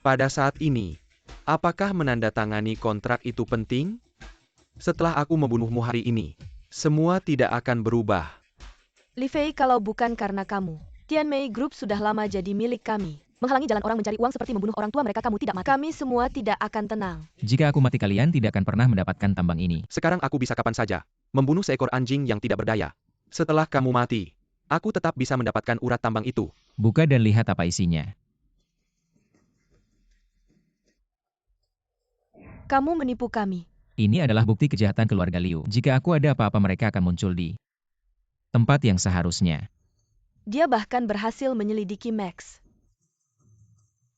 C: Pada saat ini, apakah menandatangani kontrak itu penting? Setelah aku membunuhmu hari ini, semua tidak akan berubah.
B: Li Fei kalau bukan karena kamu, Tianmei Group sudah lama jadi milik kami.
E: Menghalangi jalan orang mencari uang seperti membunuh orang tua mereka, kamu tidak mati.
B: Kami semua tidak akan tenang.
A: Jika aku mati kalian tidak akan pernah mendapatkan tambang ini.
C: Sekarang aku bisa kapan saja membunuh seekor anjing yang tidak berdaya. Setelah kamu mati, aku tetap bisa mendapatkan urat tambang itu.
A: Buka dan lihat apa isinya.
B: Kamu menipu kami.
A: Ini adalah bukti kejahatan keluarga Liu. Jika aku ada apa-apa mereka akan muncul di tempat yang seharusnya.
B: Dia bahkan berhasil menyelidiki Max.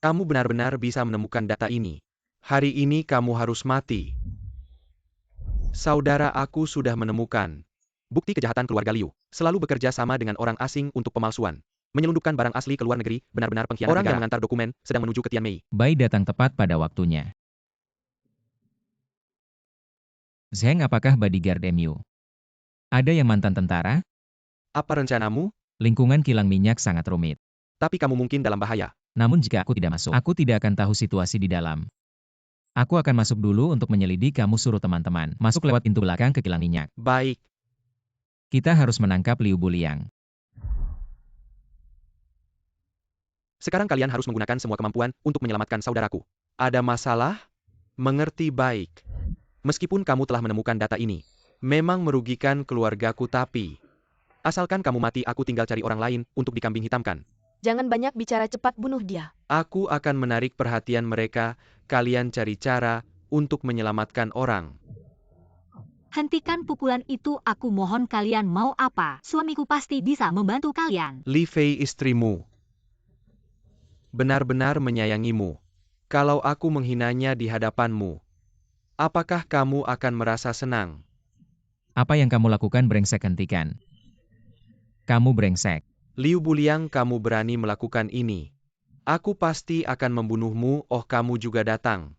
C: Kamu benar-benar bisa menemukan data ini. Hari ini kamu harus mati. Saudara aku sudah menemukan bukti kejahatan keluarga Liu. Selalu bekerja sama dengan orang asing untuk pemalsuan. Menyelundupkan barang asli ke luar negeri, benar-benar pengkhianat negara. Orang yang mengantar dokumen sedang menuju ke Tianmei.
A: Bai datang tepat pada waktunya. Zheng, apakah bodyguard MU? Ada yang mantan tentara?
C: Apa rencanamu?
A: Lingkungan kilang minyak sangat rumit.
C: Tapi kamu mungkin dalam bahaya.
A: Namun jika aku tidak masuk, aku tidak akan tahu situasi di dalam. Aku akan masuk dulu untuk menyelidik. Kamu suruh teman-teman masuk lewat pintu belakang ke kilang minyak.
C: Baik.
A: Kita harus menangkap Liu Buliang.
C: Sekarang kalian harus menggunakan semua kemampuan untuk menyelamatkan saudaraku. Ada masalah? Mengerti baik. Meskipun kamu telah menemukan data ini, memang merugikan keluargaku, tapi asalkan kamu mati, aku tinggal cari orang lain untuk dikambing hitamkan.
B: Jangan banyak bicara, cepat bunuh dia.
C: Aku akan menarik perhatian mereka. Kalian cari cara untuk menyelamatkan orang.
D: Hentikan pukulan itu, aku mohon. Kalian mau apa? Suamiku pasti bisa membantu kalian.
C: Li Fei, istrimu benar-benar menyayangimu. Kalau aku menghinanya di hadapanmu, apakah kamu akan merasa senang?
A: Apa yang kamu lakukan, brengsek? Hentikan. Kamu brengsek.
C: Liu Buliang, kamu berani melakukan ini. Aku pasti akan membunuhmu. Oh, kamu juga datang.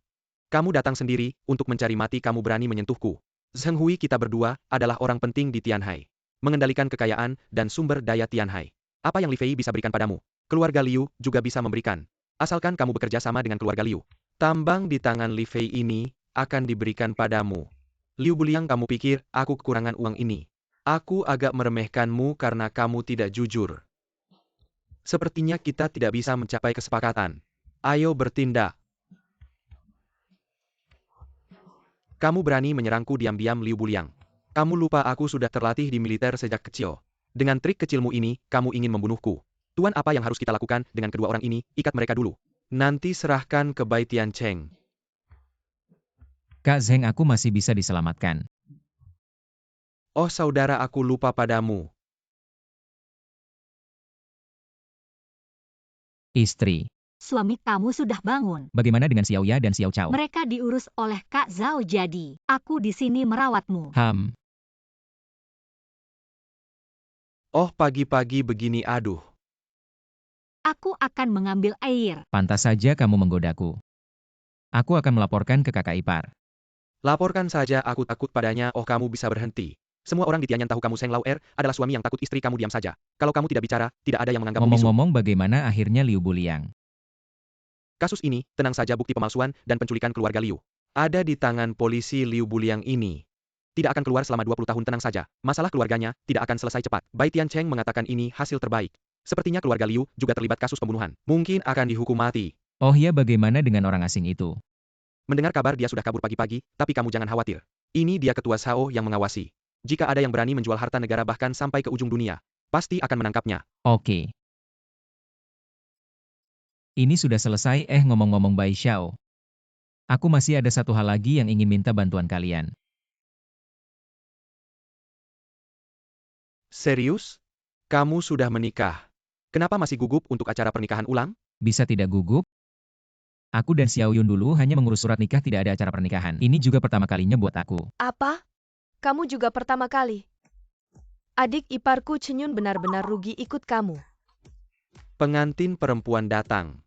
C: Kamu datang sendiri untuk mencari mati. Kamu berani menyentuhku. Zheng Hui, kita berdua adalah orang penting di Tianhai. Mengendalikan kekayaan dan sumber daya Tianhai. Apa yang Li Fei bisa berikan padamu, keluarga Liu juga bisa memberikan. Asalkan kamu bekerja sama dengan keluarga Liu. Tambang di tangan Li Fei ini akan diberikan padamu. Liu Buliang, kamu pikir aku kekurangan uang ini? Aku agak meremehkanmu karena kamu tidak jujur. Sepertinya kita tidak bisa mencapai kesepakatan. Ayo bertindak. Kamu berani menyerangku diam-diam, Liu Buliang. Kamu lupa aku sudah terlatih di militer sejak kecil. Dengan trik kecilmu ini, kamu ingin membunuhku. Tuan, apa yang harus kita lakukan dengan kedua orang ini? Ikat mereka dulu. Nanti serahkan ke Bai Tiancheng.
A: Kak Zheng, aku masih bisa diselamatkan.
C: Oh saudara, aku lupa padamu.
A: Istri.
D: Suami kamu sudah bangun.
A: Bagaimana dengan Xiao Ya dan Xiao Chao?
D: Mereka diurus oleh Kak Zhao, jadi aku di sini merawatmu.
C: Oh, pagi-pagi begini, aduh.
D: Aku akan mengambil air.
A: Pantas saja kamu menggodaku. Aku akan melaporkan ke kakak ipar.
C: Laporkan saja, aku takut padanya. Oh, kamu bisa berhenti. Semua orang di Tianyan tahu kamu Seng Lao Er adalah suami yang takut istri. Kamu diam saja. Kalau kamu tidak bicara, tidak ada yang menganggapmu bisu.
A: Ngomong-ngomong, bagaimana akhirnya Liu Buliang?
C: Kasus ini, tenang saja, bukti pemalsuan dan penculikan keluarga Liu ada di tangan polisi. Liu Buliang ini tidak akan keluar selama 20 tahun, tenang saja. Masalah keluarganya tidak akan selesai cepat. Bai Tiancheng mengatakan ini hasil terbaik. Sepertinya keluarga Liu juga terlibat kasus pembunuhan. Mungkin akan dihukum mati.
A: Oh ya, bagaimana dengan orang asing itu?
C: Mendengar kabar dia sudah kabur pagi-pagi, tapi kamu jangan khawatir. Ini dia ketua Shao yang mengawasi. Jika ada yang berani menjual harta negara bahkan sampai ke ujung dunia, pasti akan menangkapnya.
A: Oke. Ini sudah selesai. Ngomong-ngomong Bai Xiao. Aku masih ada satu hal lagi yang ingin minta bantuan kalian.
C: Serius? Kamu sudah menikah? Kenapa masih gugup untuk acara pernikahan ulang?
A: Bisa tidak gugup? Aku dan Xiao Yun dulu hanya mengurus surat nikah, tidak ada acara pernikahan. Ini juga pertama kalinya buat aku.
B: Apa? Kamu juga pertama kali? Adik iparku Chenyun benar-benar rugi ikut kamu.
C: Pengantin perempuan datang.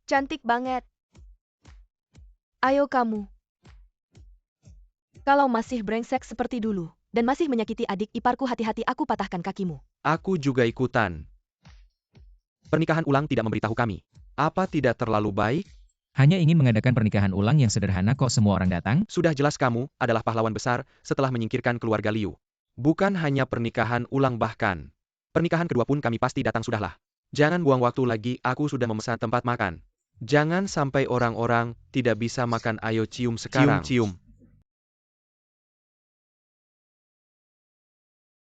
B: Cantik banget. Ayo kamu. Kalau masih brengsek seperti dulu, dan masih menyakiti adik iparku, hati-hati aku patahkan kakimu.
C: Aku juga ikutan. Pernikahan ulang tidak memberitahu kami. Apa tidak terlalu baik?
A: Hanya ingin mengadakan pernikahan ulang yang sederhana kok, semua orang datang?
C: Sudah jelas kamu adalah pahlawan besar setelah menyingkirkan keluarga Liu. Bukan hanya pernikahan ulang, bahkan pernikahan kedua pun kami pasti datang sudahlah. Jangan buang waktu lagi, aku sudah memesan tempat makan. Jangan sampai orang-orang tidak bisa makan, ayo cium sekarang. Cium.